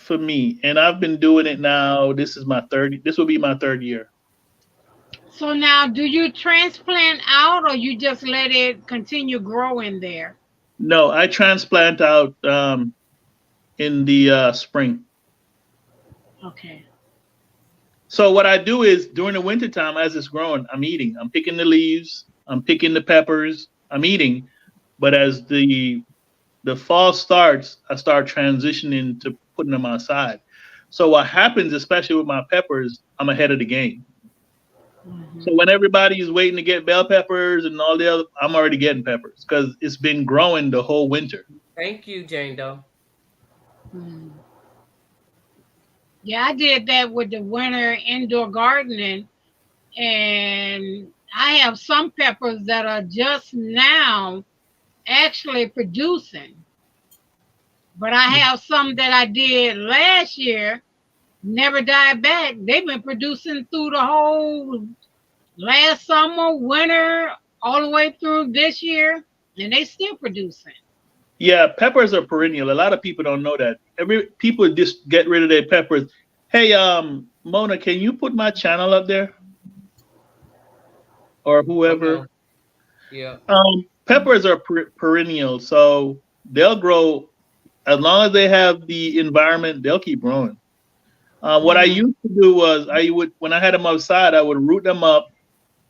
for me, and I've been doing it now. This is my third. This will be my third year. So now, do you transplant out or you just let it continue growing there? No, I transplant out in the spring. Okay. So what I do is during the wintertime, as it's growing, I'm eating. I'm picking the leaves. I'm picking the peppers. I'm eating. But as the fall starts, I start transitioning to putting them outside. So what happens, especially with my peppers, I'm ahead of the game. So Hmm. when everybody is waiting to get bell peppers and all the other, I'm already getting peppers because it's been growing the whole winter. Thank you, Jane Doe. Hmm. Yeah, I did that with the winter indoor gardening, and I have some peppers that are just now actually producing. But I have some that I did last year, never died back. They've been producing through the whole last summer, winter, all the way through this year, and they still producing. Yeah, peppers are perennial. A lot of people don't know that. Every people just get rid of their peppers. Hey, Mona, can you put my channel up there or Hold whoever? on. Yeah. Peppers are perennial, so they'll grow as long as they have the environment. They'll keep growing. What I Mm. used to do was I would when I had them outside, I would root them up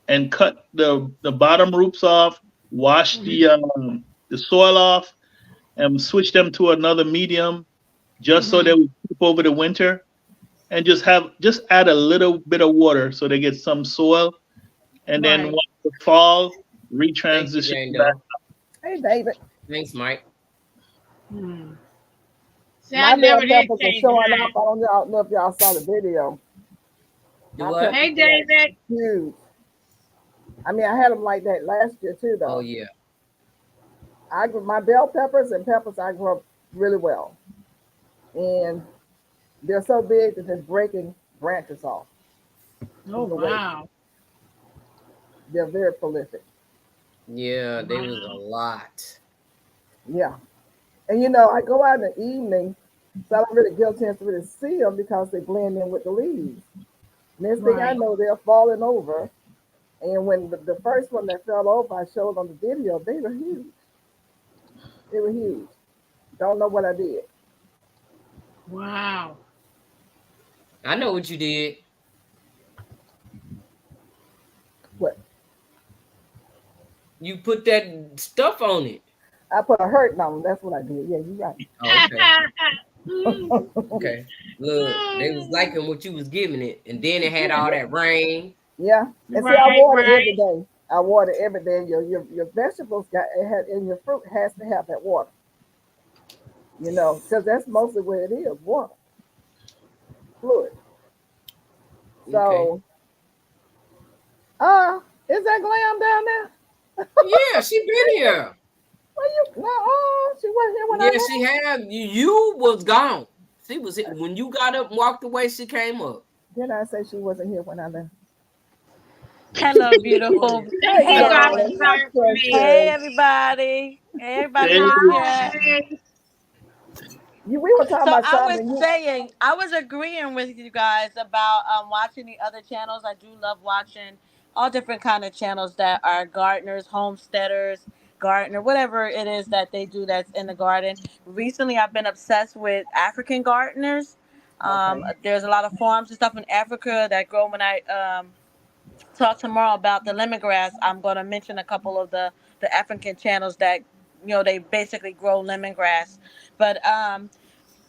and cut the bottom roots off, wash the soil off, and switch them to another medium just so they Mm-hmm. would keep over the winter, and just add a little bit of water so they get some soil, and then Right. once the fall, Thank you, retransition Jane back. Doe. Hey, David. Thanks, Mike. Mm. See, I My bell never did peppers are change showing up. mine. I don't know if y'all saw the video. Do My what? peppers Hey, are like David. huge. I mean, I had them like that last year too, Oh though. yeah. I grew my bell peppers and peppers I grow really well, and they're so big that they're breaking branches off Oh, from the weight. wow. They're very prolific. Yeah, they was a Wow. lot. Yeah, and I go out in the evening, so I don't really get a chance to really see them because they blend in with the leaves. Next thing I Right. know, they're falling over. And when the first one that fell over, I showed on the video, they were huge. They were huge. Don't know what I did. Wow. I know what you did. What? You put that stuff on it. I put a hurting on them. That's what I did. Yeah, you're right. Oh, okay. Mm. Okay. Look, they was Mm. liking what you was giving it, and then it had all that rain. Yeah, and see, I Right, water every right. day. I water every day. Your vegetables got it had, and your fruit has to have that water. Because that's mostly what it is, water, fluid. Okay. So, is that glam down there? Yeah, she been here. Well, no, she wasn't here when I Yeah, left. she had you. You was gone. She was when you got up and walked away. She came up. Did I say she wasn't here when I left? Hello, Which one? beautiful. Thank Hey, you, Hey, Dr. darling. everybody. Hi, Hey, precious. precious. everybody. Hey, everybody Hey, in the chat. Hi. We were talking So about I was something. You, saying, I was agreeing with you guys about watching the other channels. I do love watching all different kind of channels that are gardeners, homesteaders, gardener, whatever it is that they do that's in the garden. Recently, I've been obsessed with African gardeners. okay. There's a lot of farms and stuff in Africa that grow. When I talk tomorrow about the lemongrass, I'm going to mention a couple of the African channels that they basically grow lemongrass. But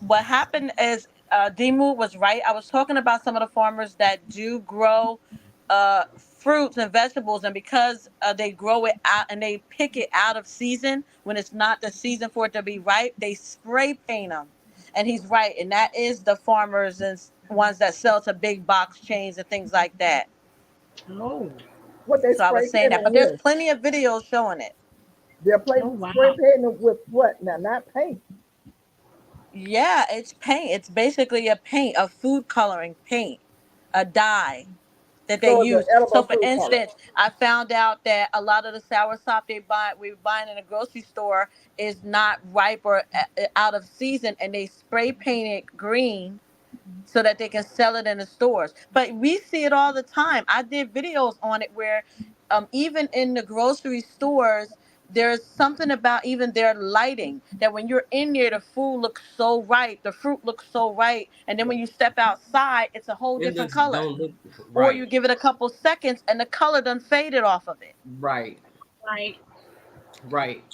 what happened is Dimu was right. I was talking about some of the farmers that do grow fruits and vegetables, and because they grow it out and they pick it out of season when it's not the season for it to be ripe, they spray paint them. And he's right, and that is the farmers and ones that sell to big box chains and things like that. Oh. What they So I was spray saying painting that, but there's with? plenty of videos showing it. They're Oh, spray wow. painting with what? Now, not paint. Yeah, it's paint. It's basically a paint, a food coloring paint, a dye. that they So it's an use. So, edible for food color. instance, I found out that a lot of the soursop we're buying in a grocery store is not ripe or out of season, and they spray paint it green so that they can sell it in the stores. But we see it all the time. I did videos on it where, even in the grocery stores, there's something about even their lighting that when you're in there, the food looks so right, the fruit looks so right, and then when you step outside, it's a whole It different looks color. don't look Or right. you give it a couple seconds and the color done faded off of it. Right. Right. Right.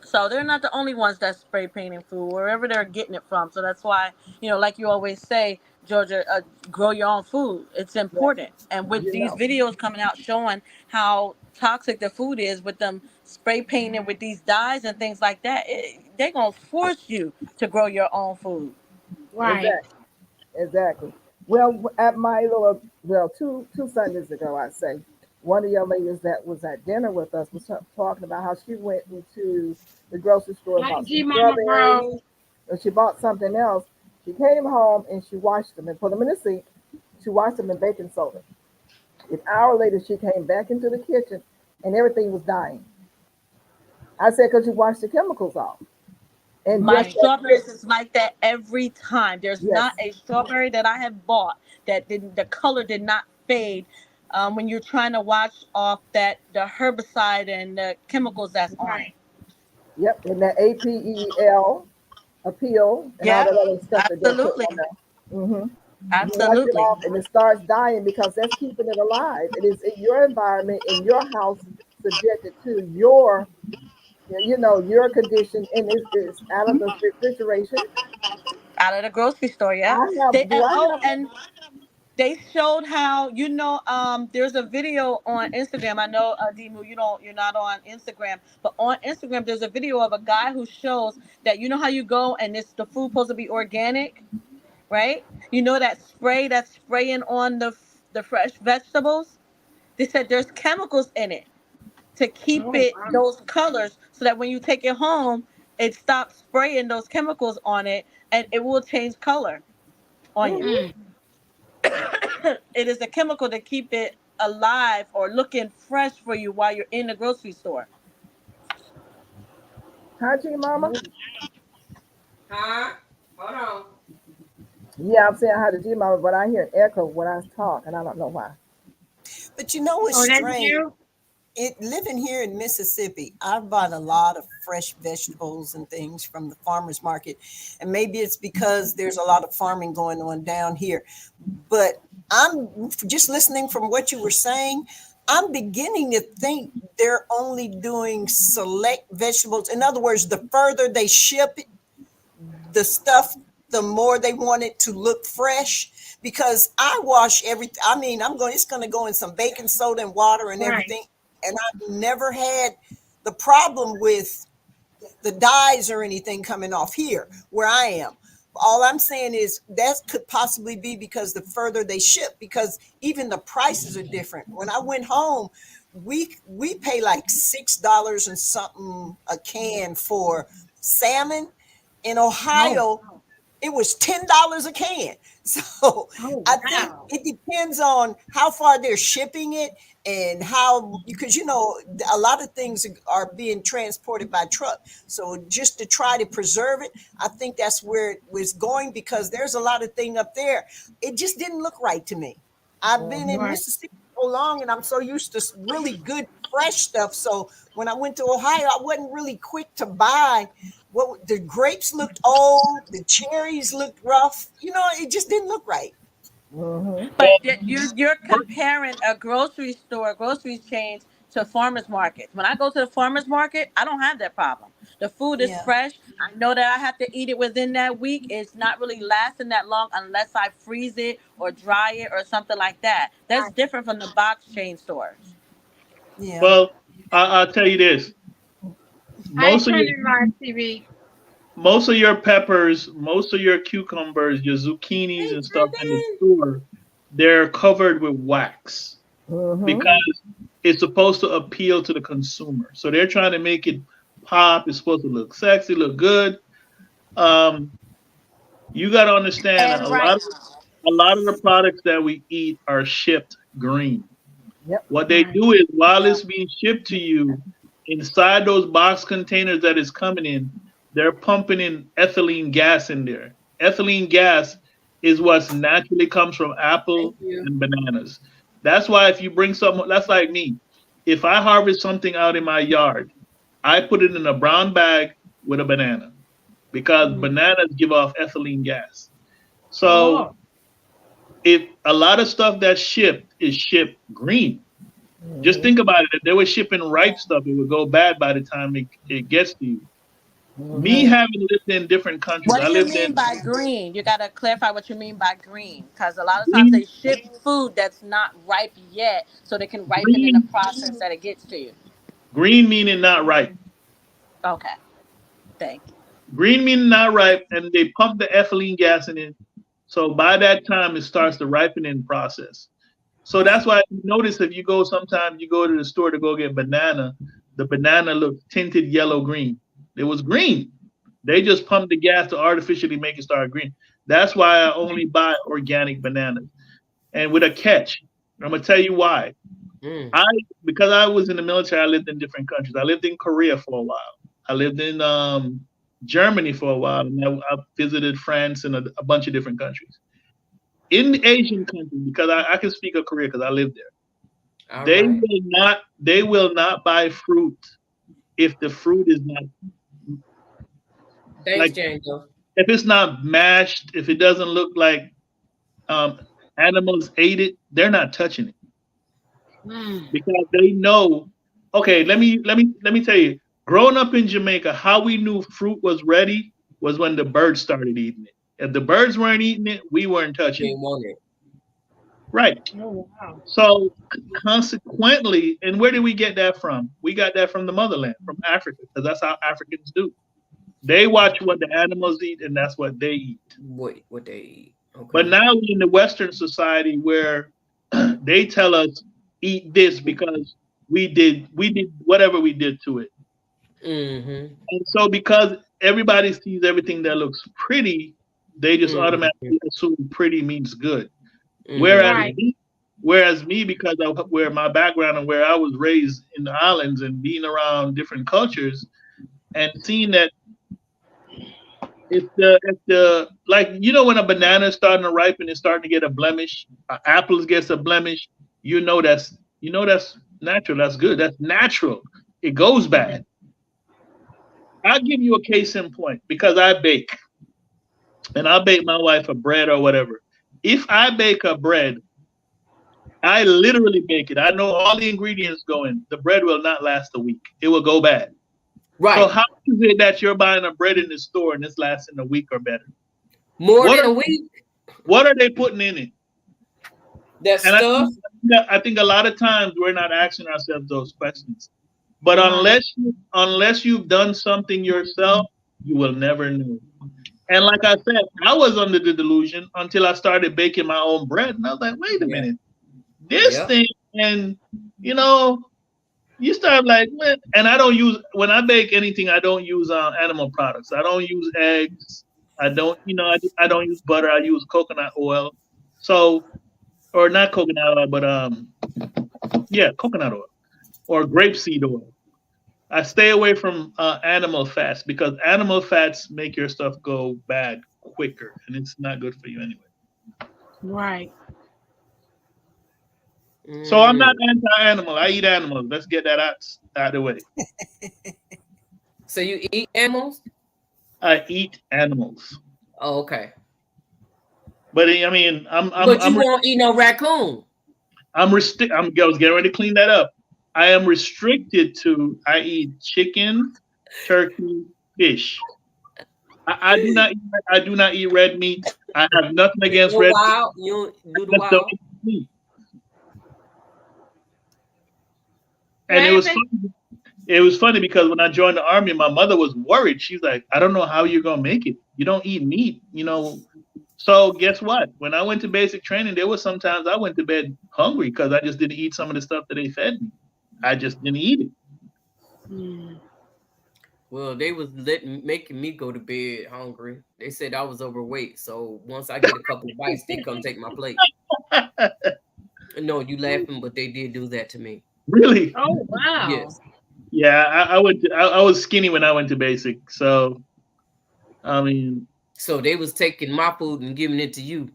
So they're not the only ones that spray painting food wherever they're getting it from. So that's why, like you always say, Georgia, grow your own food. It's Yeah, important. And with you these know. videos coming out showing how toxic the food is with them spray painting with these dyes and things like that, they're gonna force you to grow your own food. Right. Exactly. Exactly. Well, at my little, well, two Sundays ago, I'd say, one of your ladies that was at dinner with us was talking about how she went into the grocery store and Hi, bought some G Mama strawberries, Bro. and she bought something else. She came home and she washed them and put them in the sink. She washed them in baking soda. An hour later, she came back into the kitchen and everything was dying. I said, because you washed the chemicals off. And My just Right. that quick, strawberries is like that every time. There's yes, not a strawberry that I have bought that didn't, the color did not fade. When you're trying to wash off that the herbicide and the chemicals that's on it. Right. yep, and that APEL appeal and all Yeah, that other stuff that they're putting absolutely, on there. You wash it absolutely. off and it starts dying because that's keeping it alive. It is in your environment, in your house, subjected to your condition, and it's out of the refrigeration. Out of the grocery store, yeah. I have, They do I have, and they showed how there's a video on Instagram. I know, Dimu, you're not on Instagram, but on Instagram there's a video of a guy who shows that, how you go and it's the food supposed to be organic, right? That spray that's spraying on the fresh vegetables. They said there's chemicals in it to keep Oh, it wow. those colors so that when you take it home, it stops spraying those chemicals on it and it will change color on you. mm-hmm. Mm. It is a chemical to keep it alive or looking fresh for you while you're in the grocery store. Hi, G Mama. Oh, Huh? Hold on. Yeah, I'm saying hi to G Mama, but I hear an echo when I talk, and I don't know why. But you know what's oh, that's strange? you? It living here in Mississippi, I've bought a lot of fresh vegetables and things from the farmers market. And maybe it's because there's a lot of farming going on down here. But I'm just listening from what you were saying. I'm beginning to think they're only doing select vegetables. In other words, the further they ship the stuff, the more they want it to look fresh. Because I wash everything. I mean, it's going to go in some baking soda and water and Right. everything. And I've never had the problem with the dyes or anything coming off here where I am. All I'm saying is that could possibly be because the further they ship, because even the prices are different. When I went home, we pay like $6 and something a can for salmon. In Oh. Ohio, it was $10 a can. So Oh, I think wow. it depends on how far they're shipping it and how, because a lot of things are being transported by truck. So just to try to preserve it, I think that's where it was going, because there's a lot of thing up there. It just didn't look right to me. I've been in Right. Mississippi so long and I'm so used to really good fresh stuff. So when I went to Ohio, I wasn't really quick to buy. What the grapes looked old, the cherries looked rough. It just didn't look right. Mm-hmm. But you're comparing a grocery store, grocery chains to farmers markets. When I go to the farmers market, I don't have that problem. The food is Yeah, fresh. I know that I have to eat it within that week. It's not really lasting that long unless I freeze it or dry it or something like that. That's Right. different from the box chain stores. yeah, Well, I'll tell you this: I most of turn your it live TV. most of your peppers, most of your cucumbers, your zucchinis Hey, and stuff in the Teddy. store, they're covered with wax Mm-hmm. because it's supposed to appeal to the consumer. So they're trying to make it pop. It's supposed to look sexy, look good. Um, you got to understand And a right, lot. a lot of the products that we eat are shipped green. Yep. What they Right. do is while it's being shipped to you, inside those box containers that is coming in, they're pumping in ethylene gas in there. Ethylene gas is what naturally comes from Thank apple you. and bananas. That's why if you bring some, that's like me. If I harvest something out in my yard, I put it in a brown bag with a banana because Mm. bananas give off ethylene gas. So Oh. if a lot of stuff that's shipped is shipped green, just Mm-hmm. think about it. If they were shipping ripe stuff, it would go bad by the time it gets to you. Me Mm-hmm. Mm. having lived in different countries, What I do you lived mean in by green? You gotta clarify what you mean by green, because a lot of times they green, ship food that's not ripe yet, so they can ripen in the green, process that it gets to you. green meaning not ripe. Okay, thank you. Green meaning not ripe, and they pump the ethylene gas in it. So by that time, it starts the ripening process. So that's why you notice if you go, sometimes you go to the store to go get banana, the banana looks tinted yellow green. It was green. They just pumped the gas to artificially make it start green. That's why I only buy organic bananas. And with a catch, I'm gonna tell you why. Mm. I because I was in the military, I lived in different countries. I lived in Korea for a while. I lived in Germany for a while, and I visited France and a bunch of different countries. In the Asian countries, because I can speak of Korea because I lived there. All right. They will not buy fruit if the fruit is not Thanks, like Django. if it's not mashed, if it doesn't look like um, animals ate it, they're not touching it Mm. because they know. Okay, let me tell you. Growing up in Jamaica, how we knew fruit was ready was when the birds started eating it. If the birds weren't eating it, we weren't touching it. Didn't want it. Right. Oh wow. So consequently, and where did we get that from? We got that from the motherland, from Africa, because that's how Africans do. They watch what the animals eat, and that's what they eat. What they eat. But Okay. now we're in the Western society where they tell us eat this because we did whatever we did to it. Mm-hmm. And so because everybody sees everything that looks pretty, they just Mm-hmm. automatically assume pretty means good. Mm-hmm. Whereas Right. me, whereas me, because of where my background and where I was raised in the islands and being around different cultures and seeing that if the like when a banana is starting to ripen, it's starting to get a blemish. Apples gets a blemish. You know that's natural. That's good. That's natural. It goes bad. I'll give you a case in point because I bake and I bake my wife a bread or whatever. If I bake a bread, I literally bake it. I know all the ingredients go in. The bread will not last a week. It will go bad. So Right. how is it that you're buying a bread in the store and it's lasting a week or better? More What than are a week. what are they putting in it? That And I stuff. think, I think a lot of times we're not asking ourselves those questions. But Right. unless you've done something yourself, you will never know. And like I said, I was under the delusion until I started baking my own bread, and I was like, wait a Yeah. minute, this Yep. thing, and you know, you start like, man, and I don't use when I bake anything, I don't use animal products. I don't use eggs. I don't, I don't use butter. I use coconut oil. So, or not coconut oil, but yeah, coconut oil or grapeseed oil. I stay away from animal fats because animal fats make your stuff go bad quicker, and it's not good for you anyway. Right. So I'm not Mm. anti-animal. I eat animals. Let's get that out of the way. So you eat animals? I eat animals, Oh, okay. but I mean, I'm I'm But you I'm won't eat no raccoon. I was getting ready to clean that up. I am restricted to I eat chicken, turkey, fish. I do not eat red meat. I have nothing against No red meat. wild. You don't I do the just don't wild. eat meat. What And happened? it was funny because when I joined the army, my mother was worried. She's like, I don't know how you're gonna make it. You don't eat meat. So guess what? When I went to basic training, there was sometimes I went to bed hungry because I just didn't eat some of the stuff that they fed me. I just didn't eat it. Mm. Well, they was making me go to bed hungry. They said I was overweight, so once I get a couple of bites, they come take my plate. No, you laughing, but they did do that to me. Really? Oh wow. Yes. Yeah, I was skinny when I went to basic, so I mean, So they was taking my food and giving it to you.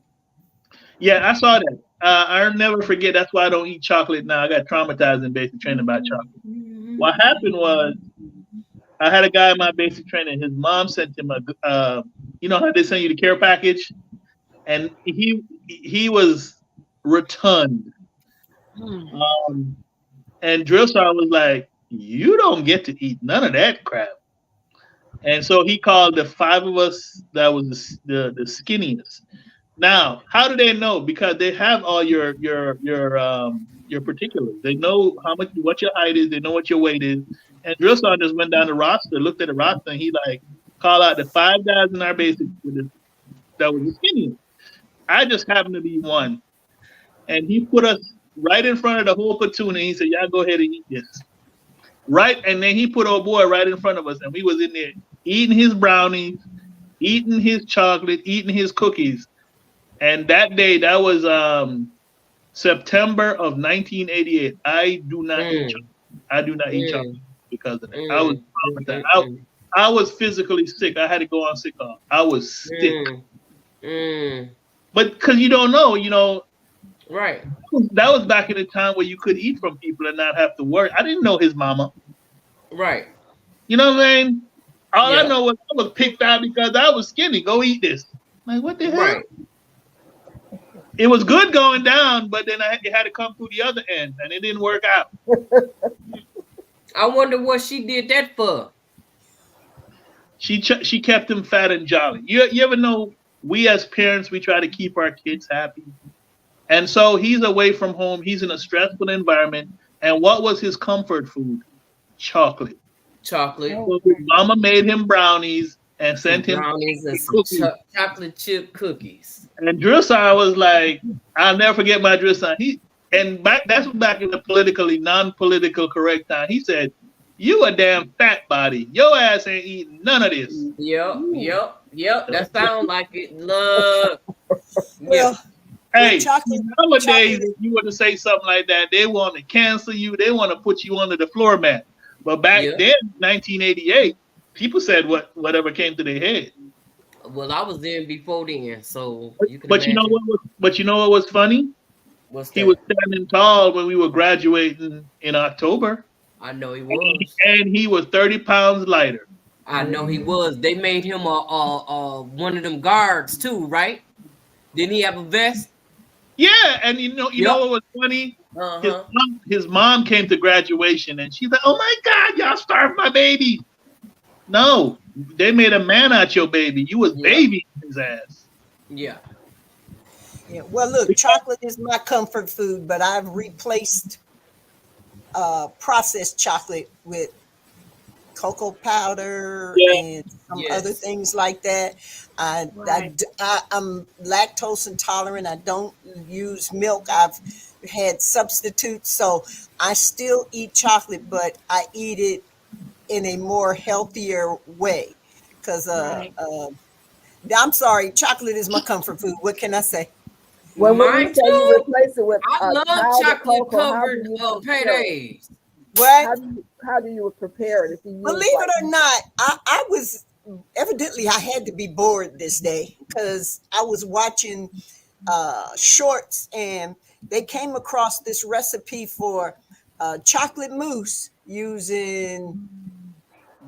yeah, I saw that. I'll never forget. That's why I don't eat chocolate now. I got traumatized in basic training by chocolate. What happened was I had a guy in my basic training. His mom sent him you know how they send you the care package, and he was rotund. Hmm. Um, and drill sergeant was like, "You don't get to eat none of that crap." And so he called the five of us that was the skinniest. Now, how do they know? Because they have all your particulars. They know how much what your height is. They know what your weight is. And drill sergeant just went down the roster, looked at the roster, and he like called out the five guys in our basic that was the skinniest. I just happened to be one, and he put us right in front of the whole platoon, and he said, "Y'all go ahead and eat this." Right, and then he put old boy right in front of us, and we was in there eating his brownies, eating his chocolate, eating his cookies. And that day, that was September of 1988. I do not eat chocolate. Mm, I do not eat chocolate mm, because of that. I was mm, mm, traumatized. mm, I was physically sick. I had to go on sick call. I was sick, mm, mm. but because you don't know, Right, that was back in the time where you could eat from people and not have to worry. I didn't know his mama. right. You know what I mean? All I Yeah, know was I was picked out because I was skinny. Go eat this. Like what the hell? right. It was good going down, but then it had to come through the other end, and it didn't work out. I wonder what she did that for. She kept him fat and jolly. You ever know? We as parents, we try to keep our kids happy, and so he's away from home. He's in a stressful environment, and what was his comfort food? Chocolate. Chocolate, Oh, So his mama made him brownies and some sent him brownies, and some cookies. chocolate chip cookies. And Drissar was like, I'll never forget my Drissar. That's back in the politically non-political correct time. He said, "You a damn fat body. Your ass ain't eating none of this." Yep, ooh. yep, yep. That sound like it. Look, yeah, Well, well, Hey, see, chocolate, nowadays chocolate. if you were to say something like that, they want to cancel you. They want to put you under the floor mat. But back yeah. then, 1988, people said whatever came to their head. Well, I was in before then, so But, you can but you know imagine. what was funny? What's He was that? standing tall when we were graduating in October, I know he and was. he was 30 pounds lighter. I know he was. They made him a one of them guards too, right? Didn't he have a vest? Yeah, and you know Yep. what was funny? His Uh-huh. his mom came to graduation, and she's like, "Oh my God, y'all starved my baby." No, they made a man out your baby. You was Yep. babying his ass. Yeah. Yeah. Well, look, chocolate is my comfort food, but I've replaced processed chocolate with cocoa powder Yeah, and some other Yes. things like that. Right. I'm lactose intolerant. I don't use milk. I've had substitutes, so I still eat chocolate, but I eat it in a more healthier way. Because Right. I'm sorry, chocolate is my comfort food. What can I say? When you Mine say you too. replace it with I love powdered chocolate cocoa, how do covered you prepare it? paydays. What? How do you prepare it if you Believe use like it or not, I was evidently I had to be bored this day because I was watching shorts and they came across this recipe for chocolate mousse using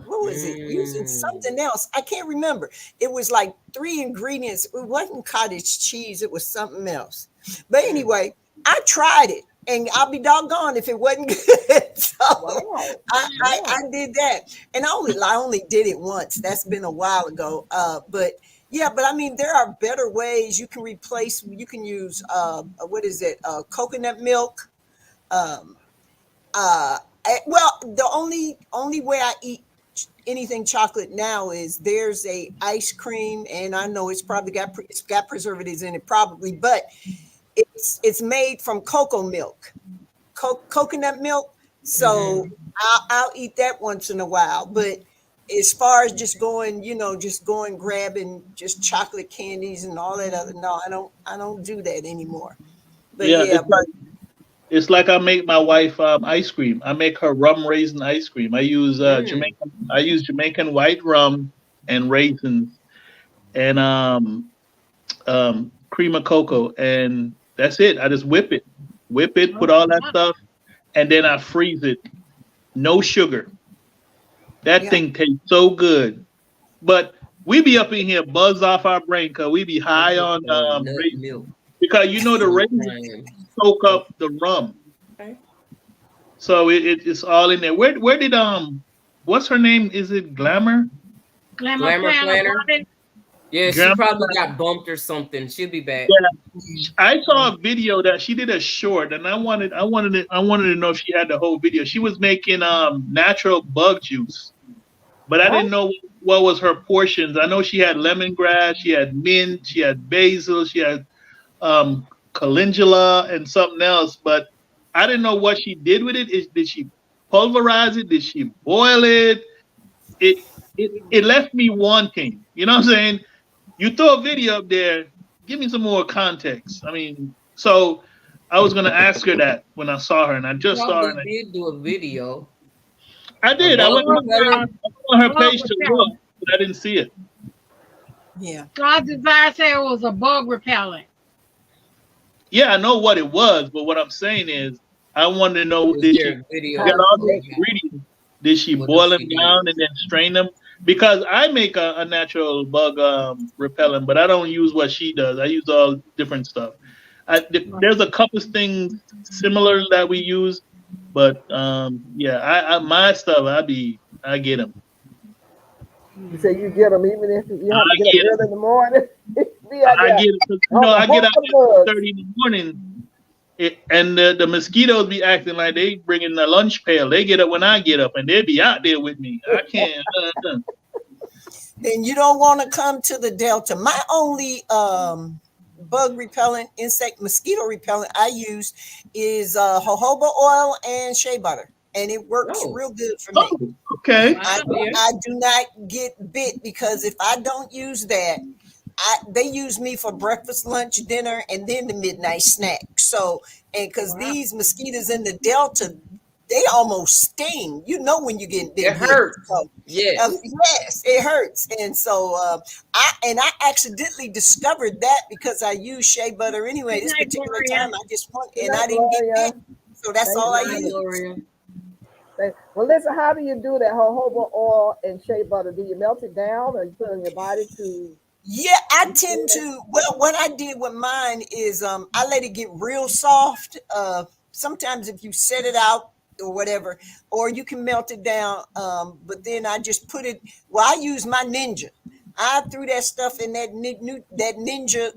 what was it? Using Mm. something else. I can't remember. It was like three ingredients. It wasn't cottage cheese. It was something else. But Mm. anyway, I tried it, and I'll be doggone if it wasn't good. So wow, I wow. did that, and I only did it once. That's been a while ago. But yeah, but I mean, there are better ways you can replace. You can use what is it? Coconut milk. Um, well, the only way I eat anything chocolate now is there's a ice cream, and I know it's probably it's got preservatives in it, probably, but it's made from cocoa milk, coconut milk. So Mm-hmm. I'll eat that once in a while, but as far as just going, just going grabbing just chocolate candies and all that other, no, I don't do that anymore. But Yeah, yeah, but it's like I make my wife ice cream. I make her rum raisin ice cream. I use Jamaican white rum and raisins and cream of cocoa, and that's it. I just whip it, put all that stuff, and then I freeze it. No sugar. That yeah, thing tastes so good. But we be up in here buzzed off our brain because we be This high is on nut raisins milk. because the I'm raisins crying. soak up the rum. Okay. So it's all in there. Where did what's her name? Is it Glamour? Glamour Glamour Planner planner. body. Yeah, she Glamour. probably got bumped or something. She'll be back. Yeah, I saw a video that she did a short, and I wanted to know if she had the whole video. She was making natural bug juice, but I Oh, didn't know what was her portions. I know she had lemongrass, she had mint, she had basil, she had calendula, and something else, but I didn't know what she did with it. Did she pulverize it? Did she boil it? It left me wanting. You know what I'm saying? You throw a video up there, give me some more context. I mean, so I was gonna ask her that when I saw her, and I just saw her, Probably and did do a video. I A did. I bug went repellent. on her Bug page to look, repellent. but I didn't see it. yeah. So I desire say it was a bug repellent. Yeah, I know what it was, but what I'm saying is, I wanted to know: Is did she there a video how get did all she the make it? ingredients? Did she what if boil them she did? down and then strain them? Because I make a natural bug repellent, but I don't use what she does. I use all different stuff. There's a couple of things similar that we use, but yeah, my stuff I get them. You say you get them even if you have to I get up get early in the morning. Be out I there get it because on the I get hunt out for at bugs. 6:30 in the morning, and the mosquitoes be acting like they bringing the lunch pail. They get up when I get up, and they be out there with me. I can't. Then you don't want to come to the Delta. My only bug repellent, insect mosquito repellent I use is jojoba oil and shea butter, and it works Oh, real good for me. Oh, okay. I Wow. yeah. I do not get bit because if I don't use that, they use me for breakfast, lunch, dinner, and then the midnight snack. So, and because Wow. these mosquitoes in the Delta, they almost sting. You know when you get It been hit. hurts. So, Yes. yes, it hurts. And so, I accidentally discovered that because I use shea butter anyway. Good This night, particular Gloria. time, I just want, Good and I night, didn't get Gloria. bit. So that's Thank all I Hi, you. use. Gloria. Well, listen, how do you do that jojoba oil and shea butter? Do you melt it down or you put it on your body to Yeah, I do tend that? to. Well, what I did with mine is I let it get real soft. Sometimes if you set it out or whatever, or you can melt it down. But then I just put it. Well, I use my Ninja. I threw that stuff in that Ninja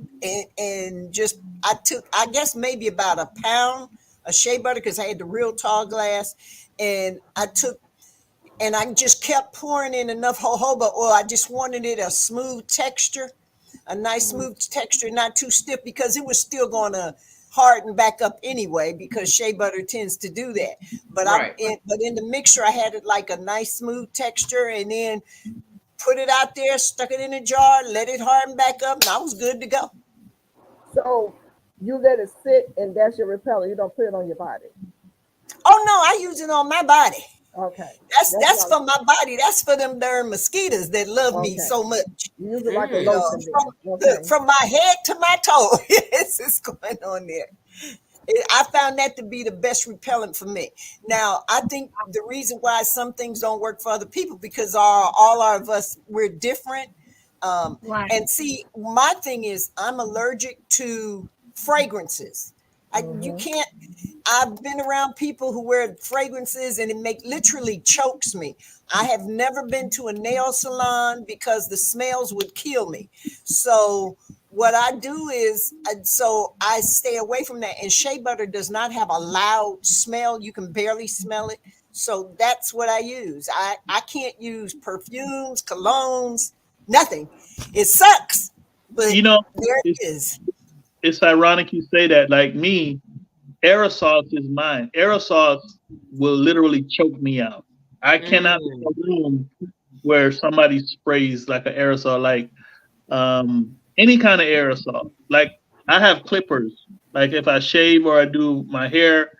and just I took I guess maybe about a pound of shea butter because I had the real tall glass, and I just kept pouring in enough jojoba oil. I just wanted it a smooth texture, a nice smooth texture, not too stiff because it was still going to harden back up anyway because shea butter tends to do that. Right. But in the mixture, I had it like a nice smooth texture, and then put it out there, stuck it in a jar, let it harden back up, and I was good to go. So you let it sit and that's your repellent. You don't put it on your body. Oh no, I use it on my body. Okay. That's That's what for my body. That's for them darn mosquitoes that love me okay. so much. You use it like a You know, lotion then. Okay. from my head to my toe. Yes, it's going on there. I found that to be the best repellent for me. Now, I think the reason why some things don't work for other people because all of us we're different. Right. And see, my thing is I'm allergic to fragrances. You Mm-hmm. can't. I've been around people who wear fragrances and it literally chokes me. I have never been to a nail salon because the smells would kill me. So what I do is, so I stay away from that. And shea butter does not have a loud smell. You can barely smell it. So that's what I use. I can't use perfumes, colognes, nothing. It sucks, but You know, there it it's is. it's ironic you say that. Like me, aerosols is mine. Aerosols will literally choke me out. I cannot be in Mm. a room where somebody sprays like an aerosol, like any kind of aerosol. Like I have clippers. Like if I shave or I do my hair,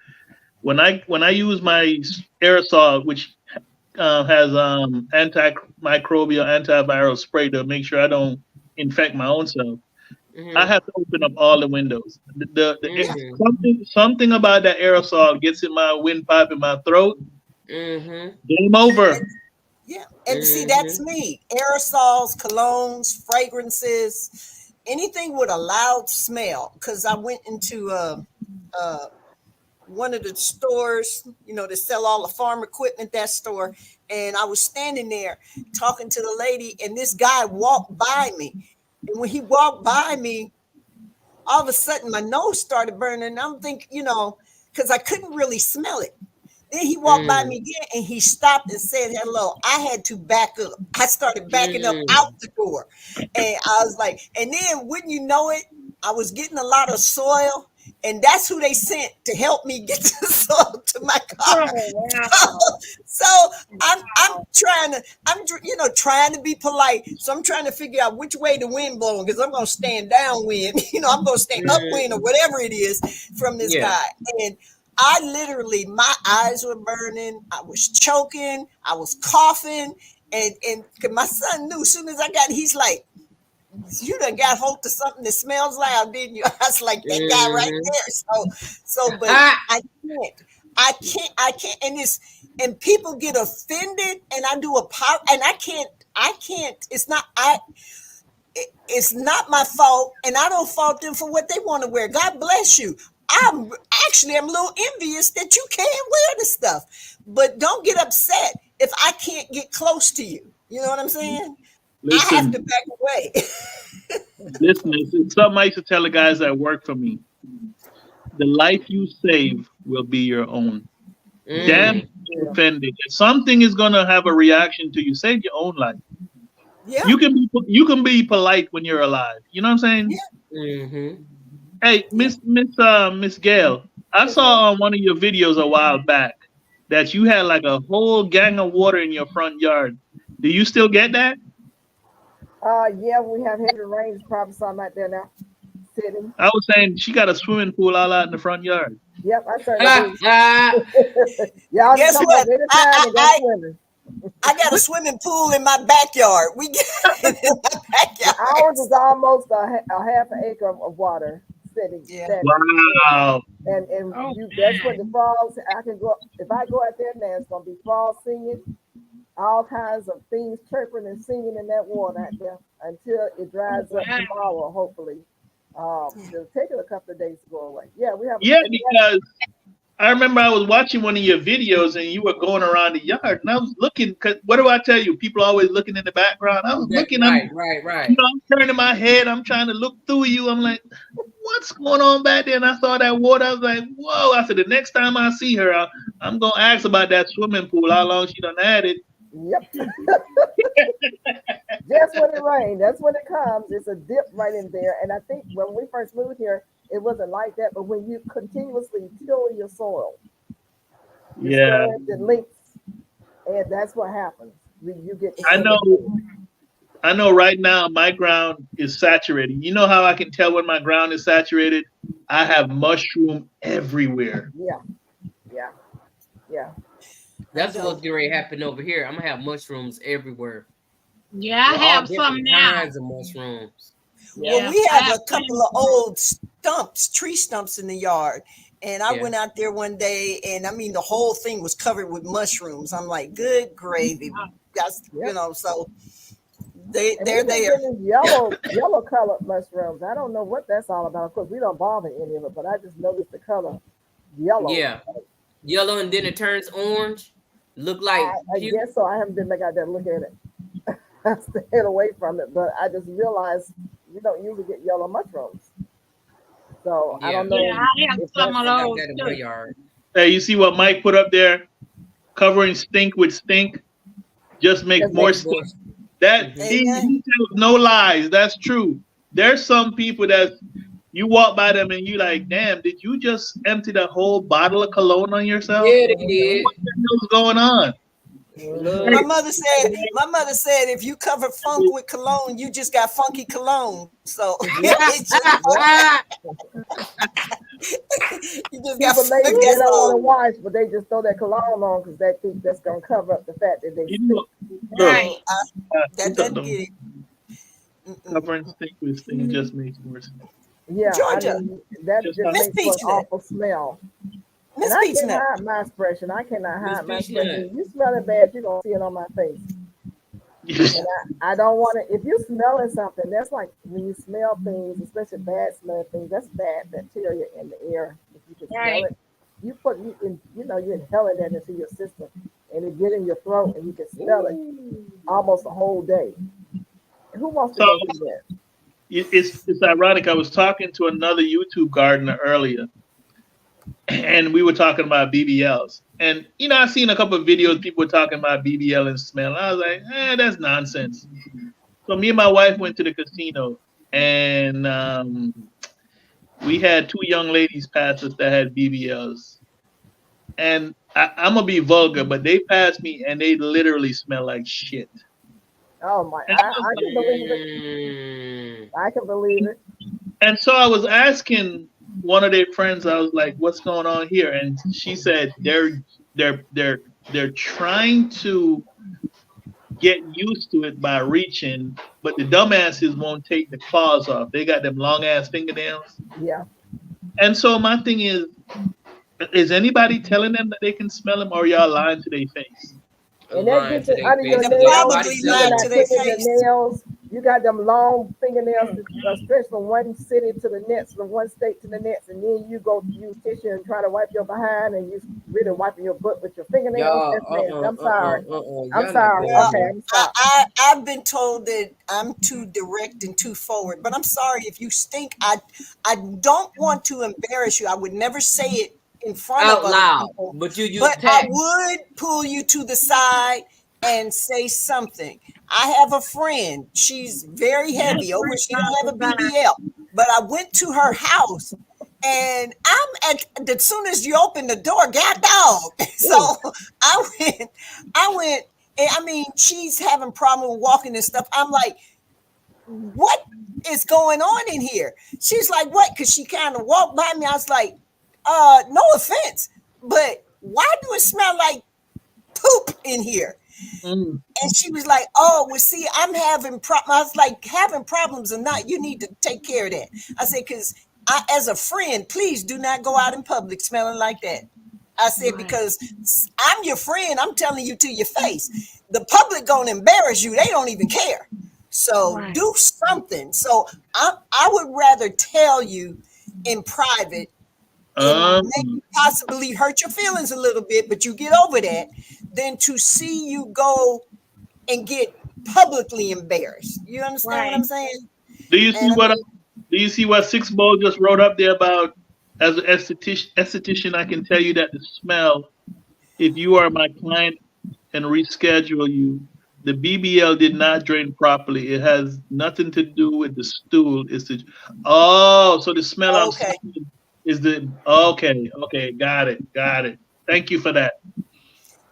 when I use my aerosol, which has antimicrobial, antiviral spray to make sure I don't infect my own self. I Mm-hmm. have to open up all the windows. Yeah. Mm-hmm. Something about that aerosol gets in my windpipe in my throat. Mm-hmm. Game over. Yeah. And see, that's Mm-hmm. me. Aerosols, colognes, fragrances, anything with a loud smell. Because I went into uh, one of the stores, to sell all the farm equipment, that store. And I was standing there talking to the lady, and this guy walked by me. And when he walked by me, all of a sudden my nose started burning. And I'm thinking, because I couldn't really smell it. Then he walked by me again and he stopped and said hello. I had to back up. I started backing up Mm-hmm. out the door. And I was like, and then wouldn't you know it, I was getting a lot of soil. And that's who they sent to help me get the soil to my car. Oh, So, wow. so I'm Wow. trying to trying to be polite. So I'm trying to figure out which way the wind blowing because I'm gonna stand downwind. I'm gonna stand upwind or whatever it is from this Yeah. guy. And I literally, my eyes were burning. I was choking. I was coughing. And 'cause my son knew as soon as I got, he's like, you done got hold to something that smells loud, didn't you? I was like, that guy right Mm-hmm. there. But Ah. I can't. And people get offended and I do and I can't, it's not my fault, and I don't fault them for what they want to wear. God bless you. I'm I'm a little envious that you can wear the stuff, but don't get upset if I can't get close to you. You know what I'm saying? I have to Listen, back away. listen. It's something I used to tell the guys that work for me. The life you save will be your own. Damn, Mm. you're offended. If something is gonna have a reaction to you, save your own life. Yeah, You can be polite when you're alive. You know what I'm saying? yeah, Mm-hmm. Hey, yeah. Miss Gail, I Yes, sir. saw on one of your videos a while back that you had like a whole gang of water in your front yard. Do you still get that? Yeah, we have heavy rains, probably some out there now, sitting. I was saying she got a swimming pool all out in the front yard. Yep, I certainly Ah, do. ah. Y'all can Guess come up what? anytime and go swimming. I got a swimming pool in my backyard. We get in my Ours backyard. is almost a half an acre of water sitting, Yeah. standing. Wow. And Oh, that's what the man. frogs. I can go if I go out there now. It's gonna be frogs singing, all kinds of things chirping and singing in that water out there until it Oh, dries up wow. tomorrow. Hopefully, it'll take it a couple of days to go away. Yeah, we have. Yeah, And because I remember I was watching one of your videos and you were going around the yard and I was looking. Cause what do I tell you? People always looking in the background. I was That, looking. right, right, right. I'm turning my head. I'm trying to look through you. I'm like, what's going on back there? And I saw that water. I was like, whoa. I said, the next time I see her, I'm going to ask about that swimming pool, how long she done had it. yep, just when it rains, that's when it comes. It's a dip right in there. And I think when we first moved here, it wasn't like that. But when you continuously till your soil, you Yeah, spread the links, and that's what happens. You get the I soil. know. I know right now my ground is saturated. You know how I can tell when my ground is saturated? I have mushroom everywhere. Yeah, yeah, yeah. I That's what's don't. getting ready to happen over here. I'm gonna have mushrooms everywhere. Yeah, I Well, all have some different now. kinds of mushrooms. Well, Yeah, we I have have a couple plenty. of old tree stumps in the yard. And I Yeah. went out there one day, and I mean, the whole thing was covered with mushrooms. I'm like, good gravy. That's, Yep. so And they're we've been there. getting yellow colored mushrooms. I don't know what that's all about. Of course, we don't bother any of it, but I just noticed the color yellow. Yeah. Yellow and then it turns orange. Look like I guess so. I haven't been back out there to look at it. I stayed away from it, but I just realized we don't usually get yellow mushrooms. So I Yeah. don't know Yeah, I have if some that's of I got those that in my too. yard. Hey, you see what Mike put up there? Covering stink with stink just makes just more Make makes stink. more. That Mhm. Amen. he tells no lies. That's true. There's some people that you walk by them and you like, damn, did you just empty the whole bottle of cologne on yourself? Yeah, they mhm. did. What the hell's going on? My Look, mother said, if you cover funk with cologne, you just got funky cologne. So it's just, you just got People lazy, they that's don't want to all. wash, but they just throw that cologne on because they think that's gonna cover up the fact that they You stink. know, look, Right. That doesn't get it. covering stink with stink just makes more sense. Yeah, I Georgia, mean that Just just how Miss makes for an Peachnut, awful smell. And Miss I can't Peachnut. hide my expression. I cannot Miss hide my Peachnut. expression. If you smell it bad, you're gonna see it on my face. yes. And I don't want to. If you're smelling something, that's like when you smell things, especially bad smelling things. That's bad bacteria in the air. If you can smell Right. it, you inhaling that into your system, and it get in your throat, and you can smell it almost a whole day. Who wants to So go through that? it's ironic. I was talking to another YouTube gardener earlier, and we were talking about BBLs. And I seen a couple of videos people were talking about BBL and smell. And I was like, that's nonsense. So me and my wife went to the casino, and we had two young ladies pass us that had BBLs. And I'm gonna be vulgar, but they passed me, and they literally smell like shit. Oh my! And I was I can believe it. Mm, I can believe it. And so I was asking one of their friends, I was like, "What's going on here?" And she said they're trying to get used to it by reaching, but the dumbasses won't take the claws off. They got them long ass fingernails. Yeah. And so my thing is anybody telling them that they can smell them, or y'all lying to their face? And that lying gets to it their under your face They're because ain't nails. nobody probably You telling lying them. to cannot their clip in your face. nails. You got them long fingernails that stretch from one city to the next, from one state to the next, and then you go use tissue and try to wipe your behind, and you really wiping your butt with your fingernails. Y'all, That's nasty. I'm sorry. I'm y'all not sorry. going Well, Okay, there. I'm sorry. I've been told that I'm too direct and too forward, but I'm sorry if you stink. I don't want to embarrass you. I would never say it in front of Out other loud, people, but you use but I text. would pull you to the side and say something. I have a friend. She's very heavy. Over, she don't have a BBL, but I went to her house. And as soon as you open the door, God dog. So Oh, I went, I went, and I mean, she's having problem with walking and stuff. I'm like, what is going on in here? She's like, what? Because she kind of walked by me. I was like, no offense, but why do it smell like poop in here? mm, And she was like, oh, well, see, I'm having problems. I was like, having problems or not, you need to take care of that. I said, because as a friend, please do not go out in public smelling like that. I said, Right. because I'm your friend. I'm telling you to your face. The public gonna embarrass you. They don't even care. So Right. do something. So I would rather tell you in private and maybe um, possibly hurt your feelings a little bit, but you get over that, than to see you go and get publicly embarrassed. You understand what I'm Right. saying? do you see And I what? mean, Do you see what Six Ball just wrote up there about? As an esthetician, I can tell you that the smell. If you are my client and reschedule you, the BBL did not drain properly. It has nothing to do with the stool. It's the so the smell I'm okay. smelling is the okay, got it. Thank you for that.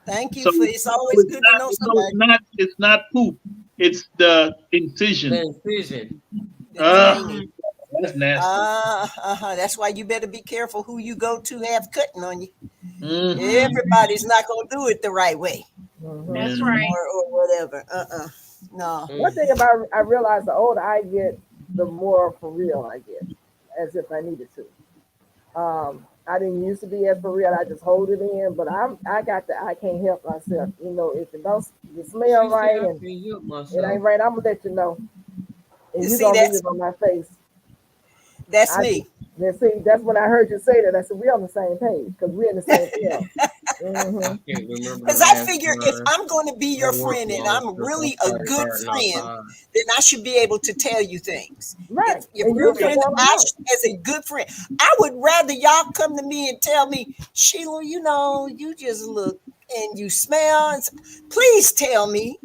Thank you So, for it's always good to know somebody. it's not poop. It's the The incision. incision. The Uh, draining. that's nasty. That's why you better be careful who you go to have cutting on you. Mm, Everybody's not gonna do it the right way Hmm. yeah. That's right. or whatever. No. One Mm. thing about I realize the older I get, the more for real I get, as if I needed to. I didn't used to be as for real. I just hold it in, but I got the I can't help myself. If it don't you smell She said, right "I and can't help it ain't myself." right, I'm gonna let you know, and You you see, gonna leave it on my face. that's I me. then see that's when I heard you say that. I said we on the same page because we're in the same field. I Hmm. can't remember the Because I last figure if time I'm going to be I your worked friend and long I'm since I really a started good gardening friend, outside. then I should be able to tell you things. Right, If and we're you should friends, want to know. as a good friend, I would rather y'all come to me and tell me, Sheila, you just look and you smell. Please tell me.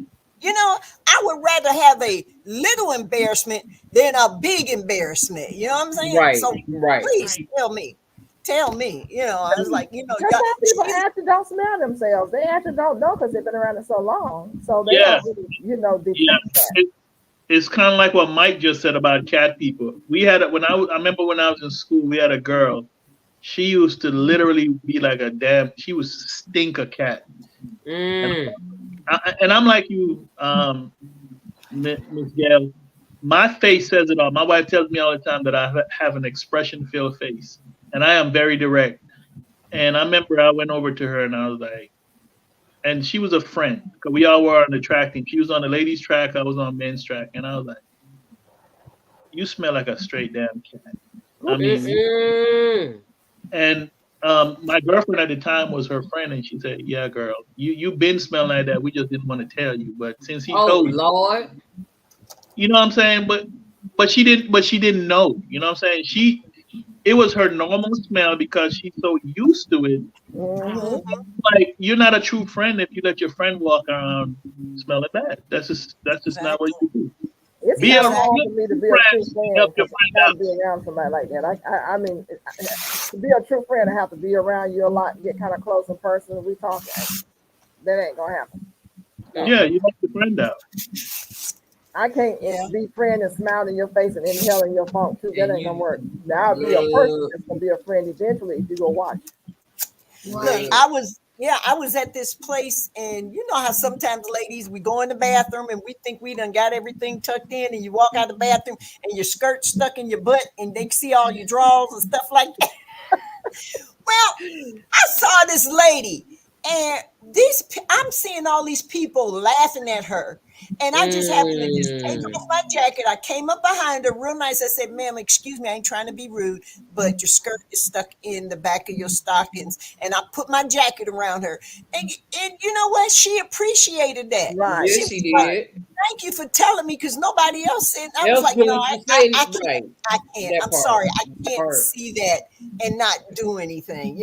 I would rather have a little embarrassment than a big embarrassment. You know what I'm saying? Right, So right. please Right. tell me. tell me. I was like, That's how people actually don't smell themselves. They actually don't know because they've been around it so long. So they Yeah, don't really, detect yeah. that. It's kind of like what Mike just said about cat people. We had when I remember when I was in school, we had a girl. She used to literally be like she was stink a cat. Mm. And I'm like you, Miss Gail. My face says it all. My wife tells me all the time that I have an expression-filled face, and I am very direct. And I remember I went over to her and I was like, and she was a friend because we all were on the track team. She was on the ladies' track, I was on men's track, and I was like, "You smell like a straight damn cat." I mean, Mm-mm. and my girlfriend at the time was her friend, and she said, "Yeah, girl, you been smelling like that. We just didn't want to tell you, but since he Oh told you, Lord. you know what I'm saying." But she didn't know. You know what I'm saying? It was her normal smell because she's so used to it. Mm-hmm. Like you're not a true friend if you let your friend walk around smelling bad. That's just not what Exactly. you do. It's Be a kind of Exactly. hard good for me to be a true friend. friend Help your because I friend got to out. be around somebody like that. I mean, to be a true friend, I have to be around you a lot, get kind of close in person. We talk. That ain't gonna happen. No. Yeah, you help your friend out. I can't Yeah. be friend and smile in your face and inhaling your funk too. That And ain't gonna you work. Now I'll be a person look, that's gonna be a friend eventually if you go watch. Look, Right. I was at this place, and you know how sometimes ladies, we go in the bathroom and we think we done got everything tucked in, and you walk out the bathroom and your skirt stuck in your butt and they see all your drawers and stuff like that. Well, I saw this lady, and I'm seeing all these people laughing at her, and I just happened to just take mm, off my jacket. I came up behind her real nice. I said, "Ma'am, excuse me, I ain't trying to be rude, but your skirt is stuck in the back of your stockings." And I put my jacket around her, and you know what? She appreciated that. Right. She yes, was she like, did. "Thank you for telling me," because nobody else said. I was Else like, "No, willing to say I can't. right. I can't. That I'm part. sorry, I That can't part. see that and not do anything."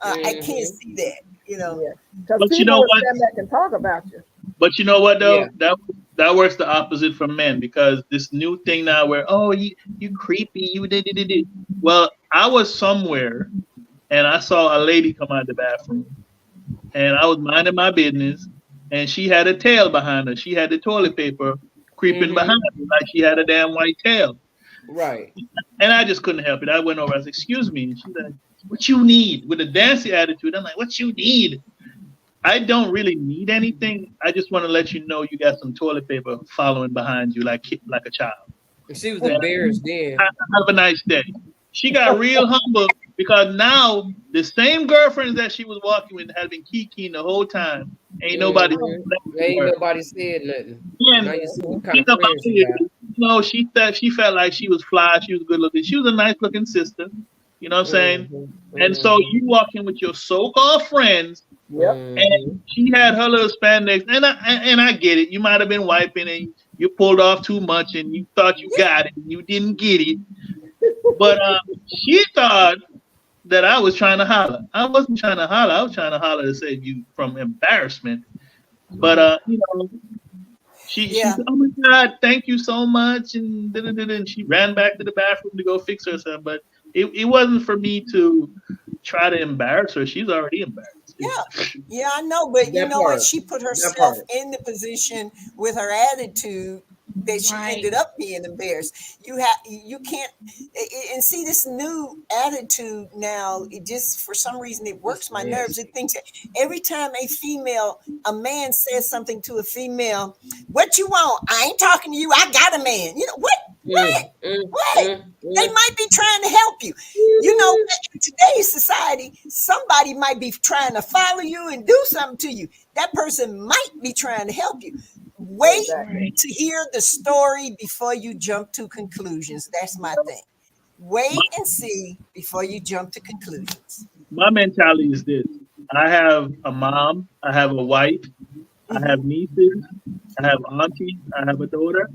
I can't Mm-hmm. see that. Yeah. Because But you people know will what? stand back and talk about you. But you know what Yeah. though? That works the opposite for men because this new thing now where you creepy, you did. Well, I was somewhere and I saw a lady come out of the bathroom and I was minding my business and she had a tail behind her. She had the toilet paper creeping Mm-hmm. behind her like she had a damn white tail. Right. And I just couldn't help it. I went over, I said, "Excuse me." And she's like, "What you need?" With a dancing attitude. I'm like, "What you need?" I don't really need anything. I just want to let you know you got some toilet paper following behind you like a child. And she was And embarrassed then. have a nice day. She got real humble because now the same girlfriends that she was walking with had been kikiing the whole time. Ain't nobody Mm-hmm. to Ain't her. nobody said nothing. And Now you see what kind thing of about friends it you is, she felt like she was fly, she was good looking. She was a nice looking sister. You know what I'm got. saying? Mm-hmm. And so Mm-hmm. you walk in with your so-called friends Yep. Mm-hmm. and she had her little spandex, and I get it. You might have been wiping and you pulled off too much, and you thought you got it, and you didn't get it. But she thought that I was trying to holler. I wasn't trying to holler. I was trying to holler to save you from embarrassment. But she Yeah. said, "Oh my God, thank you so much," and and she ran back to the bathroom to go fix herself. But it wasn't for me to try to embarrass her. She's already embarrassed. Yeah. Yeah, I know, but you That know what? part. She put That herself part. in the position with her attitude that she Right. ended up being embarrassed. You can't and see this new attitude now. It just for some reason it It's works my nerves. It nasty. thinks that every time a man says something to a female, "What you want? I ain't talking to you. I got a man." What? What? Mm, mm, What? mm, They mm. might be trying to help you. In today's society, somebody might be trying to follow you and do something to you. That person might be trying to help you. Wait Exactly. Right. to hear the story before you jump to conclusions. That's my thing. Wait and see before you jump to conclusions. My mentality is this: I have a mom, I have a wife, I Mhm. have nieces, I have aunties, I have a daughter,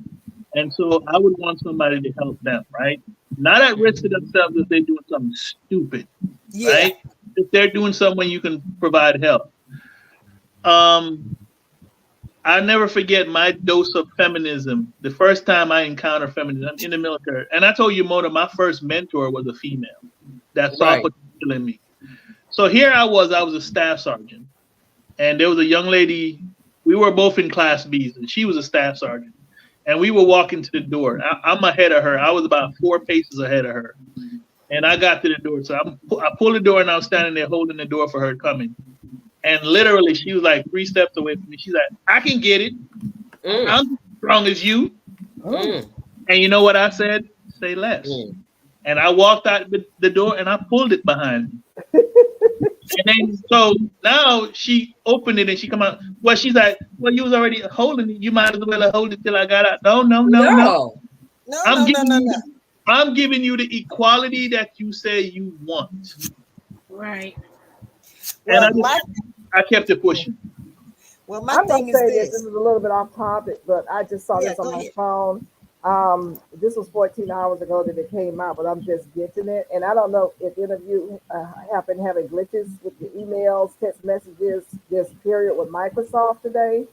and so I would want somebody to help them, right? Not at risk to themselves if they're doing something stupid, Yeah. right? If they're doing something you can provide help. Um, I never forget my dose of feminism. The first time I encountered feminism in the military, and I told you, Mona, my first mentor was a female. that saw Right. potential in me. So here I was a staff sergeant, and there was a young lady. We were both in Class B's, and she was a staff sergeant. And we were walking to the door. I'm ahead of her. I was about 4 paces ahead of her, and I got to the door. So I pulled the door, and I was standing there holding the door for her coming. And literally, she was like 3 steps away from me. She's like, "I can get it. Mm, I'm as strong as you." mm, And you know what I said? Say less. mm. And I walked out the door, and I pulled it behind me. And then so now she opened it and she come out. Well, she's like, "Well, you was already holding it. You might as well hold it till I got out." No, no, no, no. No. No, I'm no, no, giving no, you no. I'm giving you the equality that you say you want. Right. And Well, my I kept it pushing. my I'm gonna thing is say this. This this. is a little bit off topic, but I just saw Yeah, this on go my ahead. phone. This was 14 hours ago that it came out, but I'm just getting it. And I don't know if any of you happen having glitches with your emails, text messages, this period with Microsoft today.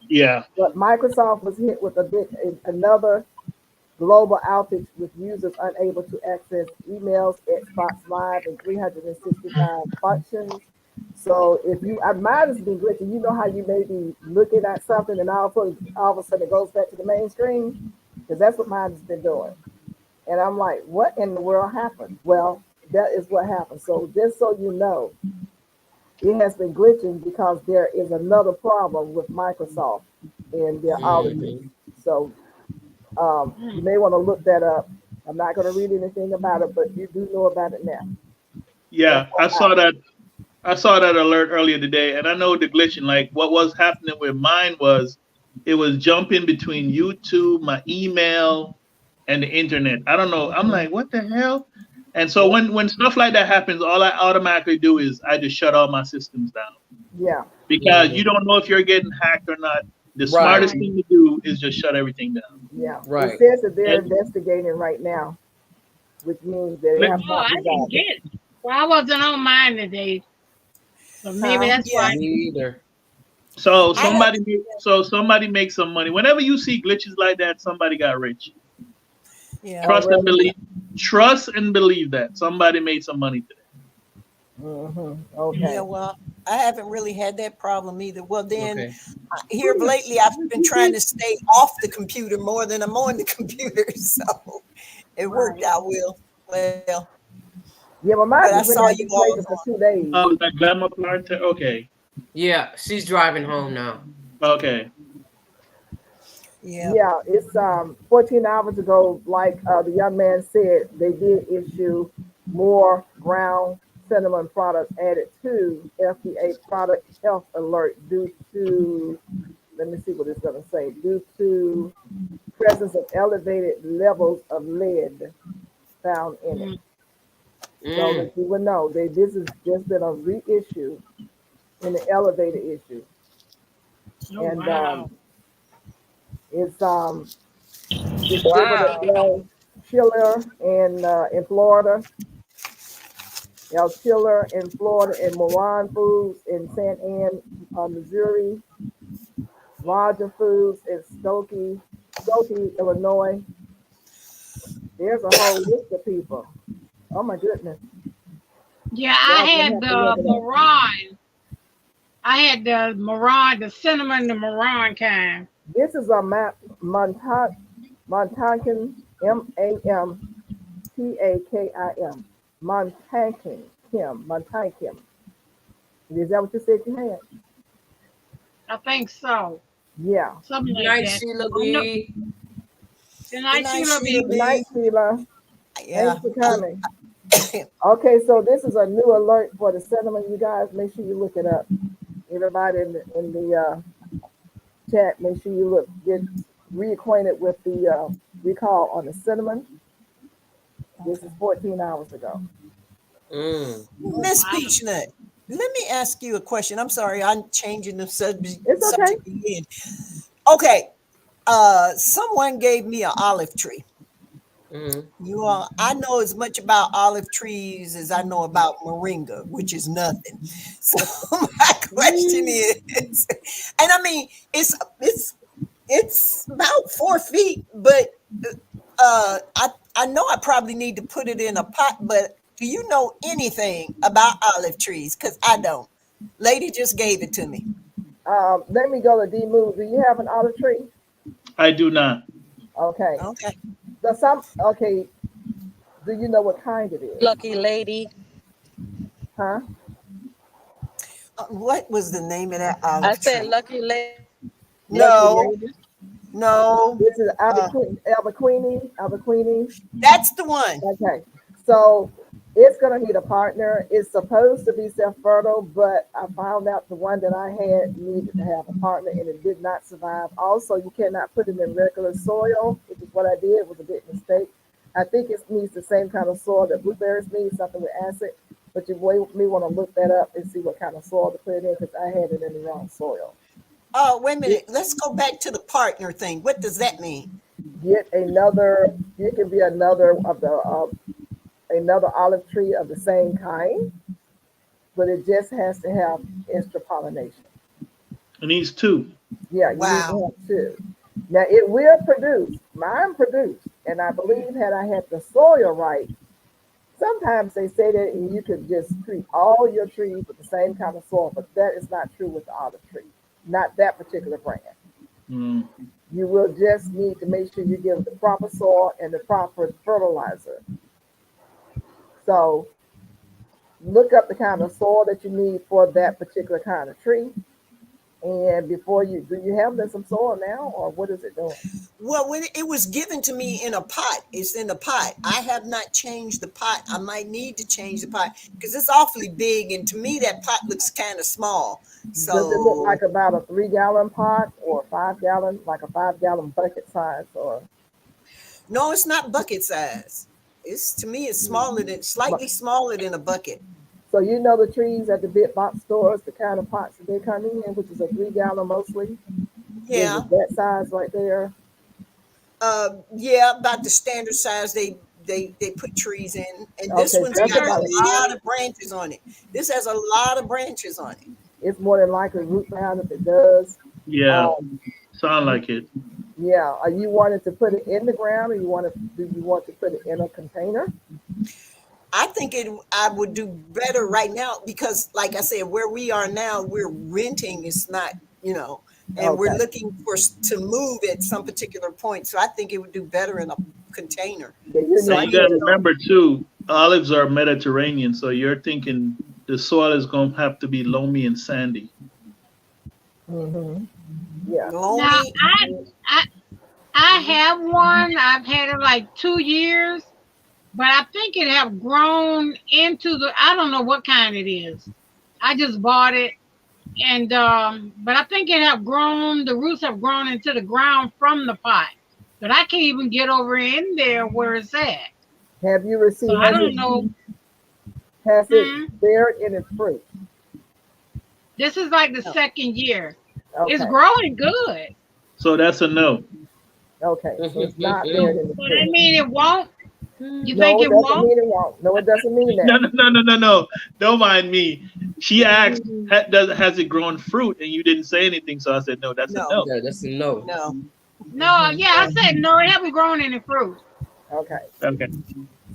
Yeah. But Microsoft was hit with another global outage with users unable to access emails, Xbox Live, and 365 functions. So if you, mine has been glitching. You know how you may be looking at something and all of a sudden it goes back to the main screen? Because that's what mine has been doing. And I'm like, what in the world happened? Well, that is what happened. So just so you know, it has been glitching because there is another problem with Microsoft in their outages. Mhm. So you may want to look that up. I'm not going to read anything about it, but you do know about it now. Yeah. I saw FYI. that. I saw that alert earlier today, and I know the glitching. Like what was happening with mine was, it was jumping between YouTube, my email, and the internet. I don't know. I'm like, what the hell? And so when stuff like that happens, all I automatically do is I just shut all my systems down, Yeah, because you Mhm. don't know if you're getting hacked or not. The Right. smartest Right. thing to do is just shut everything down. yeah. It Right. says that they're And investigating right now, which means they let- have Oh, not I didn't resolved it. get it. Well, I wasn't on mine today, so maybe Huh? that's Yeah, why. Me either. so I have. somebody makes some money. Whenever you see glitches like that, somebody got rich. Yeah, Oh, Trust and really? believe. Trust and believe that somebody made some money today. yeah. Okay. Well, I haven't really had that problem either. Well, then Okay. here lately, I've been trying to stay off the computer more than I'm on the computer, so it worked Right. out well. Yeah, well, But mine I has been saw you acting all crazy for 2 days. Oh, that glamour part. Okay. Yeah, she's driving home now. Okay. Yeah. Yeah, it's 14 hours ago, like the young man said, they did issue more ground cinnamon products added to FDA product health alert due to, let me see what it's going to say, due to presence of elevated levels of lead found in it. Mm. So Mm. that you would know, this has just been a reissue in the elevated issue. Oh, And wow. it's distributed Wow. by Chiller in Florida, El Chiller in Florida, and Moran Foods in St. Anne, Missouri, Roger Foods in Skokie, Illinois. There's a whole list of people. Oh my goodness. Yeah, I Y'all gonna had have to look the it up. Moran. I had the Moran, the cinnamon, the Moran kind. This is a map, Montakin, Mamtakim, Montakim. Is that what you said you had? I think so. Yeah. Something Good like night, that. Sheila Oh, no. B. Good Good night, night, Sheila Sheila B. Good night, B. Sheila. Yeah. Thanks for coming. Okay, so this is a new alert for the cinnamon. You guys, make sure you look it up. Everybody in the chat, make sure you get reacquainted with the recall on the cinnamon. This is 14 hours ago. Mm. Oh, Miss wow. Peachnut, let me ask you a question. I'm sorry, I'm changing the It's okay. subject again. Okay. Someone gave me an olive tree. Mm. You all, I know as much about olive trees as I know about moringa, which is nothing. So my question is, and I mean, it's about 4 feet, but I know I probably need to put it in a pot, but Do you know anything about olive trees? Because I don't. Lady just gave it to me. Let me go to D Move. Do you have an olive tree? I do not. Okay. Okay. Okay. Do you know what kind it is? Lucky lady. Huh? What was the name of that I olive said tree? lucky lady. Lucky No, lady. no. This is Uh, Albequini. that's the one. Okay. So it's gonna need a partner. It's supposed to be self-fertile, but I found out the one that I had needed to have a partner and it did not survive. Also, you cannot put it in regular soil, which is what I did. It was a big mistake. I think it needs the same kind of soil that blueberries need, something with acid. But you may want to look that up and see what kind of soil to put it in because I had it in the wrong soil. Oh, wait a Get, minute. Let's go back to the partner thing. What does that mean? get another. It can be another of the another olive tree of the same kind, but it just has to have extra pollination. It needs two. Yeah, you need to Wow. have two. Now it will produce. Mine produced, and I believe had I had the soil right. Sometimes they say that you could just treat all your trees with the same kind of soil, but that is not true with the olive tree. Not that particular brand. Mm. You will just need to make sure you give the proper soil and the proper fertilizer. So look up the kind of soil that you need for that particular kind of tree. And before you do, you have some soil now, or what is it doing? Well, when it was given to me in a pot, it's in a pot. I have not changed the pot. I might need to change the pot because it's awfully big, and to me that pot looks kind of small. Does it look So like about a 3 gallon pot or 5 gallon, like a 5 gallon bucket size, or no, it's not bucket size. It's to me it's smaller than slightly smaller than a bucket. so you know the trees at the big box stores, the kind of pots that they come in, which is a 3 gallon mostly. Is Yeah. it that size right there? Yeah, about the standard size they put trees in, and this Okay, one's that's got a about it. lot of branches on it. This has a lot of branches on it. It's more than likely root bound if it does. Yeah, Um, sound like it. yeah. Are you wanting to put it in the ground, or do you want to put it in a container? I think I would do better right now because, like I said, where we are now, we're renting. It's not, and we're Okay. looking to move at some particular point. So I think it would do better in a container. Yeah, you So And need I you to need got put to to it. know. remember too, olives are Mediterranean, so you're thinking the soil is going to have to be loamy and sandy. Hmm. Yeah. Now Loamy. I I have one. I've had it like 2 years, but I think it have grown into the. I don't know what kind it is. I just bought it, and but I think it have grown. The roots have grown into the ground from the pot, but I can't even get over in there where it's at. Have you So received? I don't know. Has it Hmm. bared any fruit? This is like the No. second year. It's Okay. growing good, So that's a no. Okay. So it's not but bared any but I fruit. mean it won't. You think No, it it doesn't won't? mean it won't. No, it doesn't mean No, that. no, no, no, no, no. Don't mind me. She asked, has it grown fruit? And you didn't say anything, so I said no. That's a No. no. Yeah, that's a no. No. No, yeah, I No. said no. It haven't grown any fruit. Okay. Okay.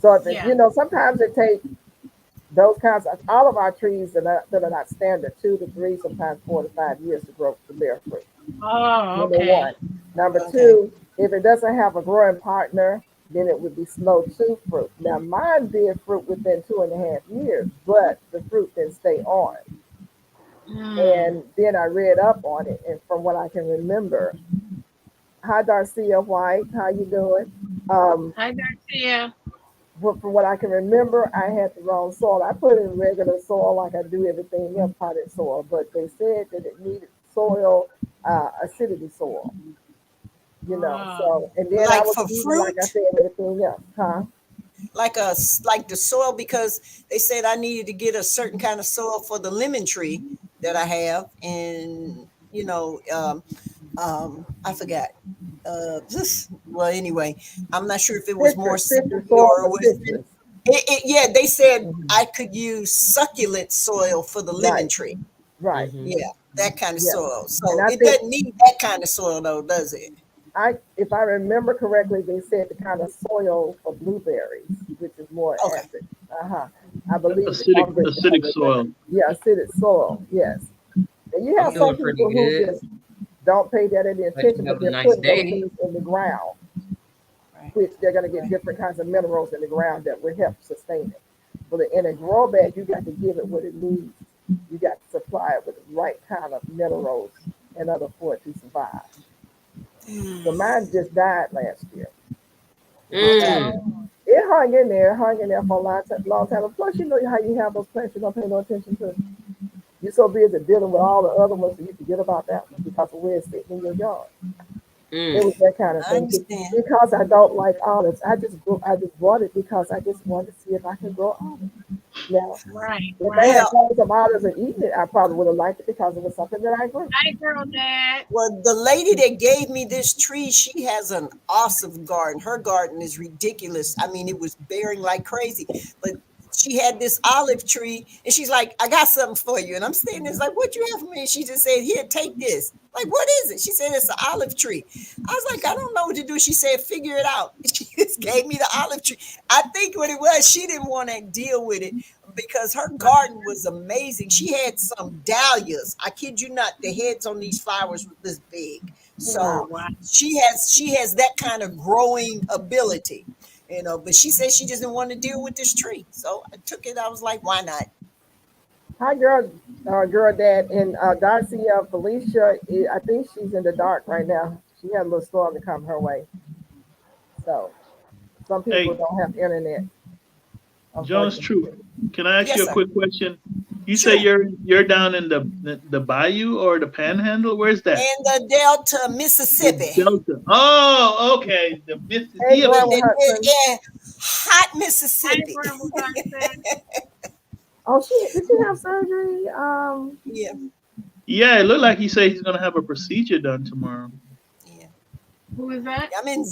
So if Yeah. sometimes it takes those kinds of all of our trees that are not standard 2 to 3, sometimes 4 to 5 years to grow to bear fruit. Oh, Number okay. one. Number Okay. two, if it doesn't have a growing partner, then it would be slow to fruit. Now mine did fruit within 2.5 years, but the fruit didn't stay on. Mm. And then I read up on it, and from what I can remember, hi Darcia White, how you doing? Um, Hi, Garcia. but from what I can remember, I had the wrong soil. I put in regular soil like I do everything else, potted soil, but they said that it needed soil, acidity soil, Oh. So, and then I Like was for using, like I fruit, said, everything else, huh? like the soil, because they said I needed to get a certain kind of soil for the lemon tree that I have, and I forgot. Just well, anyway, I'm not sure if it was more Citrus sandy soil or for it was. citrus. Yeah, they said Mhm. I could use succulent soil for the lemon Right, tree. right, Hmm. Yeah, that kind of yeah. soil. And So I it think doesn't need that kind of soil, though, does it? if I remember correctly, they said the kind of soil for blueberries, which is more Okay. acid. I believe it's Acidic soil. Yeah, acidic soil. Yes. And you I'm have some doing pretty people who good. just don't pay that any Let attention, you but have a they're nice putting those day. things in the ground, Right. which they're going to get Right. different kinds of minerals in the ground that will help sustain it. But in a grow bag, you got to give it what it needs. You got to supply it with the right kind of minerals in order for it to survive. So mine just died last year. Mm. It hung in there for a long time. And plus, you know how you have those plants you don't pay no attention to. You're so busy dealing with all the other ones that you forget about that one because of where it's sitting in your yard. It was Mm. that kind of I thing. understand. Because I don't like olives, I just bought it because I just wanted to see if I could grow olives. Now, Right, if I right. had Well, planted some olives and eaten it, I probably would have liked it because it was something that I grew. Hi, girl, dad. well, the lady that gave me this tree, she has an awesome garden. Her garden is ridiculous. I mean, it was bearing like crazy. But she had this olive tree, and she's like, "I got something for you." And I'm standing there, it's like, "What you have for me?" And she just said, "Here, take this." Like, what is it? She said, "It's an olive tree." I was like, "I don't know what to do." She said, "Figure it out." She just gave me the olive tree. I think what it was, she didn't want to deal with it because her garden was amazing. She had some dahlias. I kid you not, the heads on these flowers were this big. Oh, So wow. she has that kind of growing ability, but she said she just didn't want to deal with this tree. So I took it. I was like, why not? Hi, girl, dad, and Darcy, Felicia. I think she's in the dark right now. She had a little storm to come her way. So some people Hey, don't have internet, Jones, unfortunately. true. Can I ask Yes, you a sir. quick question? You say Sure. you're down in the bayou or the panhandle? Where's that? And the Delta, The Mississippi. Delta. Oh, okay. The Hey, Yeah, Mississippi. Grandma Hudson. yeah, hot Hi, Mississippi. Grandma Hudson. Oh, did she have surgery? Yeah, Yeah, it looked like he said he's gonna have a procedure done tomorrow. yeah. Who is that? I'm in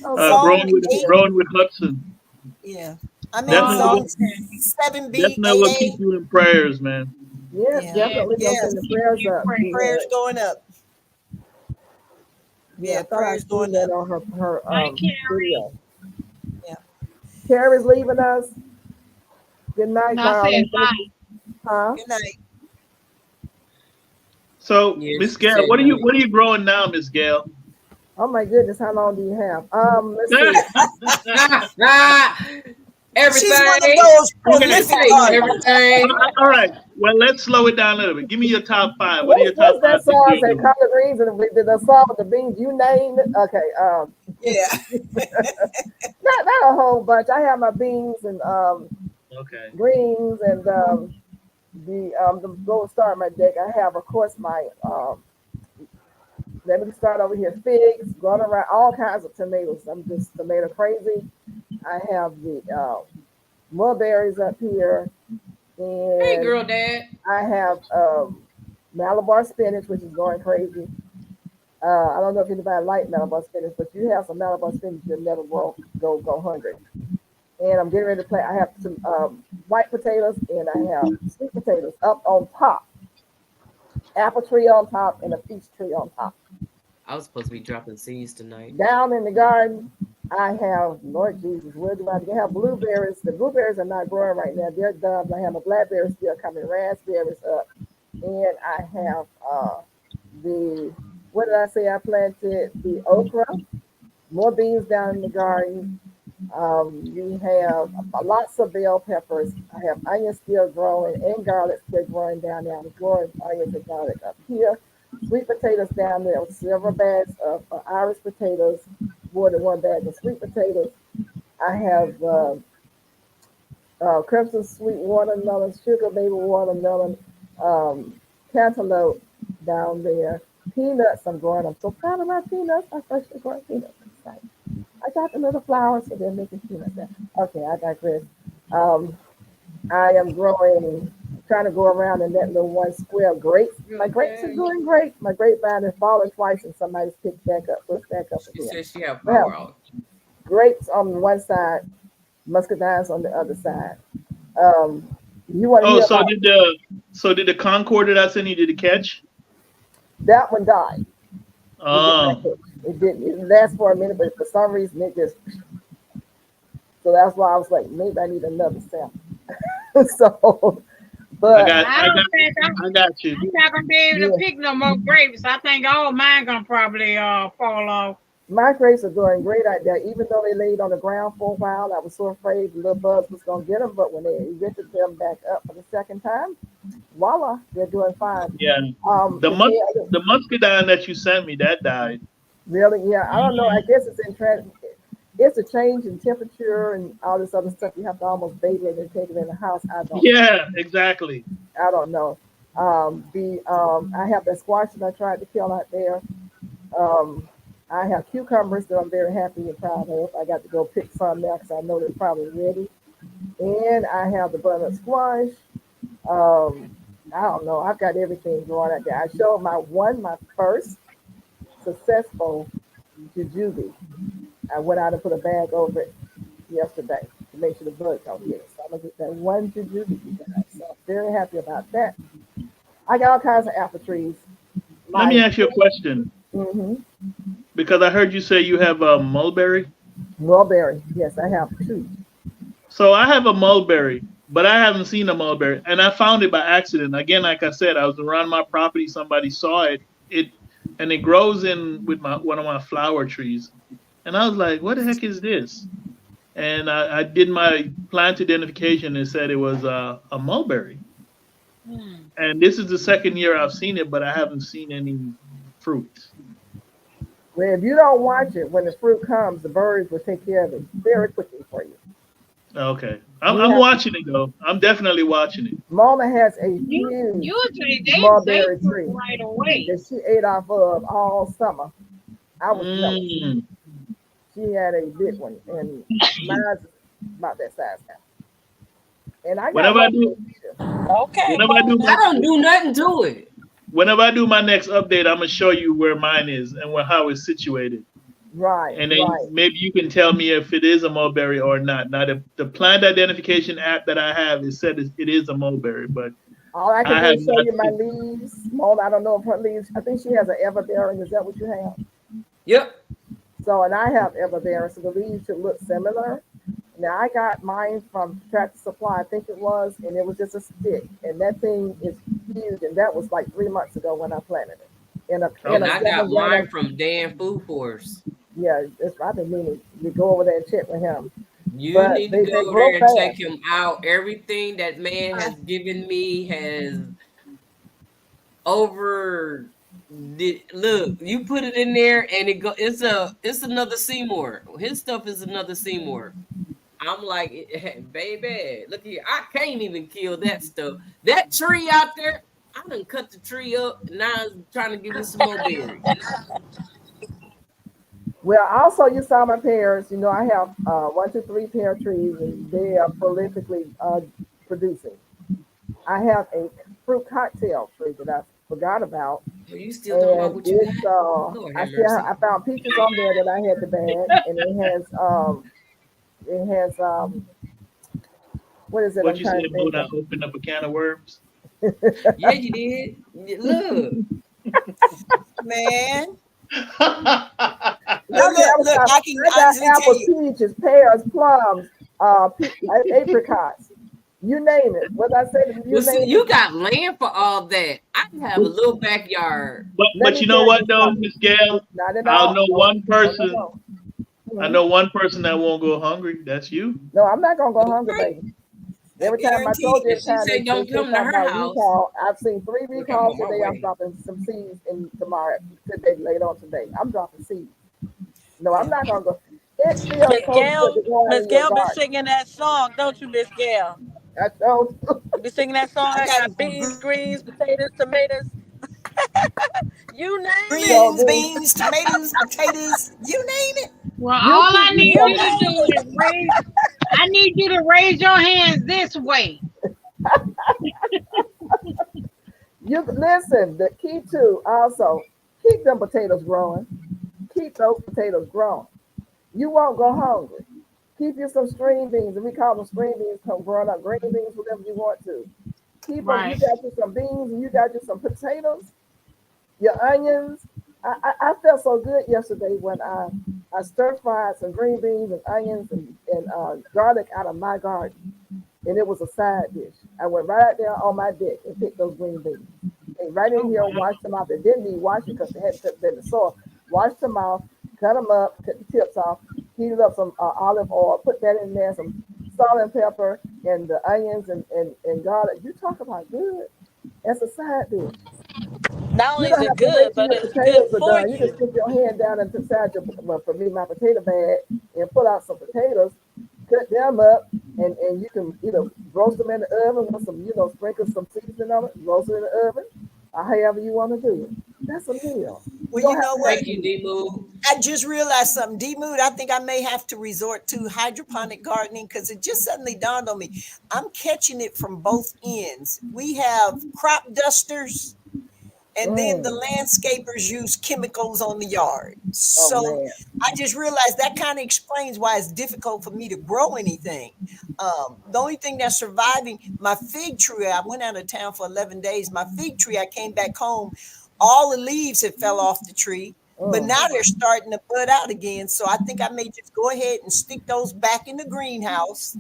Oh, zone God. Growing with eight. Hudson. Yeah, I'm in Definitely, Oh, zone okay. 7B, definitely will 8A. keep you in prayers, man. Yeah, Yeah. Yes, definitely gonna yes. send Yes. the Keep prayers me in up. prayer. Prayers going up. Yeah, Yeah, I thought I prayers seen going that up. on her Hi, Carrie. video. Yeah. Carrie's leaving us. Good night, No, I said darling. Thank hi. you. Huh? Good night. So, Yeah, Miss she Gail, said no. what are you growing now, Miss Gail? Oh my goodness, how long do you have? Let's see. She's one of Everything. those Okay. prolific Say gardeners. everything. All right. Well, let's slow it down a little bit. Give me your top five. What are your top What's five that things song you're say? doing? Collard greens and the song with the beans. You name it. Okay. Yeah. Not a whole bunch. I have my beans and Okay. greens and the go start my deck. I have of course my let me start over here. Figs, growing around all kinds of tomatoes. I'm just tomato crazy. I have the mulberries up here, Hey, and girl, dad. I have Malabar spinach, which is going crazy. I don't know if anybody like Malabar spinach, but you have some Malabar spinach, you'll never go hungry. And I'm getting ready to play. I have some white potatoes and I have sweet potatoes up on top, apple tree on top, and a peach tree on top. I was supposed to be dropping seeds tonight. Down in the garden, I have Lord Jesus. Where do I have blueberries? The blueberries are not growing right now; they're done. I have a blackberry still coming, raspberries up, and I have the what did I say? I planted the okra, more beans down in the garden. We have lots of bell peppers. I have onions still growing and garlic still growing down there. I'm growing onions and garlic up here. Sweet potatoes down there with several bags of Irish potatoes, more than one bag of sweet potatoes. I have crimson sweet watermelon, sugar baby watermelon, um, cantaloupe down there. Peanuts I'm growing. I'm so proud of my peanuts. I freshly grown peanuts. I got the little flowers, so they're making peanuts there. Okay, I digress. Um, I am growing, trying to go around in that little one square grapes. My grapes are Okay. doing great. My grapevine has fallen twice and somebody's picked back up, pushed back up She again. said she have Well, power out. grapes on one side, muscadines on the other side. Um, you want to Oh, hear about so did the Concord that I sent you, did it catch? that one died. It did not Oh, catch. It didn't. It last for a minute, but for some reason it just. So that's why I was like, maybe I need another sample. So, but I don't think I got you. I'm not gonna be able yeah, to pick no more grapes. I think all mine gonna probably fall off. my grapes are doing great out there. Even though they laid on the ground for a while, I was so afraid the little bugs was gonna get them. But when they lifted them back up for the second time, voila, they're doing fine. Yeah. The The mus day, the muscadine that you sent me, that died. really, yeah, I don't know. I guess it's in it's a change in temperature and all this other stuff. You have to almost bait it and take it in the house. Yeah, exactly. I don't know. The I have that squash that I tried to kill out there. Um, I have cucumbers that I'm very happy and proud of. I got to go pick some now because I know they're probably ready. And I have the butternut squash. Um, I don't know. I've got everything going out there. I showed my first successful jujube. I went out and put a bag over it yesterday to make sure the bugs don't get it. So I'm gonna get that one jujube. So I'm very happy about that. I got all kinds of apple trees. Let me ask you a question Mm-hmm. because I heard you say you have a mulberry. Mulberry. Yes, I have two. So I have a mulberry, but I haven't seen a mulberry, and I found it by accident. Again, like I said, I was around my property. Somebody saw it. And it grows in with my one of my flower trees, and I was like, "What the heck is this?" And I did my plant identification and said it was a mulberry. Hmm. And this is the second year I've seen it, but I haven't seen any fruit. Well, if you don't watch it, when the fruit comes, the birds will take care of it very quickly for you. Okay, You I'm have watching it though. I'm definitely watching it. Mama has a huge Usually they mulberry fruit tree right away. that she ate off of all summer. I was jealous. Mm. She had a big one, and mine's about that size now. And I got Whenever I one do, picture. Okay. whenever I do I my don't do nothing to it. whenever I do my next update, I'm gonna show you where mine is and how it's situated. Right, And then right. maybe you can tell me if it is a mulberry or not. Now, the plant identification app that I have is said it is a mulberry, but All I can I do have is show not you my seen. leaves. Mom, I don't know if her leaves. I think she has an everbearing. Is that what you have? Yep. So, and I have everbearing, so the leaves should look similar. Now I got mine from Tractor Supply, I think it was, and it was just a stick, and that thing is huge, and that was like 3 months ago when I planted it in And a Okay. I got mine 7 gallon. from Dan Food Force. Yeah, it's, I've been meaning to go over there and check with him, You but need to they go over grow there and check fast. him out. Everything that man has given me has over look, you put it in there and it's another Seymour. His stuff is another Seymour. I'm like, baby, look here. I can't even kill that stuff. That tree out there, I done cut the tree up. Now I'm trying to give me some more berries. Well, also you saw my pears. You know, I have one, two, three pear trees, and they are prolifically producing. I have a fruit cocktail tree that I forgot about, Are you still talking about and what you got? it's Lord I have still mercy. I found peaches on there that I had to bag, and it has what is it? What I'm you said, trying to Mo, think not of. open up a can of worms? Yeah, you did. Look, Man, I mean, look, I can I got honestly tell apples, you, peaches, pears, plums, apricots, you name it. What I say? You well, see, name you it. got land for all that. I have a little backyard. Let But me you know tell what you though, something. Miss Gail? Not at I'll all. know No, one no, no, person. no. I Mhm. know one person that won't go hungry. That's you. No, I'm not gonna go hungry, Okay, baby. I Every time I told guarantee. you, if every she time say they don't say come to something her about house, recall, I've seen 3 look, I'm recalls on my today. I'm way. dropping some seeds in tomorrow, today, later on today. I'm dropping seeds. No, I'm not gonna go. It feels so good to go out Miss in your Gail been garden. singing that song, don't you, Miss Gail? I told You be singing that song. I I got got beans, greens, potatoes, tomatoes. You name it. so greens, then beans, tomatoes, potatoes, you name it. Well, you all keep I me need You you from to name do it. is raise. I need you to raise your hands this way. you listen. The key to also keep them potatoes growing. Keep those potatoes growing. You won't go hungry. Keep you some string beans, and we call them string beans, come growing up, green beans, whatever you want to. Keep them. You Right. got you some beans, and you got you some potatoes, your onions. I felt so good yesterday when I stir fried some green beans and onions and garlic out of my garden. and it was a side dish. I went right out there on my deck and picked those green beans. Came right in Oh here wow. and washed them off. They didn't need washing because they hadn't put them in the soil. Washed them off, cut them up, cut the tips off, heated up some olive oil, put that in there, some salt and pepper, and the onions and garlic. You talk about good. That's a side dish. Not You only is don't it have to wait good, till but your it's good potatoes are for done. You just you. stick your hand down inside your, well, for me, my potato bag and pull out some potatoes, cut them up, and you can either roast them in the oven with some, sprinkle some seasoning on it, roast it in the oven, or however you want to do it. That's a meal. You Well, don't you have know to have what? Thank you, meat. D-Move. I just realized something. D Mood, I think I may have to resort to hydroponic gardening because it just suddenly dawned on me. I'm catching it from both ends. We have crop dusters, and then the Mm. landscapers use chemicals on the yard. Oh So man. I just realized that kind of explains why it's difficult for me to grow anything. The only thing that's surviving, my fig tree, I went out of town for 11 days. My fig tree, I came back home, all the leaves had fell off the tree, but Mm. now Oh they're wow. starting to bud out again. So I think I may just go ahead and stick those back in the greenhouse,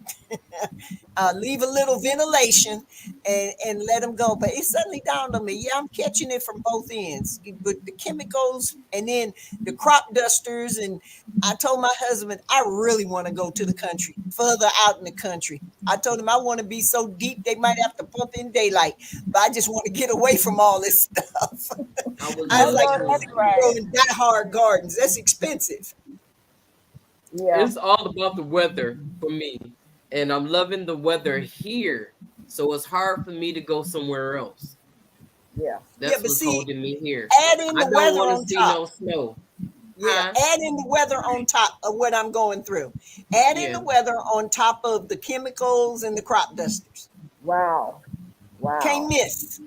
leave a little ventilation, and let them go. But it suddenly dawned on me, yeah, I'm catching it from both ends, but the chemicals and then the crop dusters. And I told my husband I really want to go to the country, further out in the country. I told him I want to be so deep they might have to pump in daylight, but I just want to get away from all this stuff. I would I I was love like, know I to. that's need to be right. growing die-hard gardens. That's expensive. Yeah. It's all about the weather for me, and I'm loving the weather here. So it's hard for me to go somewhere else. Yeah. Yeah, That's but what's see, holding me here. add in I the don't weather want to on see top. no snow. Yeah, Huh? add in the weather on top of what I'm going through. Add in Yeah. the weather on top of the chemicals and the crop dusters. Wow. Can't Wow. miss.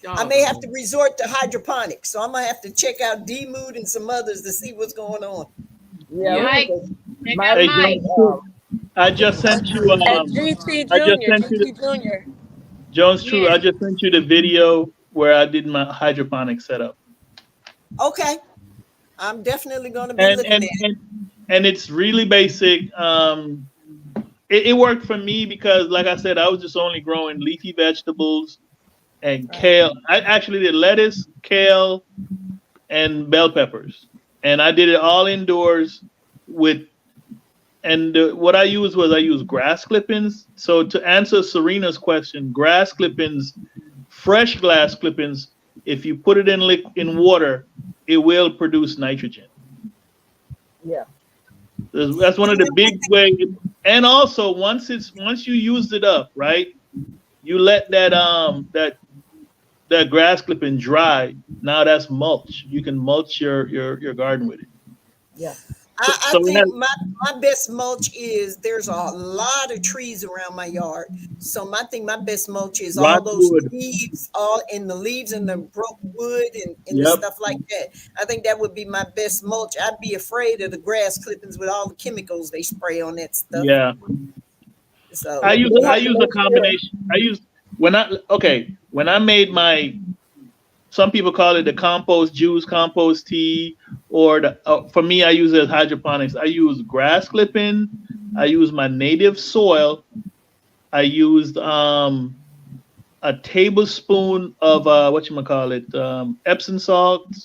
I may have to Doggone. resort to hydroponics, so I'm gonna have to check out D Mood and some others to see what's going on. Yeah, we Yeah. need Mike, to. they got Mike, Hey, we need Mike. Jones, to. I just sent you. And GT I just Junior, sent you GT Junior. Jones. True. I Yes. just sent you the video where I did my hydroponic setup, Okay, I'm definitely gonna be and looking at and it. and and it's really basic. It worked for me because, like I said, I was just only growing leafy vegetables and Right. kale. I actually did lettuce, kale, and bell peppers, and I did it all indoors with. And what I used was I used grass clippings. So to answer Serena's question, grass clippings, fresh grass clippings, if you put it in in water, it will produce nitrogen. Yeah. That's one You of the know what? big ways. And also, once you used it up, right? You let that grass clipping dry. Now that's mulch. You can mulch your garden with it. Yeah. I So it think has my best mulch is there's a lot of trees around my yard. So my thing, my best mulch is all those rockwood. leaves, all in the leaves and the broke wood and the Yep. stuff like that. I think that would be my best mulch. I'd be afraid of the grass clippings with all the chemicals they spray on that stuff. Yeah. So I Yeah. use But I next, use a next year. combination. I use when I made my, some people call it the compost juice, compost tea, or for me I use it as hydroponics. I use grass clipping. I use my native soil. I used a tablespoon of what you call it, Epsom salt.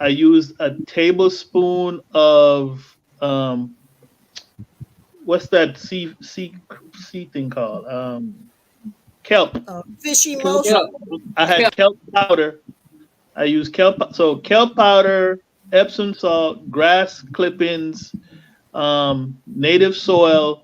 I used a tablespoon of what's that sea thing called, kelp. fishy Kelp. motion. Yep. I had Yep. kelp powder. I use so kelp powder, Epsom salt, grass clippings, native soil,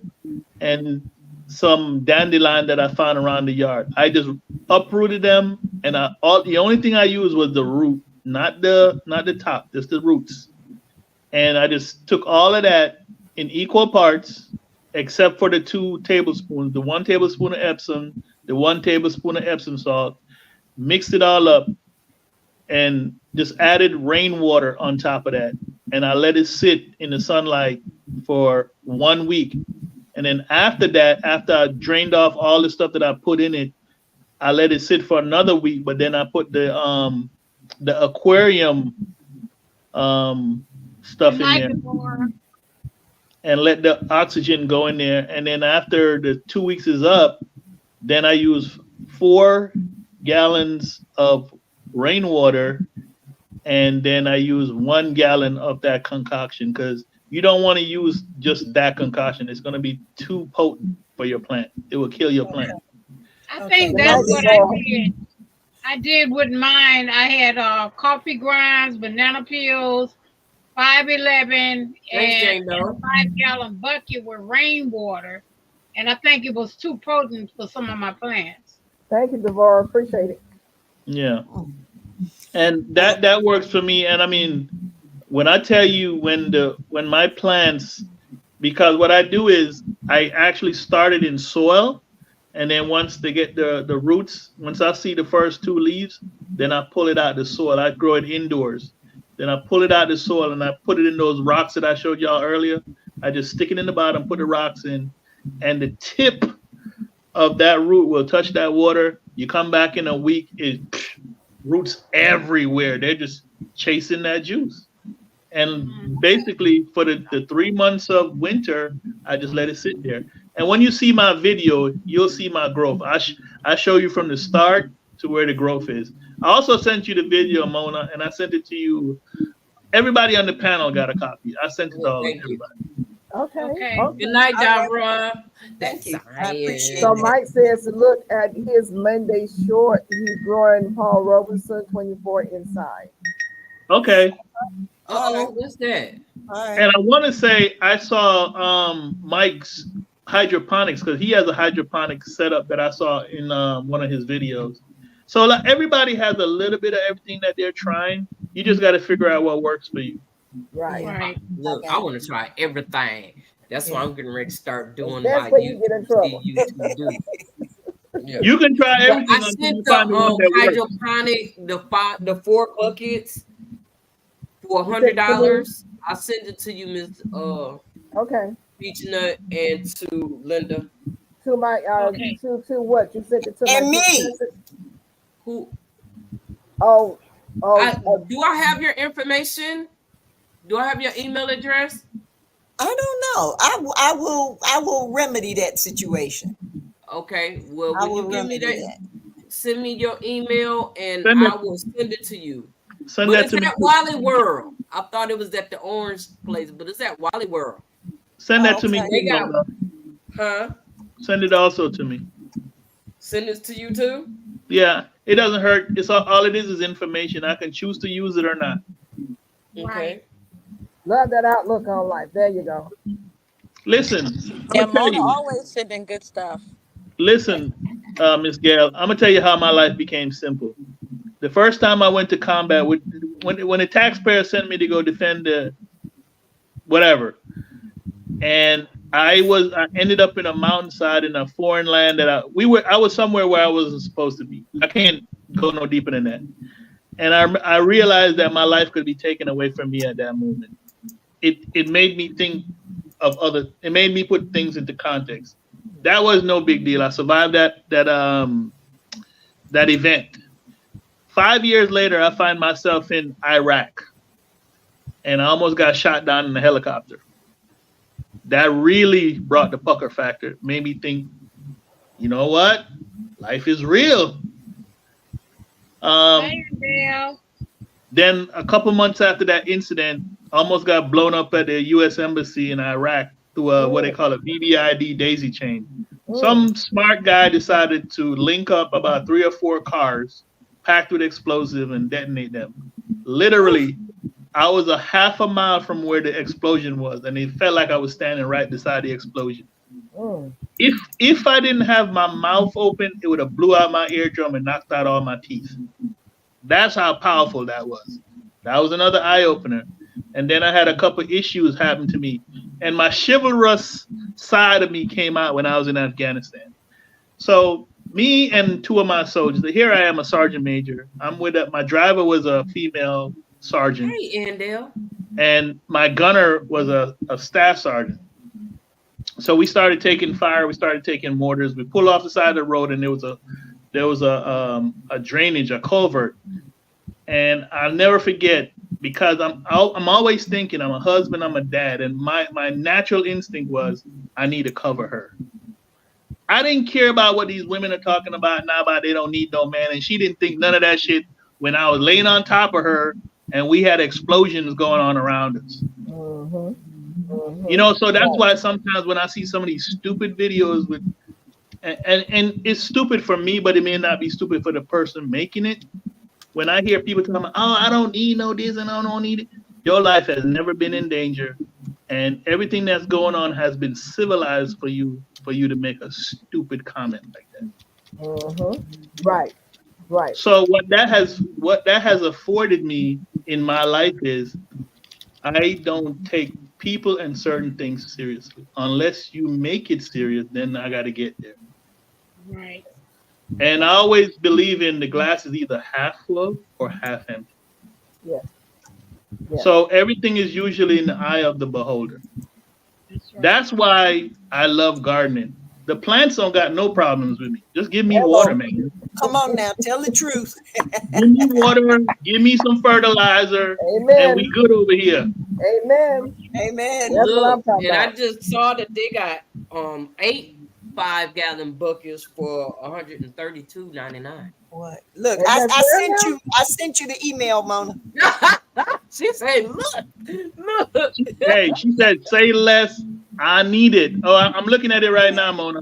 and some dandelion that I found around the yard. I just uprooted them, and the only thing I used was the root, not the top, just the roots. And I just took all of that in equal parts, except for the 2 tablespoons, the 1 tablespoon of Epsom, the 1 tablespoon of Epsom salt, mixed it all up, and just added rainwater on top of that. And I let it sit in the sunlight for 1 week. And then after that, after I drained off all the stuff that I put in it, I let it sit for another week. But then I put the aquarium Good stuff in night, there. Deborah. and let the oxygen go in there. And then after the 2 weeks is up, then I use 4 gallons of rainwater, and then I use 1 gallon of that concoction because you don't want to use just that concoction. It's going to be too potent for your plant. It will kill your plant. I Okay. think Good that's night, what Nicole. I did. I did with mine. I had coffee grinds, banana peels, 511, Thanks, and Jane in a Doe. 5-gallon bucket with rainwater. And I think it was too potent for some of my plants. Thank you, Devorah. Appreciate it. Yeah. And that works for me. And I mean, when I tell you when my plants, because what I do is I actually started in soil, and then once they get the roots, once I see the first 2 leaves, then I pull it out the soil. I grow it indoors. Then I pull it out the soil and I put it in those rocks that I showed y'all earlier. I just stick it in the bottom, put the rocks in, and the tip of that root will touch that water. You come back in a week, it roots everywhere. They're just chasing that juice. And basically, for the 3 months of winter, I just let it sit there. And when you see my video, you'll see my growth. I show you from the start to where the growth is. I also sent you the video, Mona, and I sent it to you. Everybody on the panel got a copy. I sent it to all of Thank you. everybody. Okay. Okay. Okay. Good night, All right. Deborah. Thank That's you. I science. appreciate So that. Mike says to look at his Monday short. He's growing Paul Robeson 24 inside. Okay. Uh-oh, what's that? All right. And I want to say I saw Mike's hydroponics because he has a hydroponic setup that I saw in one of his videos. So like, everybody has a little bit of everything that they're trying. You just got to figure out what works for you. Right. Yeah. Right. Look, I want to try everything. That's why Yeah. I'm getting ready to start doing That's my where you get in YouTube, trouble. see YouTube do. Yeah. You can try But everything I until you sent find the one that works. hydroponic the 4 buckets for You sent it to me? $100. I sent it to you, Miss Okay. Peachnut, and to Linda. To my Okay. to what? You sent it to And my me. message? Who Oh, do I have your information? Do I have your email address? I don't know. I will remedy that situation. Okay. Well, I when you will give me remedy that, that. send me your email and Send I it. will send it to you. Send But that it's to me. at Wally World. I thought it was at the orange place, but it's at Wally World. Send that Oh, to me okay. They too, got, Mona. huh? Send it also to me. Send this to you too? Yeah, it doesn't hurt. It's all it is information. I can choose to use it or not. Okay. Right. love that outlook on life. There you go. Listen, I'm Yeah, gonna tell Mona you. always sending good stuff. Listen, Miss Gail, I'm gonna tell you how my life became simple. The first time I went to combat, when the taxpayer sent me to go defend the whatever, and I ended up in a mountainside in a foreign land that I was somewhere where I wasn't supposed to be. I can't go no deeper than that. And I realized that my life could be taken away from me at that moment. It made me think of other. It made me put things into context. That was no big deal. I survived that event. 5 years later, I find myself in Iraq, and I almost got shot down in a helicopter. That really brought the pucker factor. Made me think, you know what? Life is real. Hey, Dale. Then a couple months after that incident, I almost got blown up at the U.S. Embassy in Iraq through what they call a VVID daisy chain. Some smart guy decided to link up about 3 or 4 cars packed with explosive and detonate them. Literally, I was a half a mile from where the explosion was, and it felt like I was standing right beside the explosion. Mm. If I didn't have my mouth open, it would have blew out my eardrum and knocked out all my teeth. That's how powerful that was. That was another eye opener. And then I had a couple issues happen to me, and my chivalrous side of me came out when I was in Afghanistan. So me and 2 of my soldiers. Here I am, a sergeant major. I'm with my driver was a female sergeant, Hey, Andale. and my gunner was a staff sergeant. So we started taking fire. We started taking mortars. We pulled off the side of the road, and there was a drainage, a culvert, and I'll never forget. because I'm always thinking I'm a husband, I'm a dad, and my natural instinct was I need to cover her. I didn't care about what these women are talking about now about they don't need no man, and she didn't think none of that shit when I was laying on top of her and we had explosions going on around us. You know, so that's why sometimes when I see some of these stupid videos with and it's stupid for me, but it may not be stupid for the person making it. When I hear people talking about, oh, I don't need no this and I don't need it, your life has never been in danger, and everything that's going on has been civilized for you to make a stupid comment like that. Right. So what that has afforded me in my life is I don't take people and certain things seriously. Unless you make it serious, then I got to get there. Right. And I always believe in the glass is either half full or half empty. Yeah. So everything is usually in the eye of the beholder. That's right. That's why I love gardening. The plants don't got no problems with me. Just give me Hello. water, man. Come on now, tell the truth. Give me water, give me some fertilizer, and Amen. we good over here. Amen. Amen. That's what I'm Look, talking and I about. just saw that they got 8 5-gallon buckets for $132.99. What? Look, Ain't that fair I sent you the email, Mona. She said, look. Hey, she said, say less. I need it. Oh, I'm looking at it right now, Mona.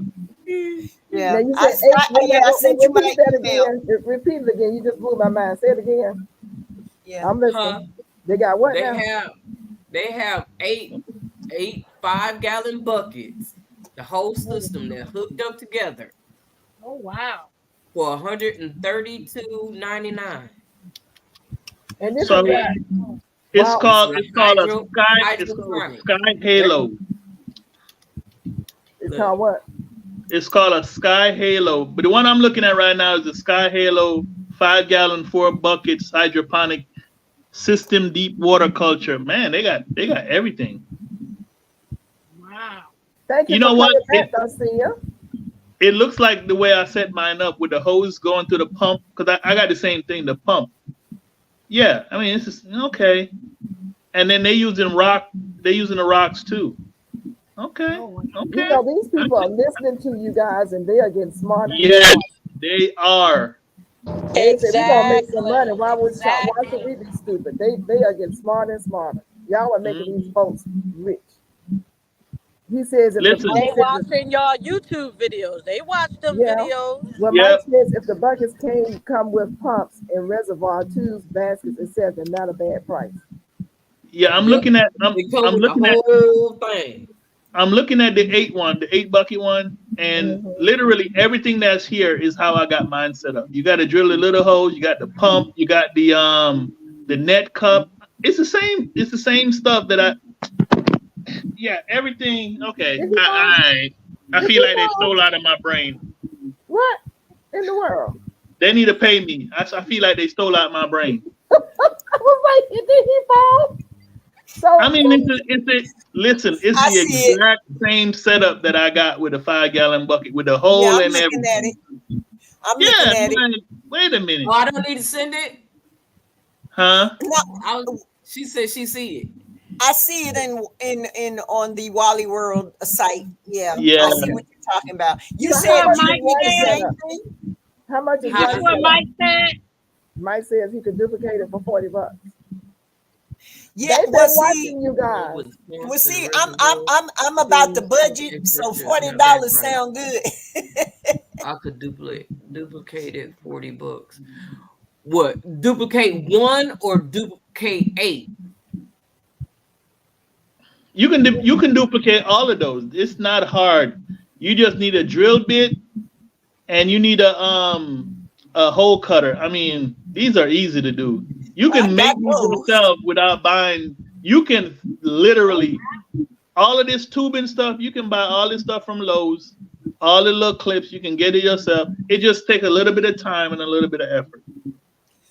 Yeah, Now you I said eight. I sent you my Repeat that email. again. Repeat it again. You just blew my mind. Say it again. Yeah. I'm listening. Huh? They got what They now? have 8 5-gallon buckets. The whole system, they're hooked up together Oh wow. for $132.99. And this So is Okay. it's wow. called It's it's called a hydroponic. sky halo. It's Look. called what? It's called a sky halo. But the one I'm looking at right now is the sky halo 5-gallon 4 buckets hydroponic system deep water culture. Man, they got everything. Wow. Thank you, You for know what? coming back, Garcia. It looks like the way I set mine up with the hose going to the pump, because I got the same thing, the pump. Yeah, I mean, it's just, okay. And then they're using the rocks too. Okay, Oh wow. You okay. know, these people are listening to you guys and they are getting smarter. Yes, they are. They say we're gonna make some money. Exactly. Why should we be stupid? They are getting smarter and smarter. Y'all are making these folks rich. He says if the Listen, They buckets, watching y'all YouTube videos. They watch them yeah. videos. Well, Mike yep, says if the buckets come with pumps and reservoir tubes, baskets, etc., they're not a bad price. yeah. I'm Yep. looking at It comes I'm with the looking at whole thing. I'm looking at the 8 bucket one, and literally everything that's here is how I got mine set up. You got to drill a little hole, you got the pump, you got the net cup. It's the same. It's the same stuff that yeah, everything. Okay, Is he fine? I Is feel he like they fine? stole out of my brain. What in the world? They need to pay me. I feel like they stole out my brain. I was like, did he fall? So I mean, listen, it's I the see it. exact same setup that I got with a 5-gallon bucket with the Yeah, hole I'm and looking at everything. it. I'm Yeah, looking at it. man, wait a minute. Oh, I don't need to send it. Huh? No, She said she see it. I see it in on the Wally World site. Yeah, Yeah. I see what you're talking about. You So said how much you Mike is did the one said? same setup? thing. How much is Huh? That's one what setup? Mike said. Mike says he could duplicate it for $40. Yeah, They've well, been see, watching you guys. With pumps well, see, and I'm about the tubes, budget, so etc. $40 Not bad price. sound good. I could duplicate it $40. What? Duplicate 1 or duplicate 8? You can duplicate all of those. It's not hard. You just need a drill bit and you need a hole cutter. I mean, these are easy to do. You I can got make these those. yourself without buying. You can literally all of this tubing stuff. You can buy all this stuff from Lowe's. All the little clips you can get it yourself. It just takes a little bit of time and a little bit of effort.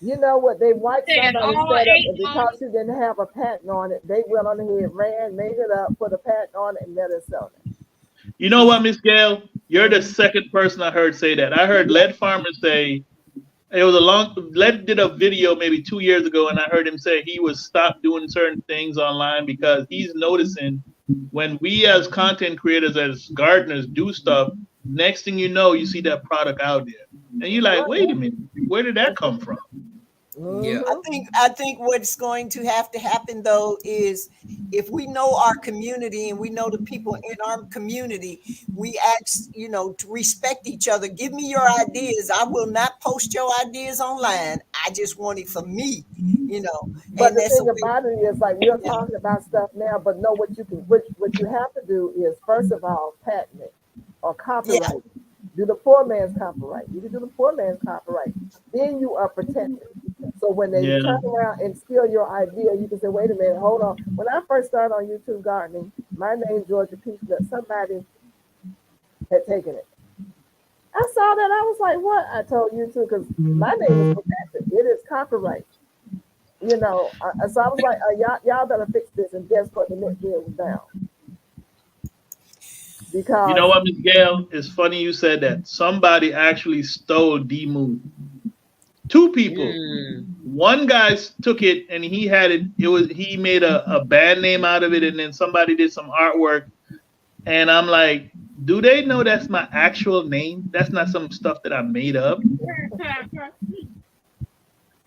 You know what? They watched Said somebody all set up, 8 and because you didn't have a patent on it, they went on ahead, ran, made it up, put a patent on it, and let it sell it. You know what, Miss Gail? You're the second person I heard say that. I heard lead farmers say It was a long. Led did a video maybe 2 years ago, and I heard him say he was stopped doing certain things online because he's noticing when we as content creators, as gardeners, do stuff. Next thing you know, you see that product out there, and you're like, Right. wait a minute, where did that come from? Yeah. I Mm-hmm. think what's going to have to happen though is if we know our community and we know the people in our community, we ask, to respect each other. Give me your ideas. I will not post your ideas online. I just want it for me, But and the that's the thing way. about it is, like, we're Yeah. talking about stuff now, but know what you can, what you have to do is, first of all, patent it or Yeah. copyright it. Do the poor man's copyright. You can do the poor man's copyright. Then you are protected. So when they Yeah, turn around and steal your idea, you can say, wait a minute, hold on. When I first started on YouTube gardening, my name Georgia Peachnut, somebody had taken it. I saw that. I was like, what? I told YouTube because my name is protected. It is copyright. So I was like, y'all better fix this. And guess what? The next bill was down you know because what, Miss Gail? It's funny you said that. Somebody actually stole D Moon. Two people. Mm. One guy took it and he had it. It was he made a band name out of it, and then somebody did some artwork. And I'm like, do they know that's my actual name? That's not some stuff that I made up.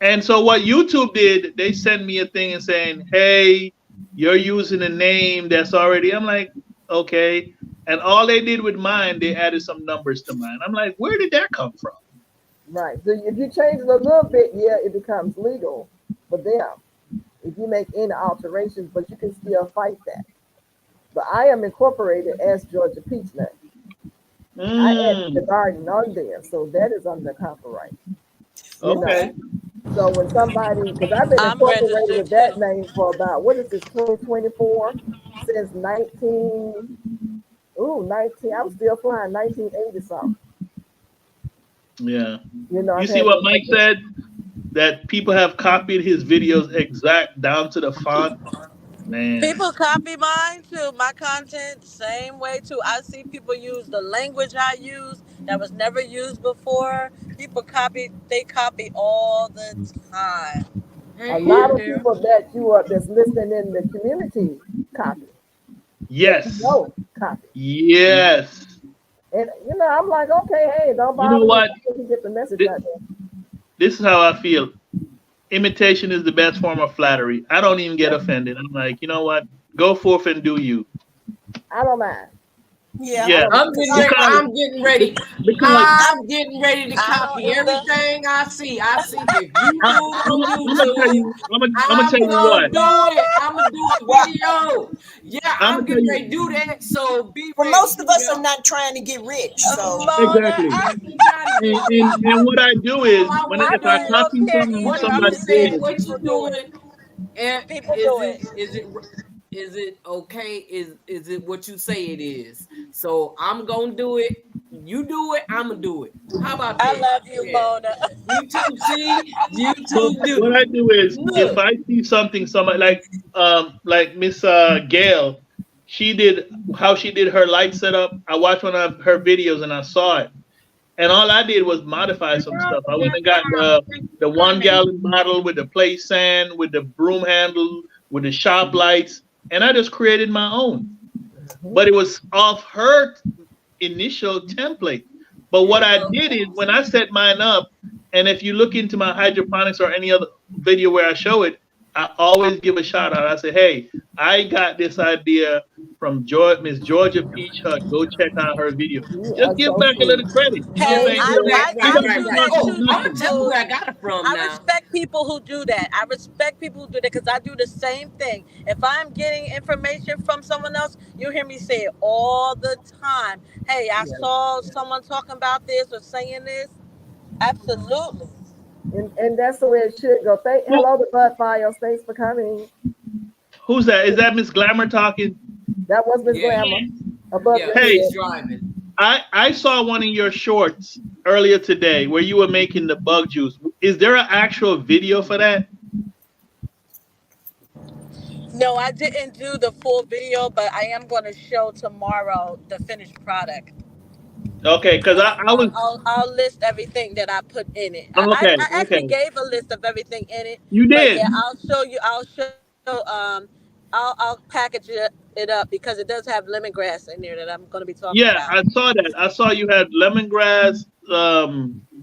And so what YouTube did, they sent me a thing and saying, "Hey, you're using a name that's already." I'm like, "Okay." And all they did with mine, they added some numbers to mine. I'm like, "Where did that come from?" right. So if you change it a little bit, yeah, it becomes legal for them. If you make any alterations, but you can still fight that. But I am incorporated as Georgia Peachnut. I added the Mm, garden on there, so that is under copyright. You know, okay. Okay. so when somebody, because I've been I'm incorporated registered with that too. name for about what is this 2024 since 19. I was still flying 1980 something. Yeah. I've You see had what those. Mike said? That people have copied his videos exact down to the font. Man. People copy mine too. My content, same way too. I see people use the language I use that was never used before. People copy, they copy all the time. A Hey, lot Who? of Adele. people that you are that's listening in the community copy that you Yes. know copy. Yes. And I'm like, okay, hey, don't You know bother me. what? You can get the message Th- out there. This is how I feel. Imitation is the best form of flattery. I don't even get offended. I'm like, you know what? Go forth and do you. I don't mind. Yeah. I Yeah. don't I'm mind. getting ready. Because I'm getting ready. because I'm getting ready to I don't copy either. everything I see. I see if you do it on I'm gonna tell YouTube, you I'm gonna tell I'm you gonna what. do it. I'm gonna do a Well, video. Yeah, I'm I'm gonna tell getting ready to you do that. So be well, ready, most of us are Adele. not trying to get rich, so Mona, exactly. I ain't trying to get rich. And what I do All is I when want I to if I do really don't copy care something from what either. you I'm somebody just saying said, else, what people you do it. doing, and People do it. is it okay? Is it what you say it is? So I'm gonna do it. You do it. I'm gonna do it. How about I that? love you, Yeah. Mona. YouTube see, so YouTube what do. I do is if Look, I see something somebody like Miss Gail, she did how she did her light setup. I watched one of her videos and I saw it. And all I did was modify The some girl stuff. I went said, and got thank you the for one coming. gallon bottle with the place sand, with the broom handle, with the shop lights, and I just created my own. Mhm. But it was off her initial template. But there what you I go. did is when I set mine up, and if you look into my hydroponics or any other video where I show it, I always give a shout out. I say, hey, I got this idea from Miss Georgia Peach Hut. Go check out her video. You Just are give so back a sweet. little credit. You know what I'm Hey, saying? Yeah, right, You I got right, to right, do right. start that from Oh, too, I'm gonna nothing. tell you YouTube. where I got it from I now. respect people who do that. I respect people who do that because I do the same thing. If I'm getting information from someone else, you hear me say it all the time. Hey, I Yeah. saw someone talking about this or saying this. Absolutely. And that's the way it should go. Who, Hello to Bud Files. Thanks for coming. who's that? Is that Miss Glamour talking? That was Miss Yeah, Glamour above yeah. your Hey, She's head. driving. I saw one of your shorts earlier today where you were making the bug juice. Is there an actual video for that? No, I didn't do the full video, but I am going to show tomorrow the finished product. Okay, because And I was I'll list everything that I put in it. okay. I actually Okay, gave a list of everything in it, you but yeah, did. I'll show you. I'll package it up because it does have lemongrass in there that I'm going to be talking Yeah, about. I saw that. I saw you had lemongrass,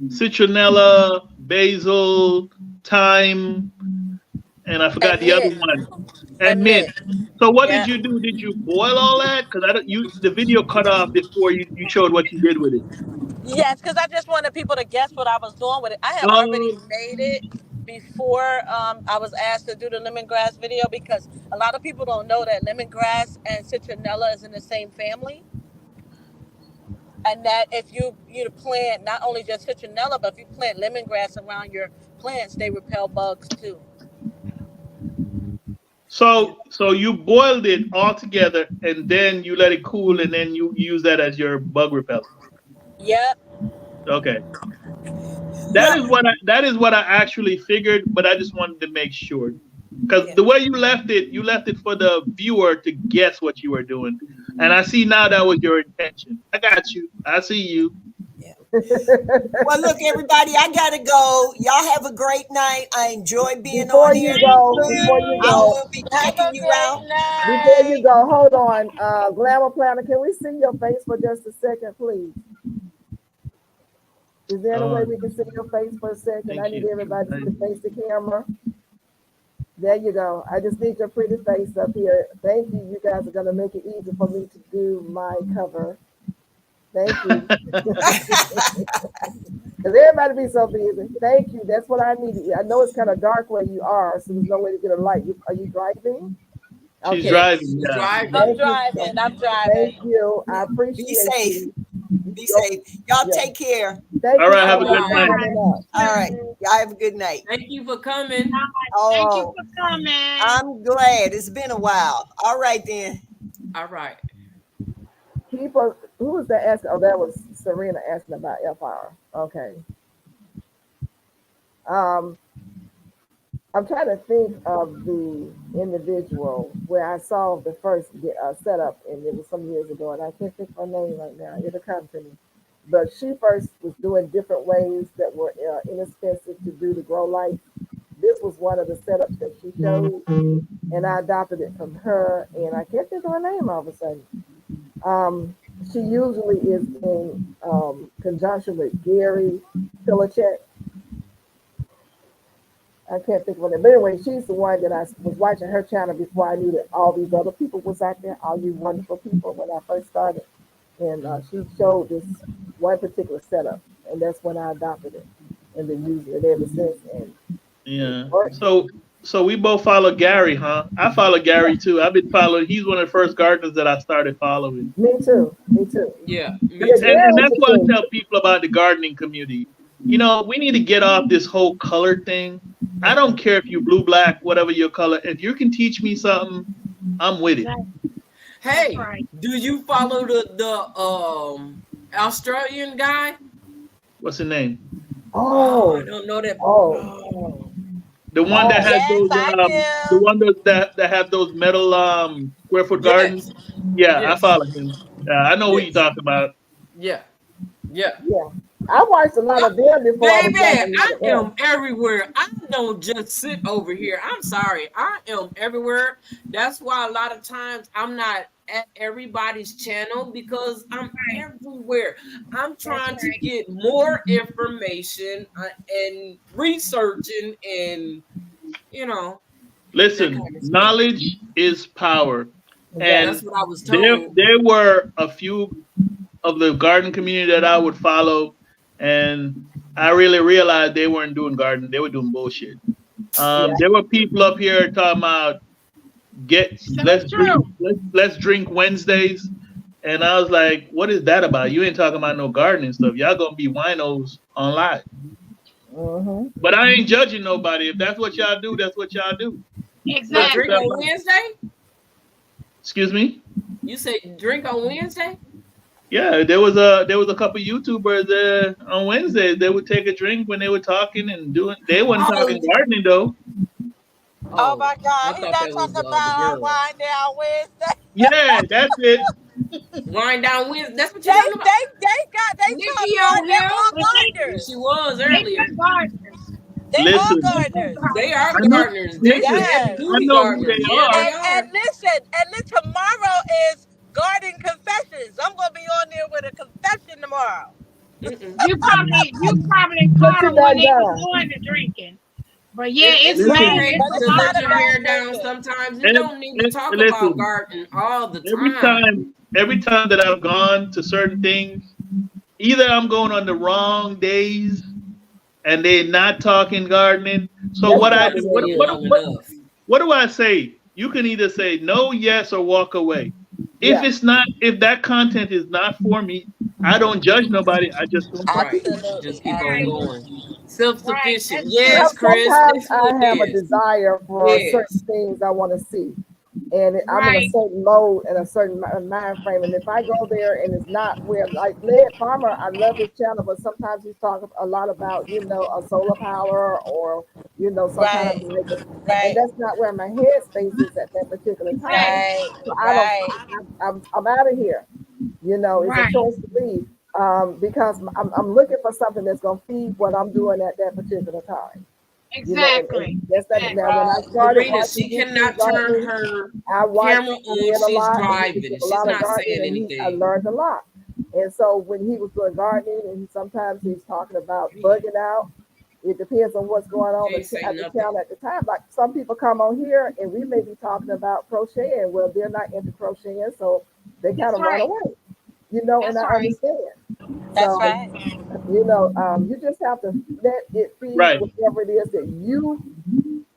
citronella, basil, thyme, and I forgot And the other mint, one, and and mint. mint. So what did Yeah. you do? Did you boil all that? Because I don't. You the video cut off before you showed what you did with it. Yes, because I just wanted people to guess what I was doing with it. I had already Um. made it before I was asked to do the lemongrass video because a lot of people don't know that lemongrass and citronella is in the same family, and that if you plant not only just citronella, but if you plant lemongrass around your plants, they repel bugs too. Yeah. So you boiled it all together, and then you let it cool, and then you use that as your bug repellent. Yep. Okay. Now, That is what I actually figured, but I just wanted to make sure. Because yeah. the way you left it for the viewer to guess what you were doing. And I see now that was your intention. I got you. I see you. Yeah. Well, look, everybody, I gotta go. Y'all have a great night. I enjoy being Before on you here. Thank go, before you I you. go, will be Have checking a you great out. before you night. go, hold on. Glamour Planner, can we see your face for just a second, please? Is there any way we can see your face for a second? I Thank need you. everybody I- to face the camera. There you go. I just need your pretty face up here. Thank you. You guys are gonna make it easy for me to do my cover. Thank you. Because everybody be so busy. Thank you. That's what I needed. I know it's kind of dark where you are, so there's no way to get a light. Are you driving? She's Okay. Yes, driving. she's Yeah. driving. I'm Thank you. driving. I'm Thank driving. you. I Yeah. Be appreciate safe. you. Be Yo, safe. Y'all yeah. take care. Thank All you right. so Have a much good for night. All coming up. All right. right. Y'all have a good night. Thank you for coming. Thank you Oh, for coming. I'm glad. It's been a while. All right then. All right. People, who was that asking? Oh, that was Serena asking about FR. Okay. Um, I'm trying to think of the individual where I saw the first setup, and it was some years ago, and I can't think of her name right now. It'll come to me. But she first was doing different ways that were inexpensive to do the grow light. This was one of the setups that she showed, and I adopted it from her, and I can't think of her name all of a sudden. Um, she usually is in conjunction with Gary Pilachek. I can't think of it. But anyway, she's the one that I was watching her channel before I knew that all these other people was out there, all you wonderful people when I first started. And she showed this one particular setup, and that's when I adopted it and been using it ever since. And it Yeah. worked. So we both follow Gary, huh? I follow Yeah, Gary too. I've been following. He's one of the first gardeners that I started following. me too. Me too. Yeah, me Yeah, too. And Gary's that's the what I truth. tell people about the gardening community. You know, we need to get off this whole color thing. I don't care if you blue, black, whatever your color. If you can teach me something, I'm with it. That's Hey, right. do you follow the Australian guy? What's his name? Oh, I Oh, don't know that. oh, Oh, The one that oh. has Yes, those I the do. one that have those metal square foot gardens. yes, Yeah, I yes, follow him. Yeah, I know who you yes, talking about. yeah, yeah. Yeah. I watched a lot of them before I was Baby, watching a I lot of am them. everywhere. I don't just sit over here. I'm sorry. I am everywhere. That's why a lot of times I'm not at everybody's channel because I'm Right. everywhere. I'm That's trying to right. get more information and researching and, you know, that Listen, kind of stuff. knowledge is power, Exactly. That's and what I was there told. there were a few of the garden community that I would follow, and I really realized they weren't doing garden; they were doing bullshit. Yeah. There were people up here talking about get So drink true. let's drink Wednesdays, and I was like, what is that about? You ain't talking about no gardening stuff. Y'all gonna be winos on live. Mm-hmm. But I ain't judging nobody. If that's what y'all do, that's what y'all do. So That's what drink Exactly. y'all on like. Wednesday? Excuse me. You say drink on Wednesday? Yeah, there was a couple YouTubers on Wednesday. They would take a drink when they were talking and doing. They wasn't Oh, talking gardening though. Oh oh, my I God, he thought not that was talking the about girl. wine down Wednesday. Yeah, that's it. Wind down with. That's what They you're talking about. they Nikki taught me on they're here. all She gardeners. was They earlier. got gardeners. They all Listen, gardeners. They are I know. gardeners. They Listen, heavy Yes. I duty know who gardeners. they Yeah, are. they are. And listen, tomorrow is garden confessions. I'm gonna be on there with a confession tomorrow. Mm-mm. You probably Put caught your them when back they was down. doing the drinking. But yeah, it's It's Listen, man, okay it's But a to it's lot let not your of about hair down drinking. sometimes. You and, don't need to talk about listen. gardening all the Every time. time, every time that I've gone to certain things, either I'm going on the wrong days and they're not talking gardening. So That's what I I've do, probably what seen it it is. long enough. what do I say? You can either say no, yes, or walk away. Yeah. If that content is not for me, I don't judge nobody. I just don't Right. partake. Just Absolutely, keep on right, going. absolutely. right. Self-sufficient. That's Yes, good. Chris. Sometimes That's who I it have a is. desire for certain Yes. things I want to see, and I'm in a Right. certain mode and a certain mind frame. And if I go there and it's not where, like Led Farmer, I love his channel, but sometimes he's talking a lot about a solar power or some kind of Right, like, and right, that's not where my headspace is at that particular time. right, So I don't. right. I'm out of here. It's a Right. choice to leave because I'm looking for something that's going to feed what I'm doing at that particular time. And Exactly. that's that. Now, Exactly. when I Right. started Marina, watching she YouTube cannot turn gardening, her I watched. camera He on. did a She's lot, and he driving. did a She's lot of not gardening, saying and I anything. learned a lot. And so when he was doing gardening, and sometimes he's talking about bugging out. It depends on what's going on Can't say at the nothing. channel at the time. Like some people come on here, and we may be talking about crocheting. Well, they're not into crocheting, so they kind That's of run right. away. And That's I right. understand. That's So right. you just have to let it feed Right. whatever it is that you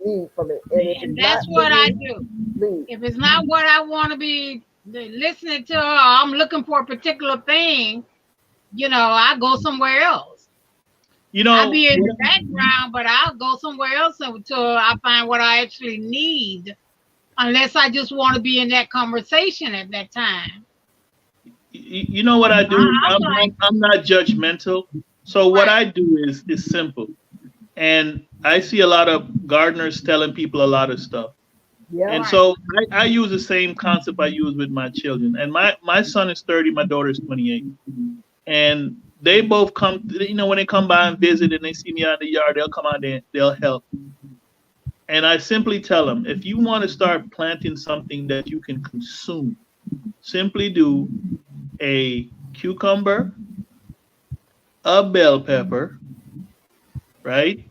need from it. And if And it's that's not for what I you, do. leave. If it's not what I want to be listening to, or I'm looking for a particular thing, I go somewhere else. You I'll know, be in the background, but I'll go somewhere else until I find what I actually need, unless I just want to be in that conversation at that time. you know what I do. I'm like, I'm not judgmental. So what right, I do is simple. And I see a lot of gardeners telling people a lot of stuff. Yeah. And right, so I use the same concept I use with my children. And my son is 30, my daughter is 28. And they both come, when they come by and visit and they see me out in the yard, they'll come out there, they'll help. And I simply tell them, if you want to start planting something that you can consume, simply do a cucumber, a bell pepper, right?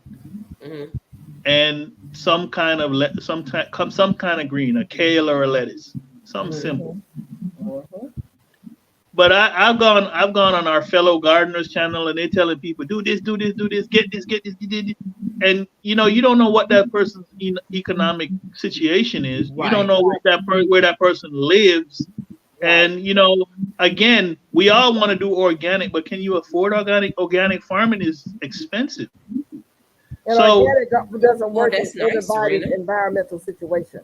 Mhm. And some kind of some kind of green, a kale or a lettuce, something simple. Mhm. But I've gone on our fellow gardeners channel and they're telling people do this, do this, do this, get this, get this. And you don't know what that person's economic situation is. You don't Right. know where that person lives. Right. And again, we all want to do organic, but can you afford organic? Organic farming is expensive. And So organic doesn't Oh, work in that's nice, everybody's Serena. environmental situation.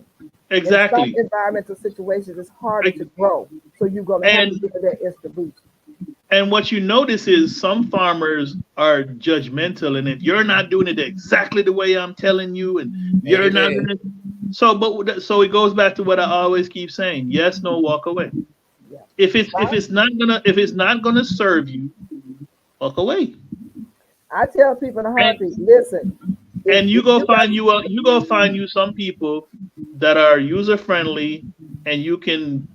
In some exactly. environmental situations, it's harder to grow. So you're going to have to And give it that extra boost. And what you notice is some farmers are judgmental, and if you're not doing it exactly the way I'm telling you, and you're not Baby. doing it, so it goes back to what I always keep saying: yes, no, walk away. Yeah. If it's not gonna serve you, walk away, I tell people in a and heartbeat, listen, and if you got you go find you some people that are user friendly, and you can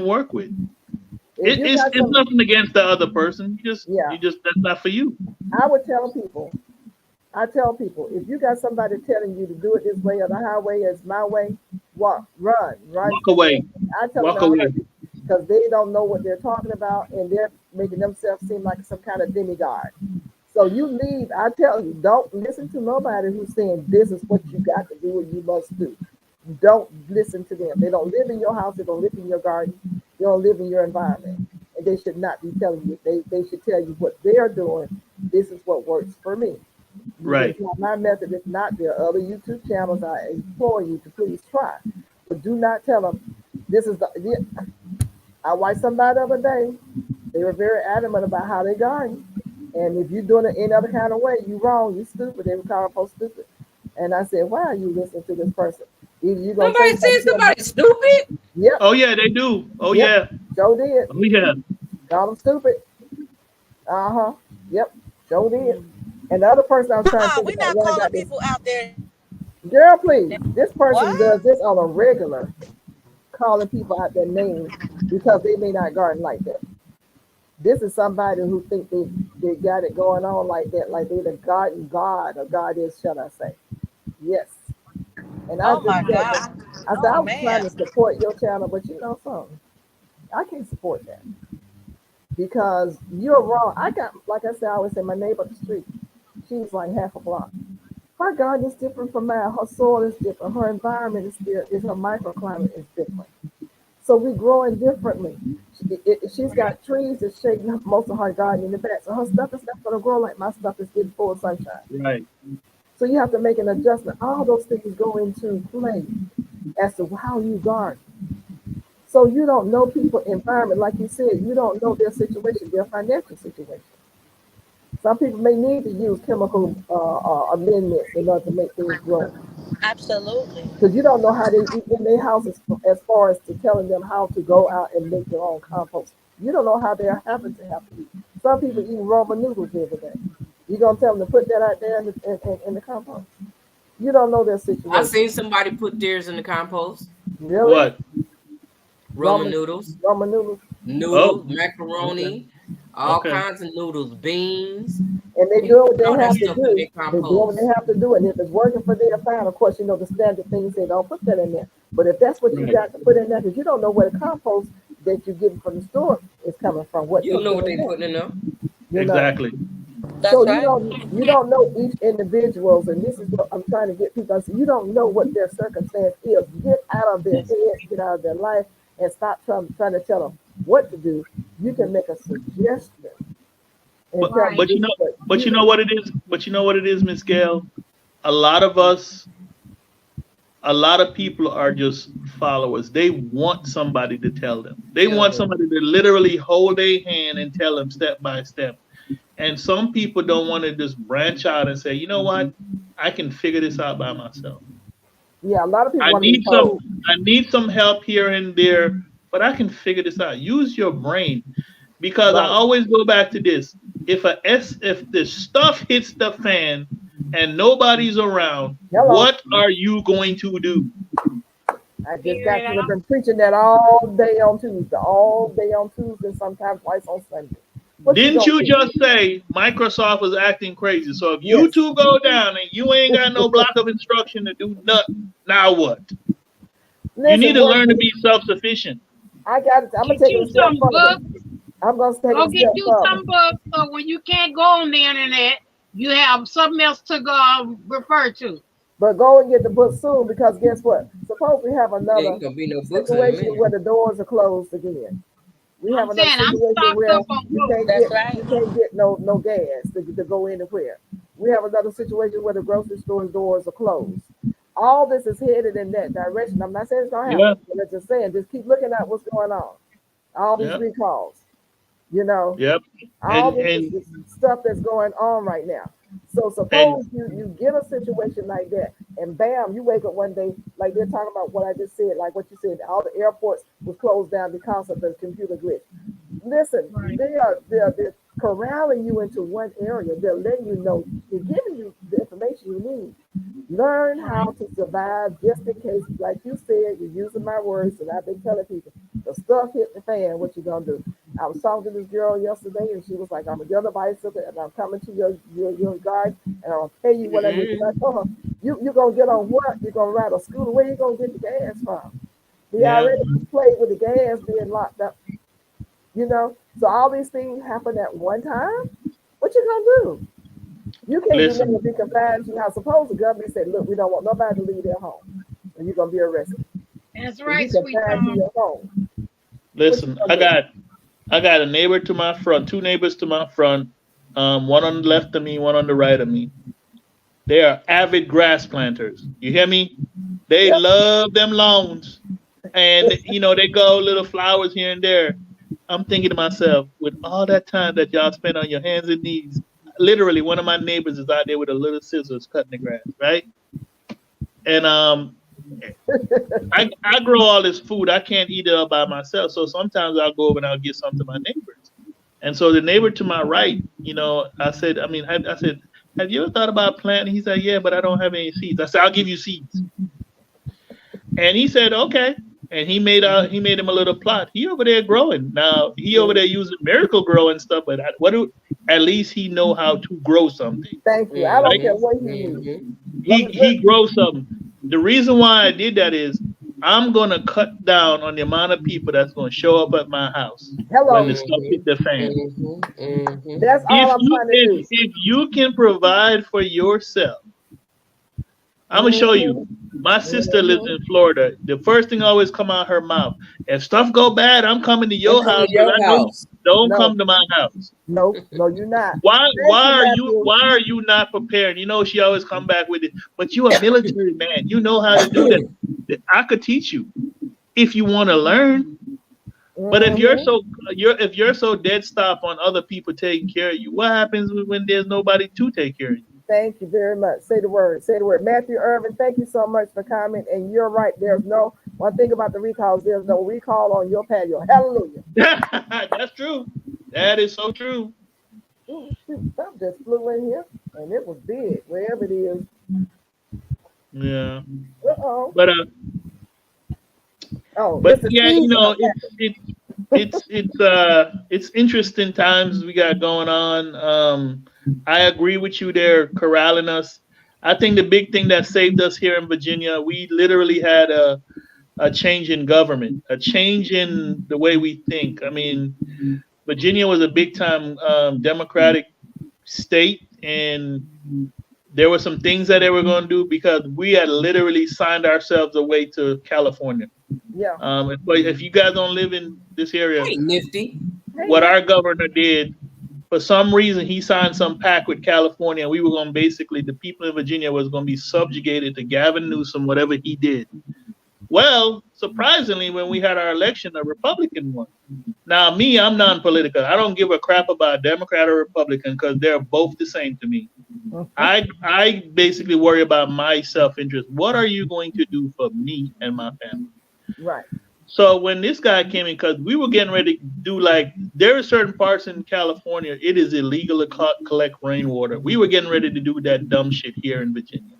work with. if you got It's some, nothing against the other person. yeah, You just that's not for you. I would tell people, if you got somebody telling you to do it this way or the highway is my way, run. Walk away, I tell them walk in a away. heartbeat because they don't know what they're talking about and they're making themselves seem like some kind of demigod. So you leave. I tell you, don't listen to nobody who's saying this is what you got to do and you must do. Don't listen to them. They don't live in your house. They don't live in your garden. They don't live in your environment. And they should not be telling you. They should tell you what they're doing. This is what works for me. You can Right. try my method. If not, there are other YouTube channels. I implore you to please try. But do not tell them this is the. I watched somebody the other day. They were very adamant about how they garden. And if you're doing it any other kind of way, you wrong, you stupid. They were calling folks stupid. And I said, why are you listening to this person? Either you're gonna Somebody say said something to them. somebody stupid. Yep, Oh yeah, they do. Oh yep. yeah. Joe did. Oh yeah. Called him stupid. Uh-huh. Yep. Joe did. And the other person I was trying to think We're about, not one calling got this. people out there. Girl, please. This person What? does this on a regular, calling people out their names because they may not garden like that. This is somebody who think they got it going on like that, like they the garden god or goddess, shall I say. Yes. And I Oh just my said, God. I said, Oh I was trying man. to support your channel, but you know something? I can't support that because you're wrong. I got, like I said, I always say, my neighbor up the street, she's like half a block. Her garden is different from mine. Her soil is different. Her environment is her microclimate is different. So we growing differently. She's got trees that's shaking up most of her garden in the back. So her stuff is not going to grow like my stuff is getting full sunshine. Right. So you have to make an adjustment. All those things go into play as to how you garden. So you don't know people environment, like you said, you don't know their situation, their financial situation. Some people may need to use chemical amendments in order to make things grow. Absolutely. Because you don't know how they eat in their houses as far as to telling them how to go out and make their own compost. You don't know how they're having to have to eat. Some people eat ramen noodles every day. You're going to tell them to put that out there in the compost. You don't know their I situation. seen somebody put theirs in the compost. Really? What? Roman Ramen, noodles, ramen noodles. Oh. Okay. macaroni, all Okay. kinds of noodles, beans. And they People do what put they all that have to stuff in do. their They do what they compost. have to do. And if it's working for them, fine. Of course, you know the standard things say don't put that in there. But if that's what you Right. got to put in there, because you don't know where the compost that you're getting from the store is coming from, what You they don't know put what in they there, putting in there. you know. Exactly. That's So right. you don't know each individuals, and this is what I'm trying to get people. I say, you don't know what their circumstance is. Get out of their heads, get out of their life, and stop trying to tell them what to do. You can make a suggestion and But tell them Right. but this you is know what but you you know need. what it is. But you know what it is, Miss Gail. A lot of us, a lot of people are just followers. They want somebody to tell them. They Yeah. want somebody to literally hold their hand and tell them step by step. And some people don't want to just branch out and say, you know what, I can figure this out by myself. Yeah, a lot of people I want to be need some told. I need some help here and there, but I can figure this out. Use your brain. Because I Right. always go back to this. If the stuff hits the fan and nobody's around, Hello. what are you going to do? I just Figure got it to have out. been preaching that all day on Tuesday, sometimes twice on Sunday. What you Didn't gonna you do? just say Microsoft was acting crazy? So if you Yes. two go down and you ain't got no block of instruction to do nothing, now what? You need Listen, to work. learn to be self-sufficient. I got it. I'm gonna Get take it a you step some further. books. I'm gonna take it Go a get step you further. some books so when you can't go on the internet, you have something else to go refer to. But go and get the book soon because guess what? Suppose we have Yeah, another ain't gonna be no books in a situation minute. where the doors are closed again. We have I'm another saying I'm situation stocked where up on books. That's right. you can't get no gas to go anywhere. We have another situation where the grocery store doors are closed. All this is headed in that direction. I'm not saying it's gonna Yeah, happen, but I'm just saying just keep looking at what's going on. All these yeah, recalls, you know, yep. all And this and is stuff that's going on right now. So and suppose you get a situation like that, and bam, you wake up one day like they're talking about what I just said, like what you said, all the airports was closed down because of the computer glitch. Listen, Right. they're corralling you into one area. They're letting you know, they're giving you the information you need. Learn how Right. to survive just in case, like you said, you're using my words, and I've been telling people, the stuff hit the fan, what you gonna do? I was talking to this girl yesterday, and she was like, I'm gonna get on a bicycle, and I'm coming to your garden, and I'll pay you what I need. And I Mm-hmm. told her, you gonna get on what? You're gonna ride a scooter. Where you gonna get the gas from? He yeah, already played with the gas being locked up, you know? So all these things happen at one time. What you gonna do? You can't do nothing listen, to be confined to your house. Suppose the government said, look, we don't want nobody to leave their home, and you're gonna be arrested. That's And you right, confined to sweetheart. your home. What you listen. gonna I do? got I got a neighbor to my front, two neighbors to my front, one on the left of me, one on the right of me. They are avid grass planters. You hear me? They Yep. love them lawns. And they go little flowers here and there. I'm thinking to myself, with all that time that y'all spend on your hands and knees, literally one of my neighbors is out there with a little scissors cutting the grass, right? And I grow all this food. I can't eat it all by myself. So sometimes I'll go over and I'll get some to my neighbors. And so the neighbor to my right, I said, I said, have you ever thought about planting? He said, yeah, but I don't have any seeds. I said, I'll give you seeds. And he said, okay. And he made him a little plot. He over there growing. Now he over there using Miracle Grow and stuff, but at least he know how to grow something. Thank you. I don't Right? care what he uses. He grows something. The reason why I did that is I'm gonna cut down on the amount of people that's gonna show up at my house Hello. when the stuff hit the fan. That's all I'm trying to do. If you can provide for yourself, I'm gonna show you. My sister lives in Florida. The first thing always come out her mouth: if stuff go bad, I'm coming to your house. Don't come to my house. No, you're not. Why are you not prepared? She always come back with it. But you a military man. You know how to do that. I could teach you if you want to learn. But if you're so dead stop on other people taking care of you, what happens when there's nobody to take care of you? Thank you very much. Say the word. Say the word. Matthew Irvin, thank you so much for comment. And you're right. One thing about the recalls, there's no recall on your patio. Hallelujah. That's true. That is so true. Ooh, shoot, something just flew in here and it was big, wherever it is. Yeah. Uh-oh. But yeah, it's interesting times we got going on. I agree with you there, corralling us. I think the big thing that saved us here in Virginia, we literally had a change in government, a change in the way we think. I mean, Virginia was a big time Democratic state, and there were some things that they were going to do because we had literally signed ourselves away to California. Yeah. If you guys don't live in this area, Hey, nifty. what our governor did, for some reason, he signed some pact with California, and we were going to basically, the people in Virginia was going to be subjugated to Gavin Newsom, whatever he did. Well, surprisingly, when we had our election, a Republican won. Now, I'm non-political. I don't give a crap about Democrat or Republican because they're both the same to me. I basically worry about my self-interest. What are you going to do for me and my family? Right. So when this guy came in, because we were getting ready to do there are certain parts in California, it is illegal to collect rainwater. We were getting ready to do that dumb shit here in Virginia.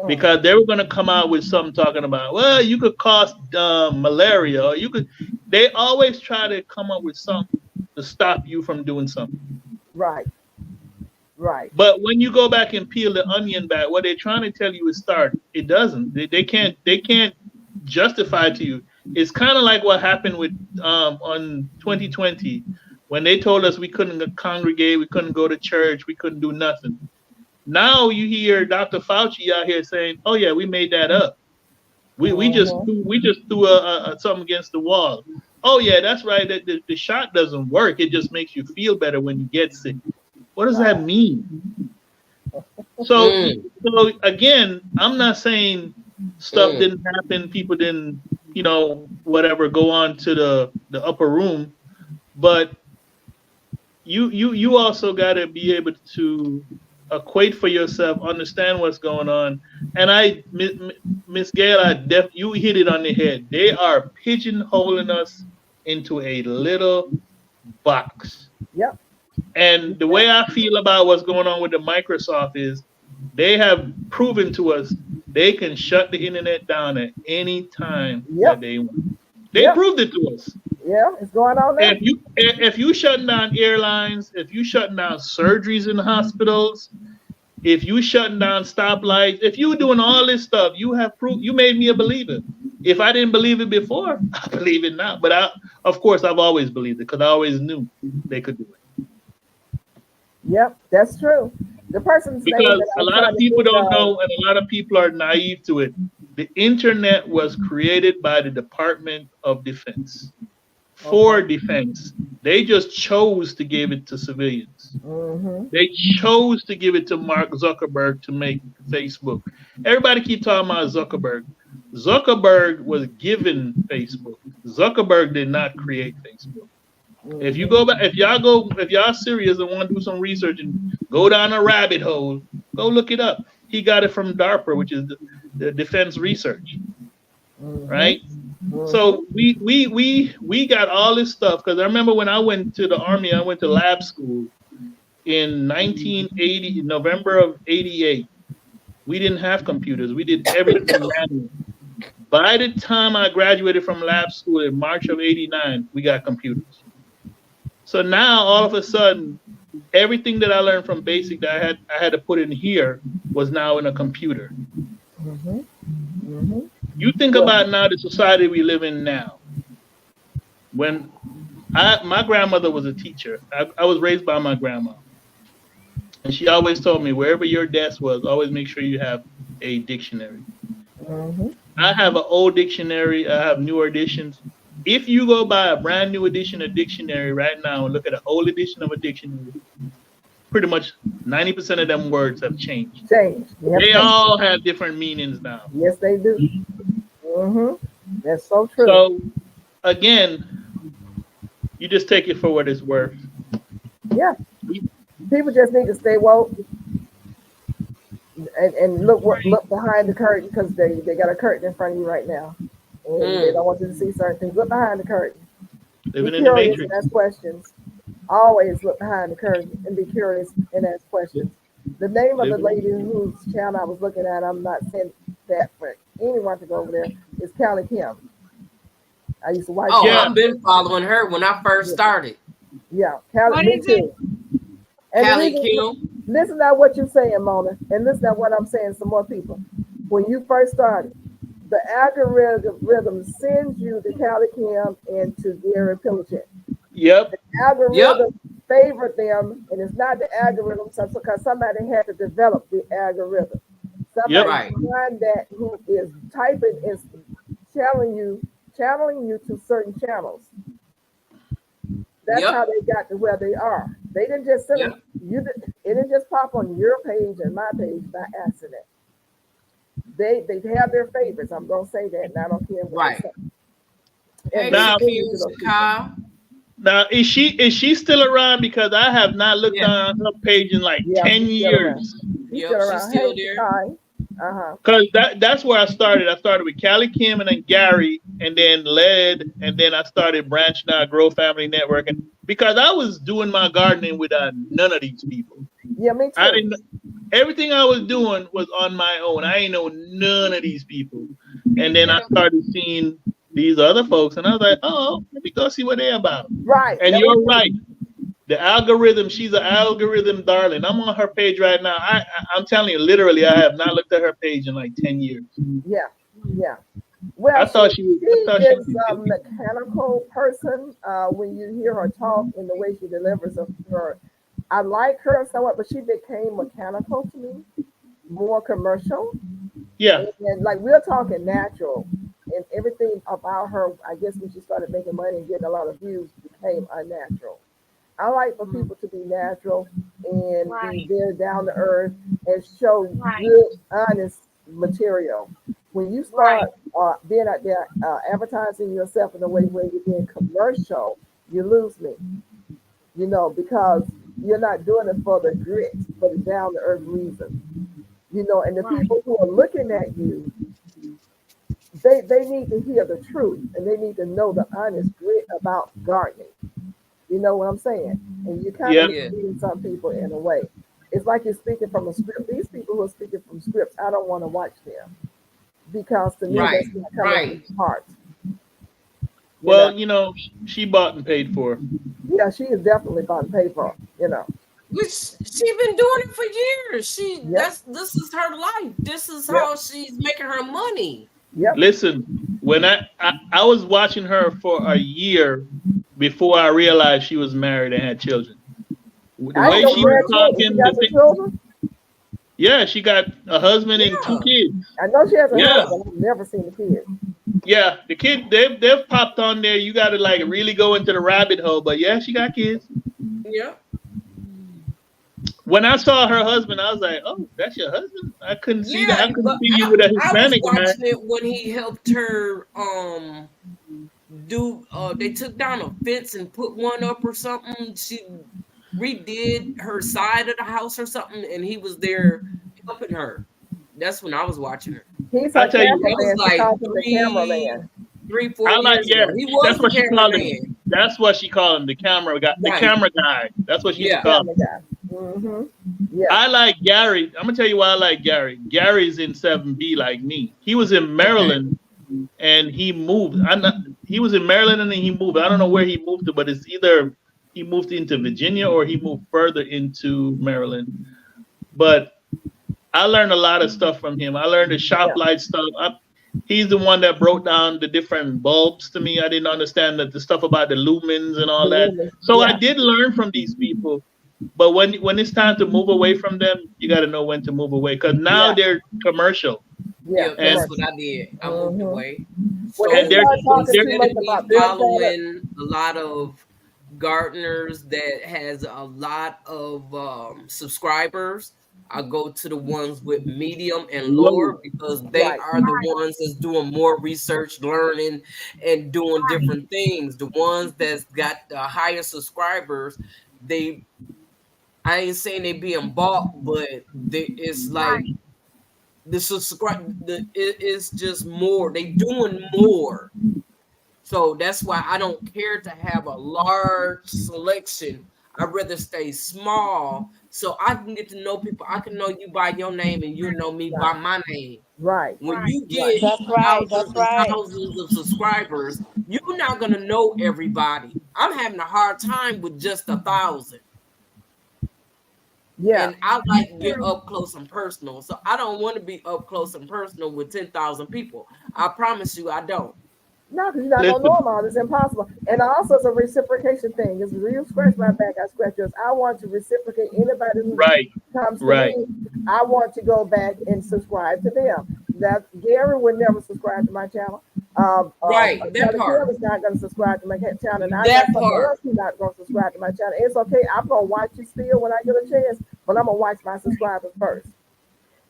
Because they were going to come out with something talking about, well, you could cause malaria, or they always try to come up with something to stop you from doing something. Right. But when you go back and peel the onion back, what they're trying to tell you is start. It doesn't. They can't justify to you. It's kind of like what happened with on 2020 when they told us we couldn't congregate, we couldn't go to church, we couldn't do nothing. Now you hear Dr. Fauci out here saying, "Oh yeah, we made that up. We just threw something against the wall. Oh yeah, that's right. The shot doesn't work. It just makes you feel better when you get sick. What does that mean?" So again, I'm not saying stuff didn't happen, people didn't, whatever, go on to the upper room, but you also got to be able to equate for yourself, understand what's going on. And Miss Gail, you hit it on the head. They are pigeonholing us into a little box. Yep. And the way I feel about what's going on with the Microsoft is they have proven to us they can shut the internet down at any time that they want. They proved it to us. Yeah, it's going on now. If you shutting down airlines, if you shutting down surgeries in hospitals, if you shutting down stoplights, if you doing all this stuff, you have proof. You made me a believer. If I didn't believe it before, I believe it now. But of course, I've always believed it because I always knew they could do it. Yep, that's true. The person's because a lot of people don't know, and a lot of people are naive to it. The internet was created by the Department of Defense for defense. They just chose to give it to civilians. They chose to give it to Mark Zuckerberg to make Facebook. Everybody keep talking about Zuckerberg. Zuckerberg was given Facebook. Zuckerberg did not create Facebook. If you go back, if y'all serious and want to do some research and go down a rabbit hole, go look it up. He got it from DARPA, which is the defense research, right? Mm-hmm. So we got all this stuff because I remember when I went to the army, I went to lab school in 1980, November of '88. We didn't have computers. We did everything manually. By the time I graduated from lab school in March of '89, we got computers. So now all of a sudden, everything that I learned from basic that I had to put in here was now in a computer. Mm-hmm. Mm-hmm. You think Well, about now the society we live in now. When my grandmother was a teacher, I was raised by my grandma, and she always told me wherever your desk was, always make sure you have a dictionary. mm-hmm. I have an old dictionary. I have newer editions. If you go buy a brand new edition of dictionary right now and look at an old edition of a dictionary, pretty much 90% of them words have changed. Change. They have They changed. all have different meanings now. Yes, they do. Mm-hmm. That's so true. So again, you just take it for what it's worth. Yeah. People just need to stay woke and look behind the curtain because they got a curtain in front of you right now. And they don't want you to see certain things. Look behind the curtain. Living Be in the curious matrix. and ask questions. Always look behind the curtain and be curious and ask questions. The name of the lady whose channel I was looking at, I'm not saying that for anyone to go over there, is Callie Kim. I used to watch Oh, Yeah. I've been following her when I first started. Yeah, Callie, What me is it? too. And the Callie reason- Kim. listen to what you're saying, Mona, and listen to what I'm saying. Some more people. When you first started, the algorithm sends you to Callie Kim and to Gary Pillichet. Yep. Algorithm favorite them, and it's not the algorithm because somebody had to develop the algorithm. Somebody Yep. Right. behind that who is typing is channeling you to certain channels. That's Yep. how they got to where they are. They didn't just send Yep. it didn't just pop on your page and my page by accident. They have their favorites. I'm gonna say that, and I don't care what Right. they say. Hey, And they Now- send you to Kim, those people. Kyle. Now is she still around? Because I have not looked Yeah. on her page in like Yeah, 10 she's still around. years. She's Yep, still she's around. still Hey, there. hi. Uh-huh. Because that's where I started. I started with Callie Kim and then Gary and then Led and then I started branching out Grow Family Network and because I was doing my gardening with none of these people. Yeah, me too. I didn't. Everything I was doing was on my own. I ain't know none of these people. And then I started seeing these other folks, and I was like, "Oh, let me go see what they're about." Right. And That you're was- right. The algorithm. She's an algorithm darling. I'm on her page right now. I'm telling you, literally, I have not looked at her page in like 10 years. Yeah, yeah. Well, I thought she was. I thought she is a was. mechanical person. When you hear her talk and the way she delivers her, I like her somewhat, but she became mechanical to me, more commercial. Yeah. And like we're talking natural, and everything about her, I guess when she started making money and getting a lot of views, became unnatural. I like for people to be natural and be Right. very down to earth and show Right. good, honest material. When you start being out there advertising yourself in a way where you're being commercial, you lose me. You know, because you're not doing it for the grit, for the down to earth reason. You know, and the Right. people who are looking at you, they need to hear the truth and they need to know the honest grit about gardening. You know what I'm saying? And you kind Yeah. of misleading some people in a way. It's like you're speaking from a script. These people who are speaking from scripts, I don't want to watch them because to me Right, that's not coming right. from the heart. Well, you know, she bought and paid for. Yeah, she is definitely about to pay for it, you know. Which she been doing it for years. Yep. This is her life. This is Yep. how she's making her money. Yep. Listen, when I was watching her for a year before I realized she was married and had children. The I way know she where was talking, she got the the thing- children. yeah, she got a husband and two kids. I know she has a Yeah. husband. I've never seen the kids. Yeah, the kid they've popped on there. You got to like really go into the rabbit hole, but yeah, she got kids. Yeah. When I saw her husband, I was like, "Oh, that's your husband." I couldn't see that. I couldn't but see you with a I was Hispanic guy. watching it when he helped her do they took down a fence and put one up or something. She redid her side of the house or something, and he was there helping her. That's when I was watching her. He's I her tell you, That was cameraman. She like calls him the cameraman. 4 I like years ago. Gary. He was That's the what she called him. cameraman. That's what she called him. The camera guy. The Right. camera guy. That's what she used to Yeah. call him. Camera guy. Mm-hmm. Yeah. I like Gary. I'm gonna tell you why I like Gary. Gary's in 7B like me. He was in Okay. Maryland and he moved. He was in Maryland and then he moved. I don't know where he moved to, but it's either he moved into Virginia or he moved further into Maryland. But I learned a lot of stuff from him. I learned the shop Yeah. light stuff. He's the one that broke down the different bulbs to me. I didn't understand the stuff about the lumens and all The that. woman. So I Yeah. did learn from these people. But when it's time to move away from them, you got to know when to move away because now Yeah. they're commercial Yeah. Yep, and that's what Commercial. I did. I moved Mm-hmm. away. When they and So start talking they're too instead much of me about their product, following a lot of gardeners that has a lot of subscribers, I go to the ones with medium and low. lower because they right. are the ones that's doing more research, learning, and doing different things. The ones that's got the higher subscribers, they I ain't saying they being bought, but it's like the subscribe it's just more. They doing more. So that's why I don't care to have a large selection. I'd rather stay small so I can get to know people. I can know you by your name and you know me by Right. my name. Right. When Right. you Right. get That's right. thousands That's and right. thousands of subscribers, you're not gonna know everybody. I'm having a hard time with just 1,000. Yeah. And I like to get up close and personal. So I don't want to be up close and personal with 10,000 people. I promise you I don't. No, because you're not gonna know Listen, them all. It's impossible. And also, it's a reciprocation thing. It's you scratch my back, I scratch yours. I want to reciprocate anybody who right, comes to right. me. I want to go back and subscribe to them. That Gary would never subscribe to my channel. Right, that Kelly part. Kim is not going to subscribe to my channel, and I got That somebody part. else who's not going to subscribe to my channel. It's okay. I'm going to watch you still when I get a chance, but I'm going to watch my subscribers first.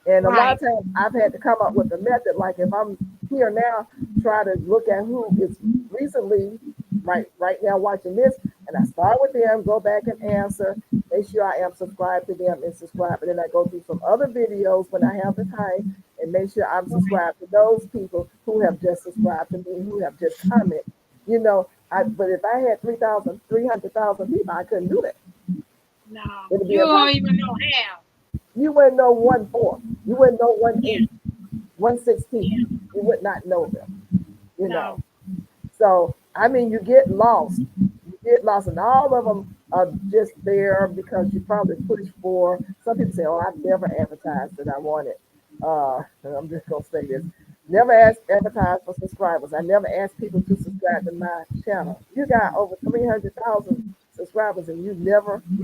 And a lot Right. of times I've had to come up with a method, like if I'm here now, try to look at who is recently right now watching this, and I start with them, go back and answer, make sure I am subscribed to them and subscribe. And then I go through some other videos when I have the time and make sure I'm subscribed to those people who have just subscribed to me, who have just commented. You know, but if I had 300,000 people, I couldn't do that. No, It'd be you don't impossible. even know how. You wouldn't know 1/4. You wouldn't know 1/8. Yeah. 1/16. You would not know them, you know. No. So I mean, you get lost. You get lost, and all of them are just there because you probably push for. Some people say, "Oh, I've never advertised that I wanted." And I'm just gonna say this: never advertise for subscribers. I never asked people to subscribe to my channel. You got over 300,000 subscribers, and you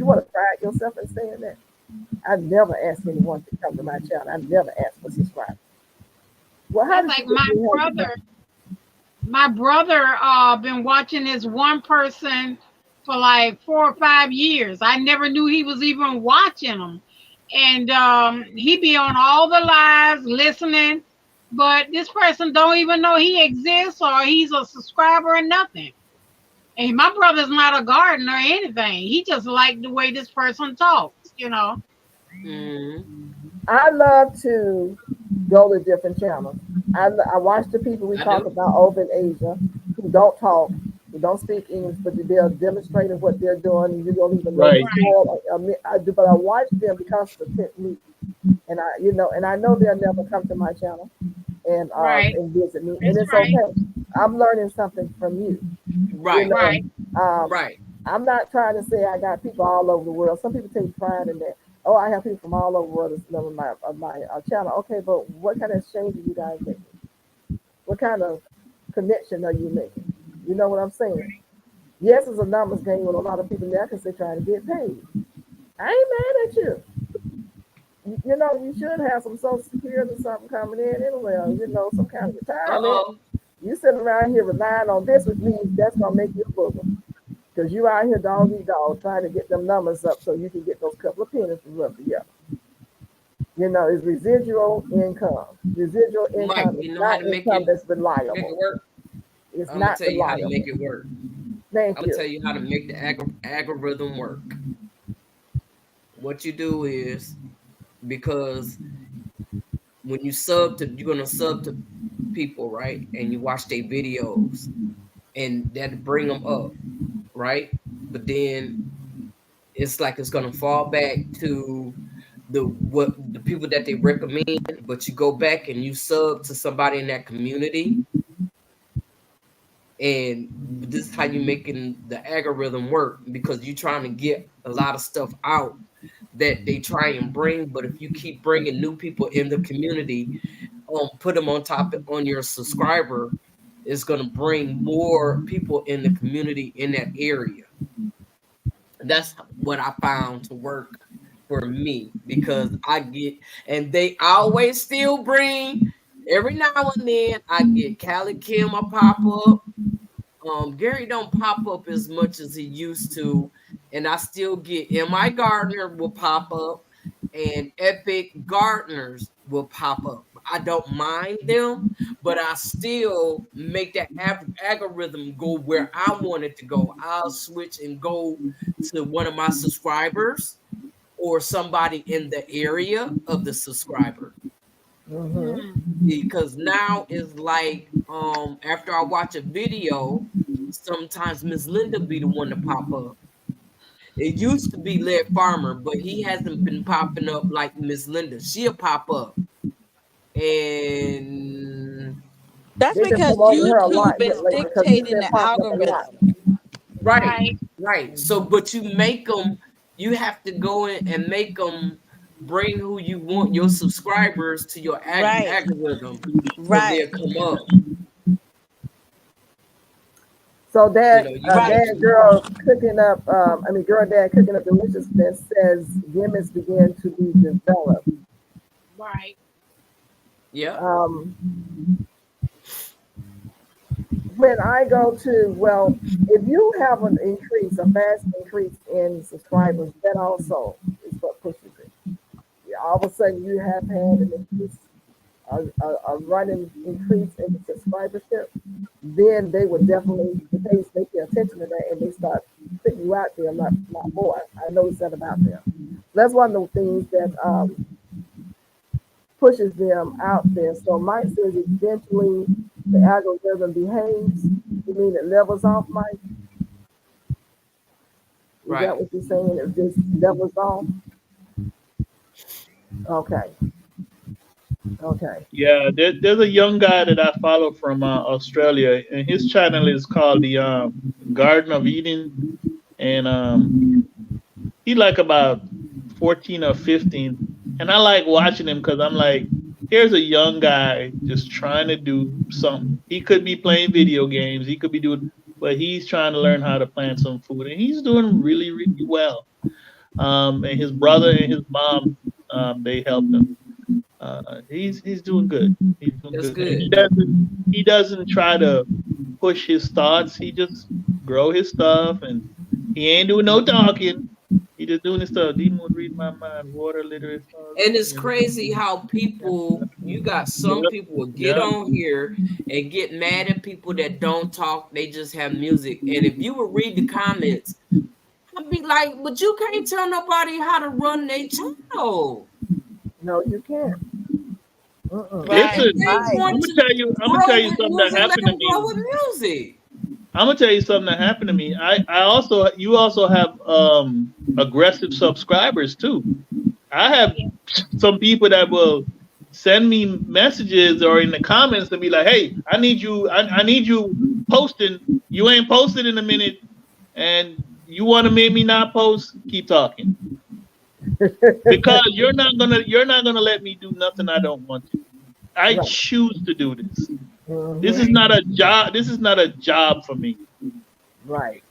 want to pride yourself in saying that. I never asked anyone to come to my channel. I never asked for subscribers. Well, how That's did like you my brother. My brother been watching this one person for like 4 or 5 years. I never knew he was even watching them. And he be on all the lives listening, but this person don't even know he exists or he's a subscriber or nothing. And my brother's not a gardener or anything. He just liked the way this person talks, you know. Mm. I love to go to different channels. I watch the people we I talk do. about over in Asia who don't talk, who don't speak English, but they're demonstrating what they're doing, and you don't even know the Right. soil. I do, but I watch them because of the technique, and I know they'll never come to my channel Right. and visit me, and That's it's right. okay. I'm learning something from you. Right. You know, Right. Right. I'm not trying to say I got people all over the world. Some people take pride in that. Oh, I have people from all over the world that's on my channel. Okay, but what kind of exchange are you guys making? What kind of connection are you making? You know what I'm saying? Yes, it's a numbers game with a lot of people there because they're trying to get paid. I ain't mad at you. You know, you should have some social security or something coming in anyway, or, some kind of retirement. Uh-oh. You sitting around here relying on this, which means that's gonna make you a booger. Because you out here dog eat dog trying to get them numbers up so you can get those couple of pennies to rub together. It's residual income. Residual Mike, income is you know how not to make income that's it reliable. work? It's I'm gonna not tell you how to reliable. make it work. Thank I'm gonna tell you. you how to make the algorithm work. What you do is, because when you sub to, you're gonna sub to people, right? And you watch their videos, and that bring them up, right? But then it's like it's gonna fall back to the people that they recommend, but you go back and you sub to somebody in that community, and this is how you making the algorithm work, because you're trying to get a lot of stuff out that they try and bring. But if you keep bringing new people in the community, put them on top on your subscriber, it's going to bring more people in the community in that area. That's what I found to work for me, because I get, and they always still bring, every now and then I get Callie Kim a pop up. Gary don't pop up as much as he used to, and I still get M.I. Gardner will pop up, and Epic Gardeners will pop up. I don't mind them, but I still make that algorithm go where I want it to go. I'll switch and go to one of my subscribers or somebody in the area of the subscriber. Because now it's like, after I watch a video, sometimes Miss Linda be the one to pop up. It used to be Led Farmer, but he hasn't been popping up like Miss Linda. She'll pop up. And That's They've been because promoting her a lot YouTube is lately because she's dictating been the popping up a lot. algorithm. right. So, but you make them, you have to go in and make them bring who you want, your subscribers, to your Right. algorithm, so Right. they'll come up. So that Right. that girl cooking up, girl dad cooking up deliciousness says gimmicks begin to be developed. Right. Yeah. When I go to, well, if you have an increase, a fast increase in subscribers, that also is what pushes it. Yeah, all of a sudden you have had an increase, a running increase in the subscribership, then they would definitely, they pay attention to that and they start putting you out there a lot more. I noticed that about them. That's one of the things that pushes them out there. So Mike says eventually the algorithm behaves. You mean it levels off, Mike? Is Right. that what you're saying? It just levels off? Okay. Okay. Yeah, there's a young guy that I follow from Australia, and his channel is called the Garden of Eden, and he like about 14 or 15, and I like watching him because I'm like, here's a young guy just trying to do something. He could be playing video games, he could be doing, but he's trying to learn how to plant some food, and he's doing really, really well. And his brother and his mom, they helped him. He's doing good. He's doing That's good. And good. he doesn't try to push his thoughts. He just grow his stuff, and he ain't doing no talking. He just doing his stuff. Demon read my mind. Water literary. And it's crazy how people, you got some Yep. people will get Yep. on here and get mad at people that don't talk, they just have music. And if you would read the comments, I'd be like, but you can't tell nobody how to run their channel. No, you can't. Listen, I'm gonna tell you something that happened to me. With music. I'm gonna tell you something that happened to me. You also have aggressive subscribers too. I have some people that will send me messages or in the comments and be like, "Hey, I need you posting. You ain't posted in a minute, and you want to make me not post? Keep talking, because you're not gonna let me do nothing I don't want to. I choose to do this. This is not a job. This is not a job for me. Right.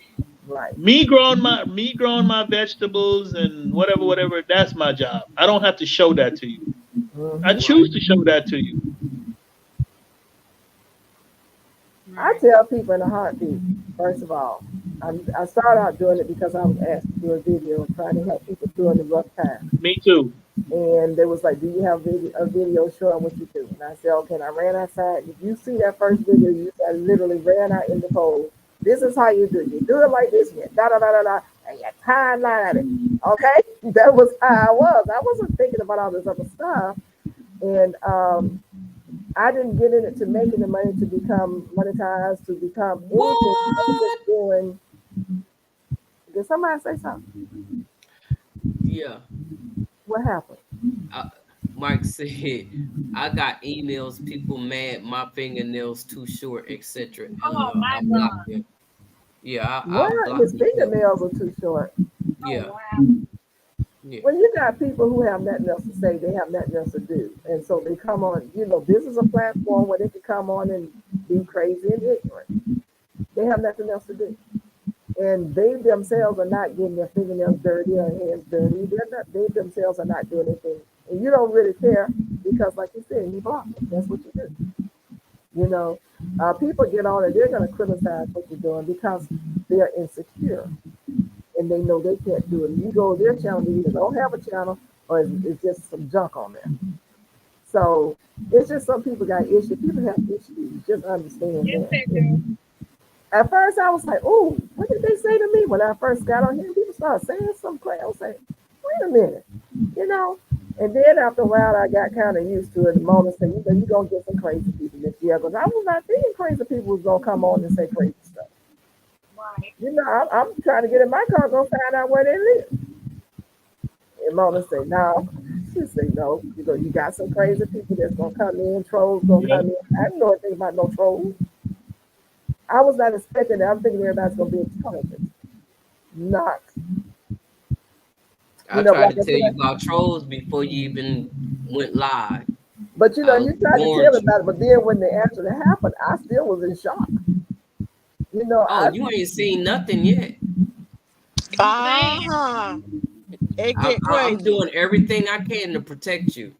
Me growing my vegetables and whatever. That's my job. I don't have to show that to you. I choose to show that to you. I tell people in a heartbeat. First of all, I started out doing it because I was asked to do a video trying to help people during the rough time. Me too. And they was like, "Do you have a video showing what you do?" And I said, "Okay." And I ran outside. If you see that first video, I literally ran out in the cold. This is how you do it. You do it like this, and da da da da da, and you timeline it. Okay, that was how I was. I wasn't thinking about all this other stuff. And I didn't get in it to making the money to become monetized, to become anything. I was What? just doing. Did somebody say something? Yeah. What happened? Uh, Mike said, I got emails, people mad, my fingernails too short, etc. Oh LOL. I my blocked God. them. Yeah, I What? blocked His them too. fingernails are too short. Oh Yeah, wow. yeah. When you got people who have nothing else to say, they have nothing else to do. And so they come on, this is a platform where they can come on and be crazy and ignorant. They have nothing else to do. And they themselves are not getting their fingernails dirty or hands dirty. They themselves are not doing anything. And you don't really care because, like you said, you block them. That's what you do. You know, people get on and they're going to criticize what you're doing because they're insecure and they know they can't do it. You go to their channel, they either don't have a channel or it's just some junk on there. So it's just some people got issues. People have issues. Just understand Yes, that. they do. At first, I was like, "Oh, what did they say to me?" When I first got on here, people started saying something crazy. I was like, "Wait a minute," you know. And then after a while, I got kind of used to it. The moment say, "You're gonna get some crazy people this year," because I was not thinking crazy people was gonna come on and say crazy stuff. Right. I'm trying to get in my car, go find out where they live. And Mona say, "No." She say, "No. You got some crazy people that's gonna come in. Trolls gonna Yep. come in. I didn't know anything about no trolls. I was not expecting that. I'm thinking everybody's gonna be intelligent. Not, I tried like to I tell you said. about trolls before you even went live. But I you tried to tell warned me you. about it. But then when the actually happened, I still was in shock. Oh, I you ain't seen nothing yet. Saying. Uh-huh. It get I'm crazy. doing everything I can to protect you,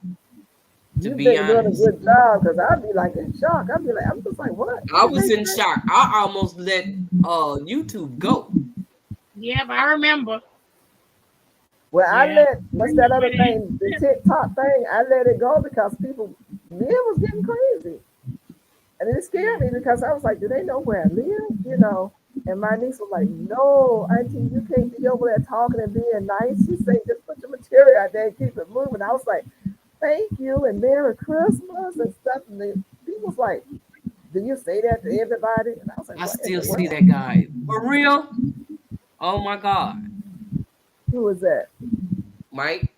to you've be been doing a honest. good job because I'd be like in shock. I'd be like, I'm just like, what I did they was in say? shock. I almost let YouTube go. Yep, I remember. Well, I Yeah. let I what's that remember other thing, the that. TikTok thing? I let it go because men was getting crazy, and it scared me because I was like, do they know where I live? And my niece was like, no, auntie, you can't be over there talking and being nice. She said, just put your material out there and keep it moving. I was like, thank you and Merry Christmas and stuff. And people was like, do you say that to everybody? And I was like, I what in the still see world? that guy. For real? Oh my God. Who was that? Mike?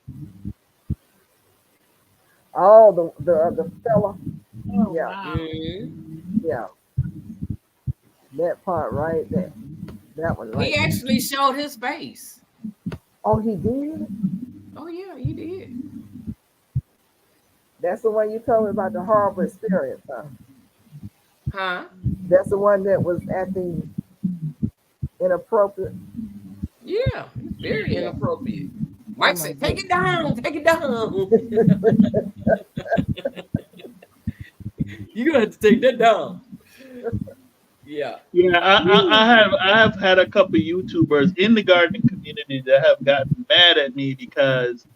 Oh, the fella. Oh Yeah, wow. Hmm. yeah. That part right there. That one He right there. actually showed his face. Oh, he did? Oh yeah, he did. That's the one you told me about the horrible experience, huh? Huh? That's the one that was acting inappropriate. Yeah, very Yeah. inappropriate. Oh Mike my said, take it goodness. down, take it down. You're gonna have to take that down. Yeah. Yeah, I have had a couple YouTubers in the gardening community that have gotten mad at me because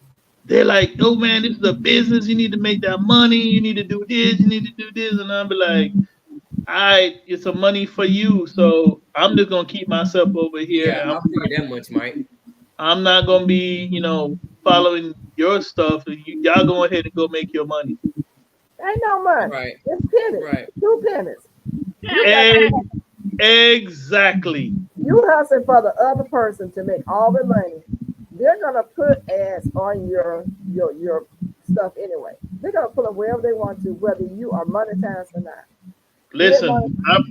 they're like, "Oh man, this is a business. You need to make that money. You need to do this. You need to do this." And I'll be like, it's a money for you. So I'm just gonna keep myself over here. Yeah, I figured that much, Mike. I'm not gonna be, following your stuff. Y'all go ahead and go make your money. Ain't no money. Right, It's pennies. right. 2 pennies. You got Ex- exactly. you hustling for the other person to make all the money. They're gonna put ads on your stuff anyway. They're gonna put them wherever they want to, whether you are monetized or not. Being Listen, monetized,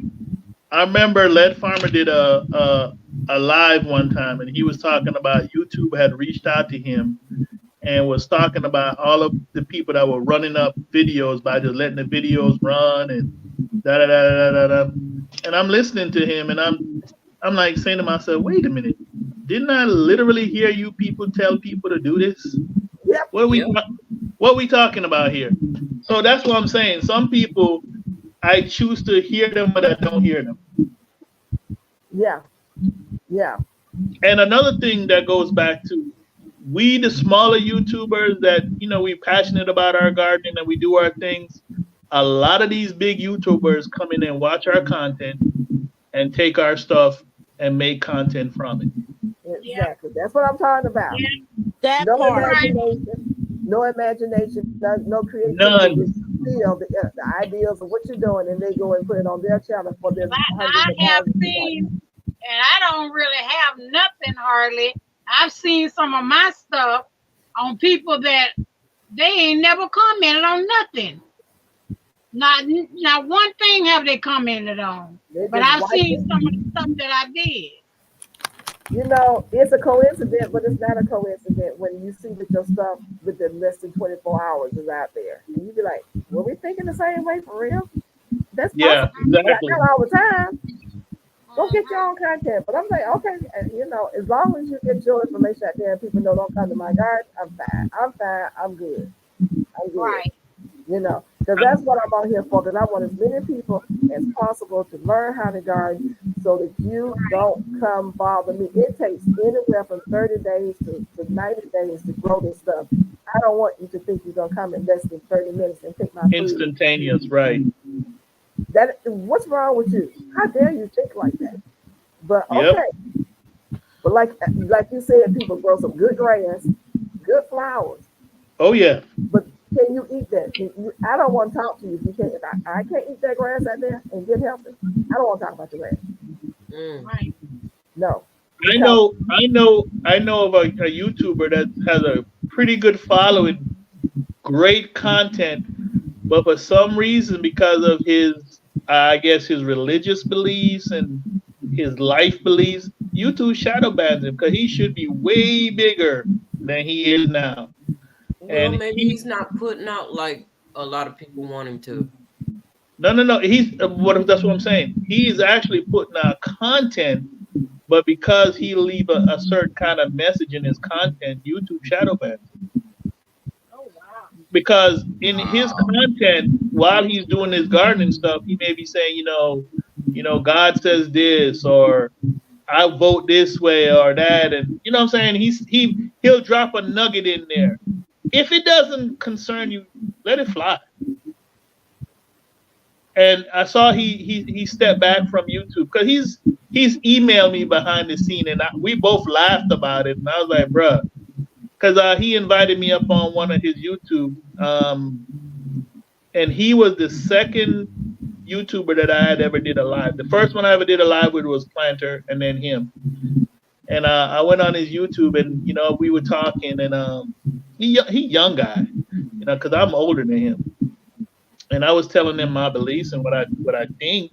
I remember Led Farmer did a live one time, and he was talking about YouTube had reached out to him and was talking about all of the people that were running up videos by just letting the videos run and da da da da da da. And I'm listening to him, and I'm like saying to myself, wait a minute, didn't I literally hear you people tell people to do this? yep, What are we Yep. what are we talking about here? So that's what I'm saying. Some people I choose to hear them, but I don't hear them. yeah, yeah, And another thing that goes back to we, the smaller YouTubers that, we passionate about our gardening and we do our things. A lot of these big YouTubers come in and watch our content and take our stuff and make content from it. Yeah. exactly. That's what I'm talking about. Yeah. That No part. Right. imagination. no imagination, no creativity. They None. steal the ideas of what you're doing, and they go and put it on their channel for their hundreds of I have thousands of likes. seen, and I don't really have nothing hardly. I've seen some of my stuff on people that they ain't never commented on nothing. Not one thing have they commented on. They But just I've like seen it. some of the stuff that I did. You know, it's a coincidence, but it's not a coincidence when you see that your stuff within less than 24 hours is out there. And you be like, were we thinking the same way for real? That's Yeah, possible. exactly. Not all the time. Go get your own content. But I'm like, okay, you know, as long as you get your information out there and people know don't come to my garden, I'm fine. I'm fine. I'm good. I'm good. Right. You know, because that's what I'm out here for. That I want as many people as possible to learn how to garden so that you don't come bother me. It takes anywhere from 30 days to 90 days to grow this stuff. I don't want you to think you're going to come in less than 30 minutes and take my food. Instantaneous, right? That what's wrong with you? How dare you think like that? But Yep. okay. But like you said, people grow some good grass, good flowers. Oh yeah. But can you eat that? I don't want to talk to you if you can't. If I can't eat that grass out there and get healthy, I don't want to talk about your grass. Right. No. I know of a YouTuber that has a pretty good following, great content, but for some reason, because of his, I guess, his religious beliefs and his life beliefs, YouTube shadow bans him because he should be way bigger than he is now. Well, And maybe he's not putting out like a lot of people want him to. no. That's what I'm saying. He's actually putting out content, but because he leave a certain kind of message in his content, YouTube shadow bans him. Oh wow. Because in his content, while he's doing his gardening stuff, he may be saying, God says this, or I vote this way or that, and you know what I'm saying. He'll drop a nugget in there. If it doesn't concern you, let it fly. And I saw he stepped back from YouTube because he's emailed me behind the scene, and we both laughed about it. And I was like, bruh, because he invited me up on one of his YouTube, and he was the second YouTuber that I had ever did a live. The first one I ever did a live with was Planter, and then him. And I went on his YouTube, and we were talking, and he young guy, because I'm older than him, and I was telling him my beliefs and what I think,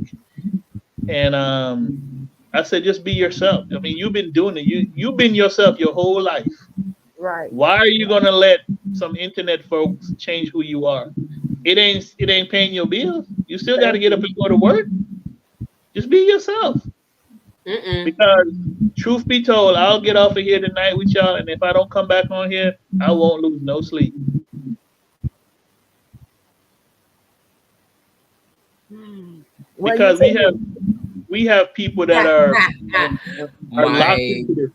and I said, just be yourself. I mean, you've been doing it. You've been yourself your whole life. Right. Why are you gonna let some internet folks change who you are? It ain't paying your bills. You still got to get up and go to work. Just be yourself. Because truth be told, I'll get off of here tonight with y'all, and if I don't come back on here, I won't lose no sleep. Well, Because we have people that are locked into this.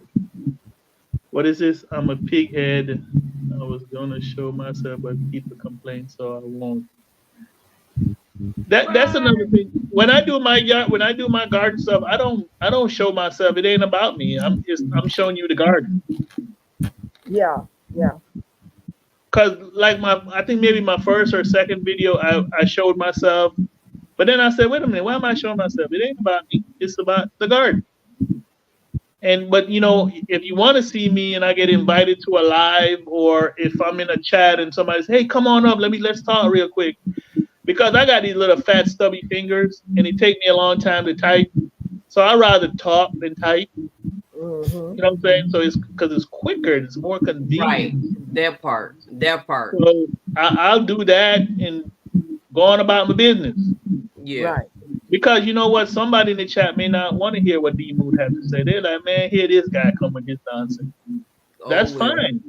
What is this? I'm a pig head. I was gonna show myself, but people complain, so I won't. That's another thing. When I do my garden stuff, I don't show myself. It ain't about me. I'm showing you the garden. Yeah. Cause like I think maybe my first or second video, I showed myself, but then I said, wait a minute, why am I showing myself? It ain't about me. It's about the garden. But if you want to see me and I get invited to a live, or if I'm in a chat and somebody says, hey, come on up, let's talk real quick. Because I got these little fat stubby fingers and it takes me a long time to type. So I rather talk than type. Mm-hmm. You know what I'm saying? So it's because it's quicker, it's more convenient. Right. That part. So I'll do that and go on about my business. Yeah. Right. Because you know what? Somebody in the chat may not want to hear what D Mood has to say. They're like, man, here this guy come with his nonsense. That's fine.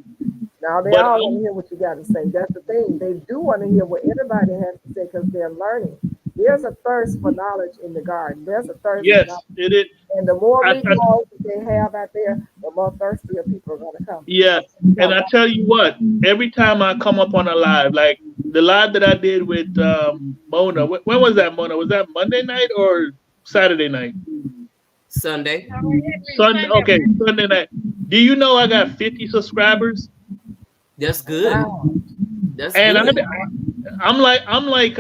Now they all want to hear what you got to say. That's the thing. They do want to hear what everybody has to say because they're learning. There's a thirst for knowledge in the garden. There's a thirst. Yes, it is. And the more resources they have out there, the more thirstier people are going to come. Yeah, and I tell you what, every time I come up on a live, like the live that I did with Mona, when was that, Mona? Was that Monday night or Saturday night? Sunday. Sunday. Okay, Sunday night. Do you know I got 50 subscribers? That's good. Wow. That's And good. I'm like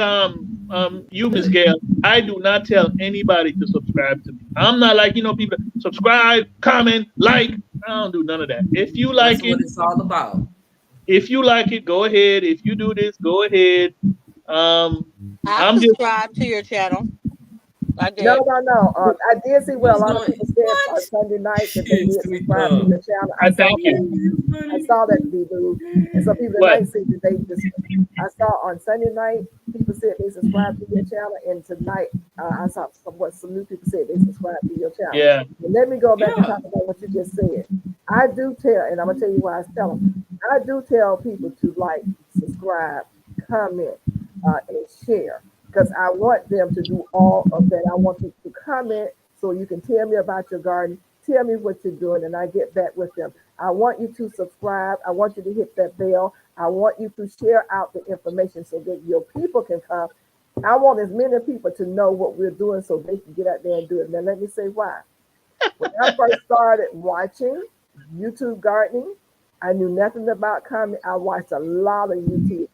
you, Miss Gail. I do not tell anybody to subscribe to me. I'm not like people subscribe, comment, like. I don't do none of that. That's what it's all about. If you like it, go ahead. If you do this, go ahead. Um, I I'm just subscribe to your channel. I No, did. no, no. I did see where a Who's lot of doing people said on what? Sunday night that they Shit, did sweet subscribe to talk. your channel. I thank you. I saw that to be moved. And some people What? tonight said that they just, I saw on Sunday night, people said they subscribed to your channel. And tonight, I saw some new people said they subscribed to your channel. Yeah. And let me go back and Yeah. talk about what you just said. I do tell, and I'm going to tell you why I tell them. I do tell people to like, subscribe, comment, and share. Because I want them to do all of that. I want you to comment so you can tell me about your garden, tell me what you're doing, and I get back with them. I want you to subscribe. I want you to hit that bell. I want you to share out the information so that your people can come. I want as many people to know what we're doing so they can get out there and do it. Now, let me say why. When I first started watching YouTube gardening, I knew nothing about comment. I watched a lot of YouTube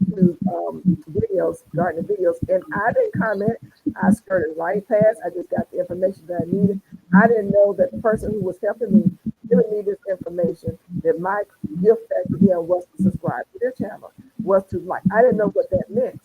videos, gardening videos, and I didn't comment. I skirted right past. I just got the information that I needed. I didn't know that the person who was helping me, giving me this information, that my gift back to them was to subscribe to their channel, was to like. I didn't know what that meant.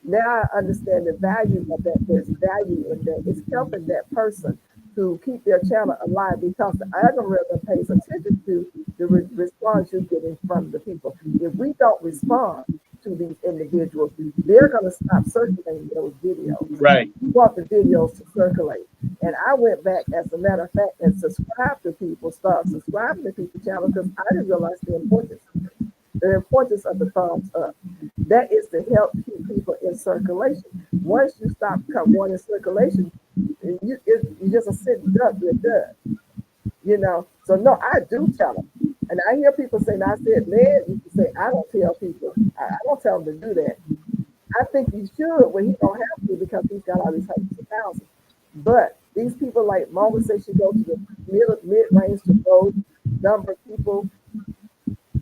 Now I understand the value of that. There's value in that. It's helping that person to keep their channel alive because the algorithm pays attention to the response you're getting from the people. If we don't respond to these individuals, they're going to stop circulating those videos. Right. We want the videos to circulate. And I went back, as a matter of fact, and subscribed to people, start subscribing to people's channels because I didn't realize the importance of it. The importance of the thumbs up. That is to help keep people in circulation. Once you stop going in circulation, you just a sitting duck, you're done. So no, I do tell them. And I hear people say, I said, man, you can say, I don't tell people. I don't tell them to do that. I think he should, but he don't have to because he's got all these hundreds of thousands. But these people, like Mama said, she goes to the mid-range to those number of people.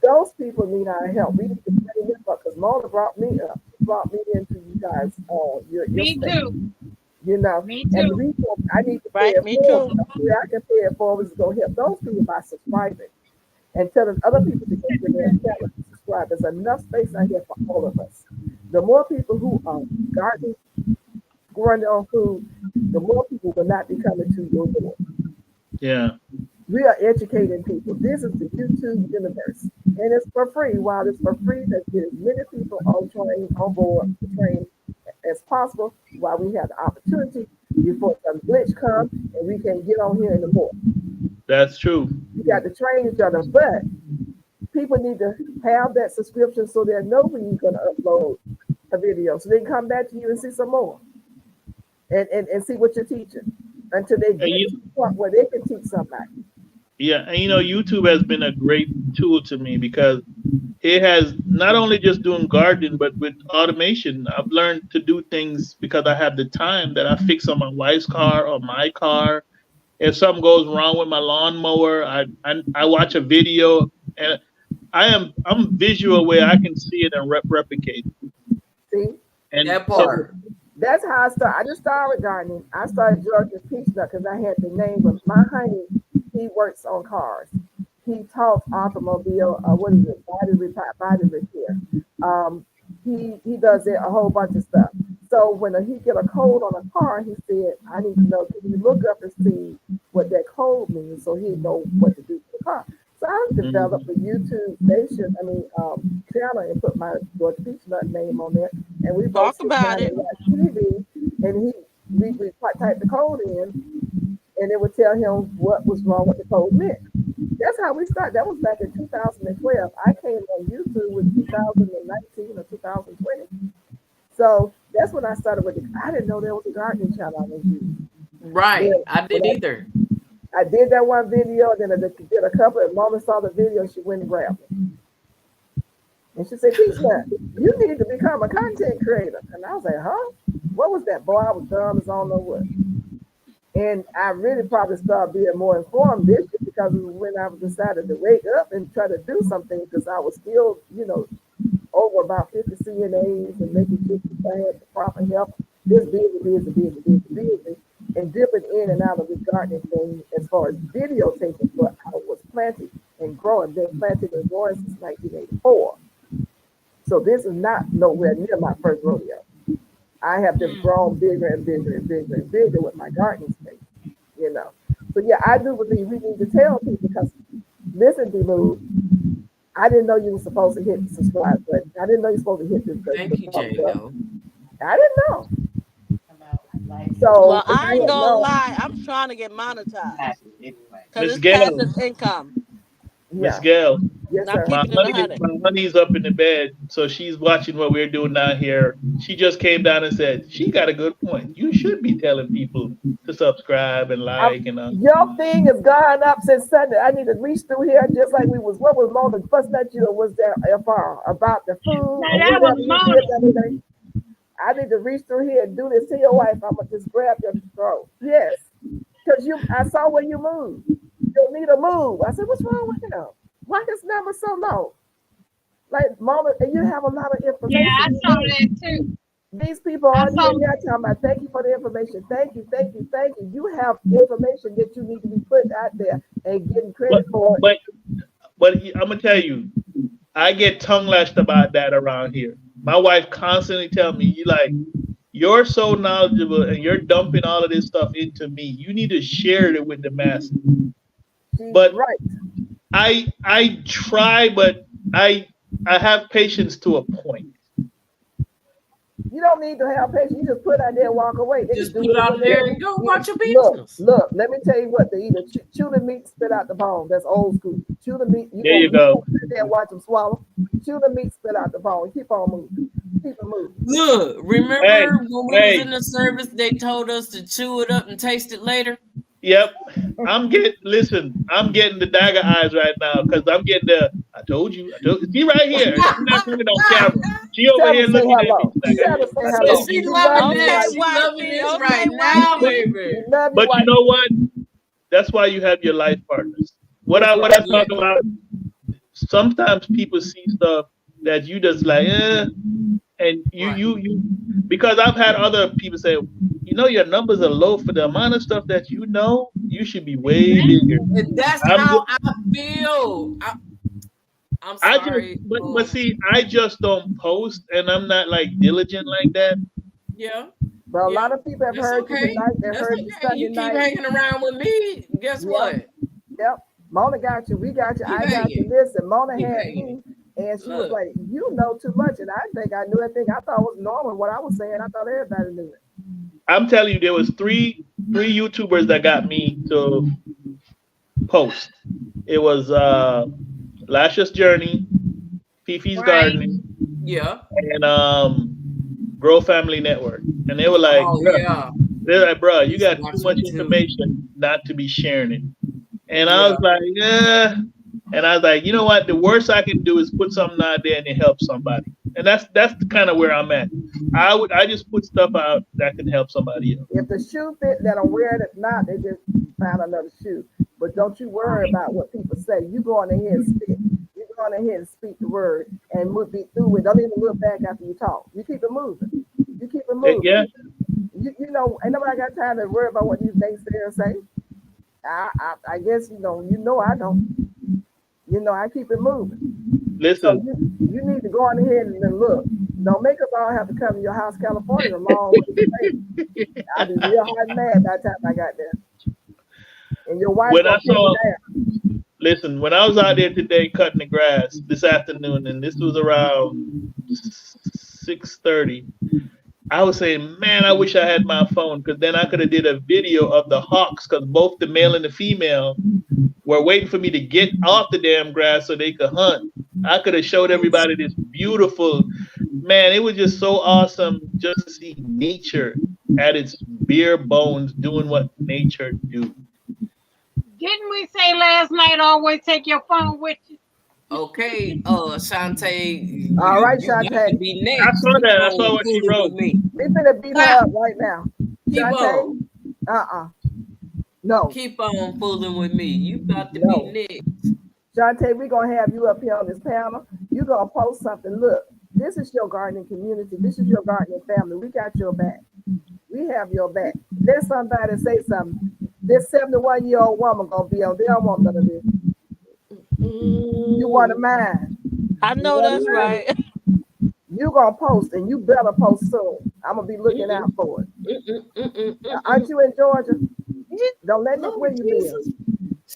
Those people need our help. We need to train them up because Mona brought me up. She brought me into you guys. Your Me state. too. Me And the too. reason I need to pay Right, it me forward, too. the way I can pay it forward is to go help those people by subscribing and telling other people to get to their channel to subscribe. There's enough space out here for all of us. The more people who are gardening, growing their own food, the more people will not be coming to your door. Yeah. We are educating people. This is the YouTube universe. And it's for free. While it's for free, let's get as many people on board to train as possible while we have the opportunity before some glitch comes and we can get on here anymore. That's true. We got to train each other, but people need to have that subscription so they know when you're going to upload a video so they can come back to you and see some more and see what you're teaching until they get to the point where they can teach somebody. Yeah, and YouTube has been a great tool to me because it has not only just doing gardening, but with automation, I've learned to do things because I have the time that I fix on my wife's car or my car. If something goes wrong with my lawnmower, I watch a video and I'm visual where I can see it and replicate. See? And That so part. That's how I started. I just started gardening. I started Georgia Peachnut because I had the name of my honey. He works on cars. He taught automobile, body repair. He does a whole bunch of stuff. So when he get a code on a car, he said, I need to know, can you look up and see what that code means so he know what to do to the car. So I developed a YouTube channel and put my Georgia Peachnut name on there. And we both Talk about it. watch TV and we typed the code in and it would tell him what was wrong with the code meant. That's how we started. That was back in 2012. I came on YouTube in 2019 or 2020. So that's when I started with it. I didn't know there was a gardening channel on YouTube. Right. Then, I didn't either. I did that one video, then I did a couple, and Mama saw the video, she went and grabbed it. And she said, Peachnut, you need to become a content creator. And I was like, huh? What was that? Boy, I was dumb as I don't know what. And I really probably started being more informed this year because when I decided to wake up and try to do something, because I was still, over about 50 CNAs and making sure I had the proper help. Just busy, and dipping in and out of the gardening thing as far as videotaping. But I was planting and growing, been planting and growing since 1984. So this is not nowhere near my first rodeo. I have just grown bigger and bigger and bigger and bigger with my gardening space. So yeah, I do believe we need to tell people because listen, D-Move, I didn't know you were supposed to hit the subscribe button. I didn't know you were supposed to hit the Thank you, thumbs J. up. Lo. I didn't know. So Well, if I I ain't had gonna known, lie. I'm trying to get monetized because Miss it's Gail, passive income. Miss yeah, Gail, yes, I'm sir. my keeping it honey, 100. my honey's up in the bed, so she's watching what we're doing down here. She just came down and said she got a good point. You should be telling people to subscribe and like and Your thing has gone up since Sunday. I need to reach through here just like we was. What was Mona fussing at you, or was that FR about the food Now or that whatever was you did Mona. the other day? I need to reach through here and do this to your wife. I'm gonna just grab your throat. Yes, because I saw where you moved. You need a move. I said, what's wrong with him? Why his number so low? Like Mona, and you have a lot of Yeah, I information. saw that too. These people I on saw. here, they're talking about thank you for the information. Thank you, thank you, thank you. You have information that you need to be put out there and getting but credit for it. but I'm gonna tell you, I get tongue lashed about that around here. My wife constantly tell me, "You like, you're so knowledgeable and you're dumping all of this stuff into me. You need to share it with the masses." She's But right. I try, but I have patience to a point. You don't need to have patience. You just put out there and walk away. They Just do put it out there and go about your business. Look, let me tell you what, they either chew the meat, spit out the bone. That's old school. Chew the meat, There you go. sit there and watch them swallow. Chew the meat, spit out the bone. Keep on moving. Keep it moving. Look, remember Hey, when we was in the service, they told us to chew it up and taste it later? Yep. I'm getting the dagger eyes right now because I'm getting the I told you. She right here. She's not doing it on camera. She over Tell here her say looking at me. hello. She's like, Tell her say I hello. told She you. loving love you, Okay, this. wife. She loving wifey. this Okay, right now, wifey. baby. We love you, But you wife. know what? That's why you have your life partners. What That's I right. talk about, sometimes people see stuff that you just like, and Right. you because I've had other people say, your numbers are low for the amount of stuff that you should be way bigger. And that's I'm how just, I feel. I'm I just sorry. but see, I just don't post and I'm not like diligent like that. Yeah. But a Yeah. lot of people have That's heard you okay. tonight. They That's heard you okay. Sunday You keep night. hanging around with me. Guess Yep. what? Yep. Mona got you. We got you. Keep I got you. hanging. Listen, Mona Keep had hanging. me, and she was Look. like, "You know too much," and I think I knew everything. I thought it was normal what I was saying. I thought everybody knew it. I'm telling you, there was three YouTubers that got me to post. It was Lasha's Journey, Fifi's Right. Gardening, Yeah. and Grow Family Network. And they were like, Oh yeah. they're like, bro, you Used to got too watch much them too. information not to be sharing it. And I Yeah. was like, yeah. And I was like, you know what? The worst I can do is put something out there and it helps somebody. And that's kind of where I'm at. I just put stuff out that can help somebody else. If the shoe fit, let them wear it. If not, they just find another shoe. But don't you worry about what people say. You go on ahead and spit. You go on ahead and speak the word and be through it. Don't even look back after you talk. You keep it moving. You keep it moving. Yeah. Ain't nobody got time to worry about what these naysayers say. I guess I don't. I keep it moving. So Listen, you need to go on ahead and then look. Don't make us all have to come to your house, California, along with the I'll be real hard and mad by the time I got there. And your wife when gonna I kick saw, me down. listen, when I was out there today cutting the grass this afternoon, and this was around 6:30, I was saying, man, I wish I had my phone because then I could have did a video of the hawks because both the male and the female were waiting for me to get off the damn grass so they could hunt. I could have showed everybody this beautiful, man, it was just so awesome just to see nature at its bare bones doing what nature do. Didn't we say last night always take your phone with you? Okay, Shantae. All right, You got to Shantae. be I next. saw Keep that. I on saw what she fooling wrote. with me. We finna beat her up right now. Keep Shantae, on. No, Keep on fooling with me. You about to no. be next. Shantae, we're gonna have you up here on this panel. You're gonna post something. Look, this is your gardening community. This is your gardening family. We got your back. We have your back. Let somebody say something. This 71-year-old woman gonna be on. They don't want none of this. You want a mind. I know that's right. You gonna post, and you better post soon. I'm gonna be looking out for it. Aren't you in Georgia? Don't let me where you live.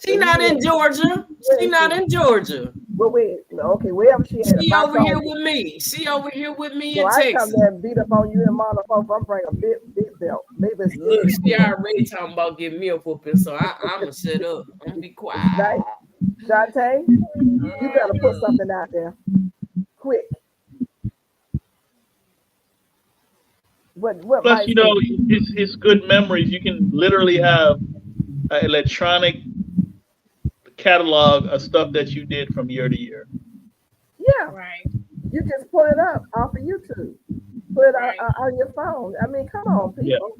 She not in Georgia. She not in Georgia. Well, wait, okay, wherever she at. She over here with me. She over here with me So in I come Texas. there and beat up on you and Monaco. I'm bring a big belt. Maybe it's Look, she already talking about getting me a whooping, so I'm gonna shut up. I'm gonna be quiet. right. Shantae, you better put something out there, quick. What Plus, might you know, it's good memories. You can literally have an electronic catalog of stuff that you did from year to year. Yeah, Right. you just pull it up off of YouTube. Put it Right. on your phone. I mean, come on, people.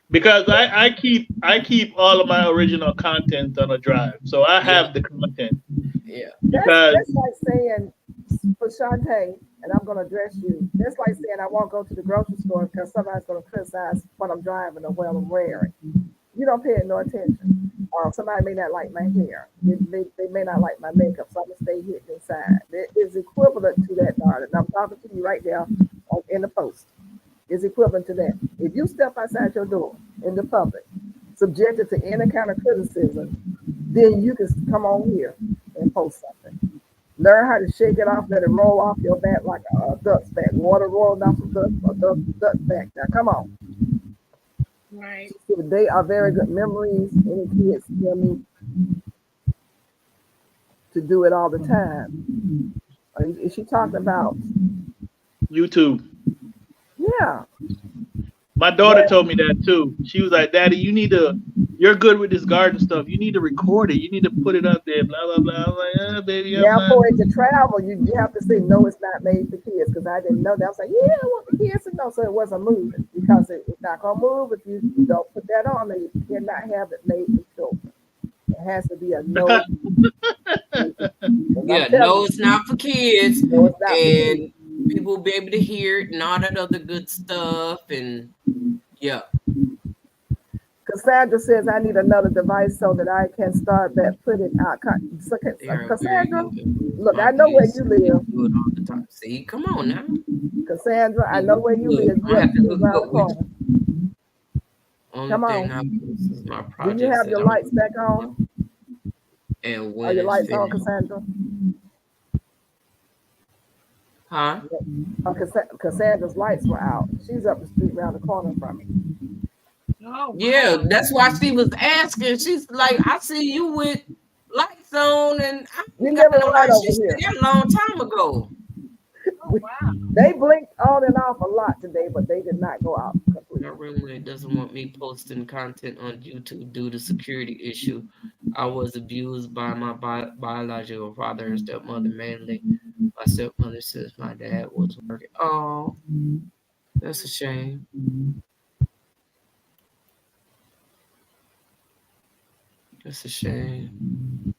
Because I keep all of my original content on a drive, so I have the content. Yeah. That's like saying for Shantae, and I'm gonna address you. That's like saying I won't go to the grocery store because somebody's gonna criticize what I'm driving or what I'm wearing. You don't pay no attention. Or somebody may not like my hair. They may not like my makeup, so I'm gonna stay hidden inside. It is equivalent to that, darling. I'm talking to you right now in the post. It's equivalent to that. If you step outside your door in the public, subjected to any kind of criticism, then you can come on here and post something. Learn how to shake it off, let it roll off your back like a duck's back. Water rolling off a duck's back. Now, come on. Right. They are very good memories. Any kids tell me to do it all the time. Is she talking about YouTube. Yeah. My daughter told me that too. She was like, "Daddy, you're good with this garden stuff. You need to record it. You need to put it up there." Blah blah blah. I was like, baby, I'm Now not. for it to travel, you have to say no, it's not made for kids because I didn't know that. I was like, yeah, I want the kids to know, so it wasn't moving because it's not gonna move if you don't put that on there. You cannot have it made for children. It has to be a no. Yeah, no, it's not for kids. No, it's not for And kids. people will be able to hear it and all that other good stuff. And yeah. Cassandra says I need another device so that I can start back putting out. So, They are Cassandra, very good. look, My I know where kids you live. do it all the time. See, come on now. Cassandra, I know where you Look, live. I have to You're hook around up the with corner. you. Only Come thing on. I post is my Do projects. you have your that I'm lights back on? And when Are your it's lights on, finished. Cassandra? Huh? Cassandra's lights were out. She's up the street around the corner from me. Oh, Yeah, wow. that's why she was asking. She's like, I see you with lights on, and I We ain't live got in no right lights. over She here. said that a long time ago. Oh, wow. They blinked on and off a lot today, but they did not go out completely. My roommate doesn't want me posting content on YouTube due to security issue. I was abused by my biological father and stepmother mainly. My stepmother says my dad was working. Oh, that's a shame. That's a shame.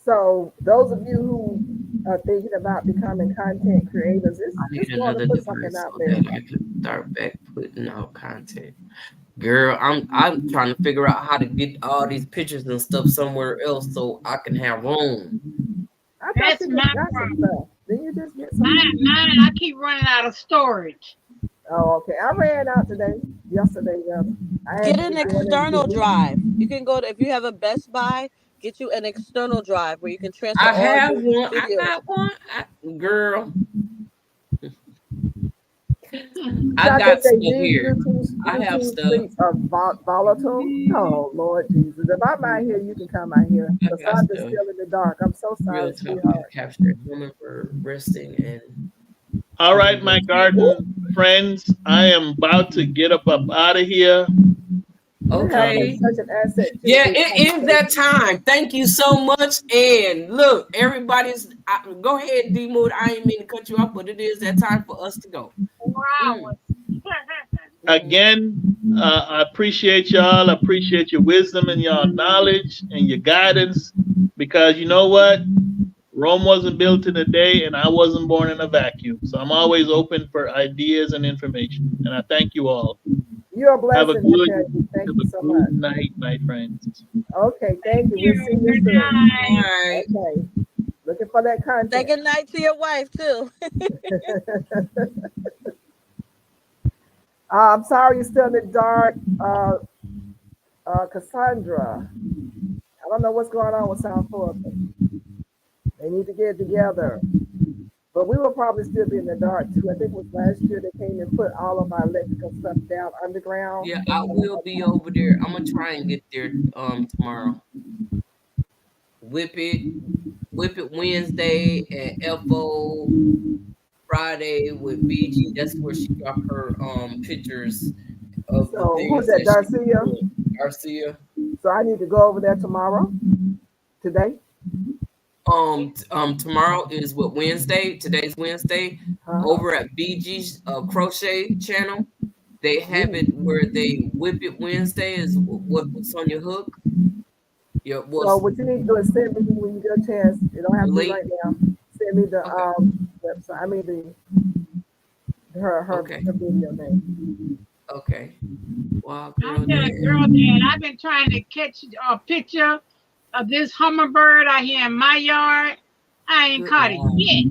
So those of you who are thinking about becoming content creators, I need just want to another put something device out so there. that I can start back putting out content. Girl, I'm trying to figure out how to get all these pictures and stuff somewhere else so I can have room. I thought That's you my just got some problem. stuff. Then you just get some. Mine, I keep running out of storage. Oh, okay. I ran out yesterday. I Get had an to go in external and drive. You can go to, if you have a Best Buy, get you an external drive where you can transfer I all have your one. I videos. got one. Girl, I Shante got say stuff these here. I have YouTube stuff. streets are volatile. Oh Lord Jesus! If I'm out here, you can come out here. I got Cassandra's stuff. still in the dark. I'm so Real sorry, time sweetheart. capture moment for resting and. All right, my garden friends, I am about to get up out of here. You have been Okay. such an asset to Yeah, this it is that time. Thank you so much. And look, everybody's go ahead, D Mood. I ain't mean to cut you off, but it is that time for us to go. 4 hours. Again, I appreciate y'all. I appreciate your wisdom and your knowledge and your guidance, because you know what? Rome wasn't built in a day, and I wasn't born in a vacuum. So I'm always open for ideas and information. And I thank you all. You're a Have a blessing, I good, tell you. Thank have you a so good much. night, my friends. Okay, thank you. We'll see you Good soon. night. All right. Okay. Looking for that Say content. good night to your wife too. I'm sorry you're still in the dark, Cassandra. I don't know what's going on with South Florida. They need to get it together. But we will probably still be in the dark too. I think it was last year they came and put all of our electrical stuff down underground. Yeah, I will be over there. I'm gonna try and get there tomorrow. Whip it, whip it Wednesday and FO Friday with BG. That's where she got her pictures of the So who's things that, that she Darcia? put. Garcia. So I need to go over there tomorrow, today. Tomorrow is what, Wednesday? Today's Wednesday. Uh-huh. Over at BG's crochet channel, they have it where they whip it Wednesday is what's on your hook. Yeah, So what's what you need to do is send me when you get a chance. You don't have the to be link? right now. Send me the Okay, website. I mean her okay, video name. okay. Wow, I'm girl, just a dad. girl, Dad. I've been trying to catch a picture of this hummingbird out here in my yard. I ain't Good caught it night. yet.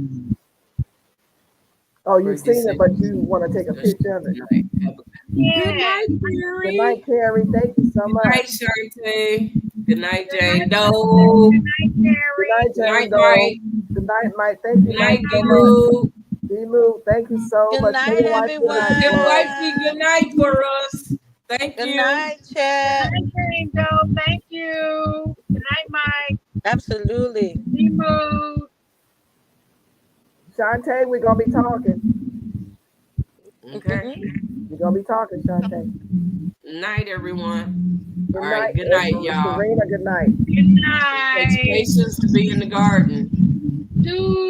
Oh, you've Birdie seen said it, but you want to take a discussion. picture of it. Good night. Have a good Yeah. night, Good night, Carrie. Carrie. Thank you so Good night, much. Shantae. Good night, Good Jane night, Doe. good night, Good Carrie. night, Good night, Jane Doe. Mike. Good night, Mike. Thank you, Good Mike, night, so D much. Moo. D-Moo, thank you so Good much. Tell night, your wife good night, Give Lord. wifey good everyone. night for us. Thank Good you. night, Good chat. night, Jane. Thank you. Good night, Mike. Absolutely. Moo. Shantae, we're going to be talking. Okay. We're going to be talking, Shantae. Night, everyone. Good All night, right. Good night, y'all. Serena. Good night. Good It takes night. patience to be in the garden. Do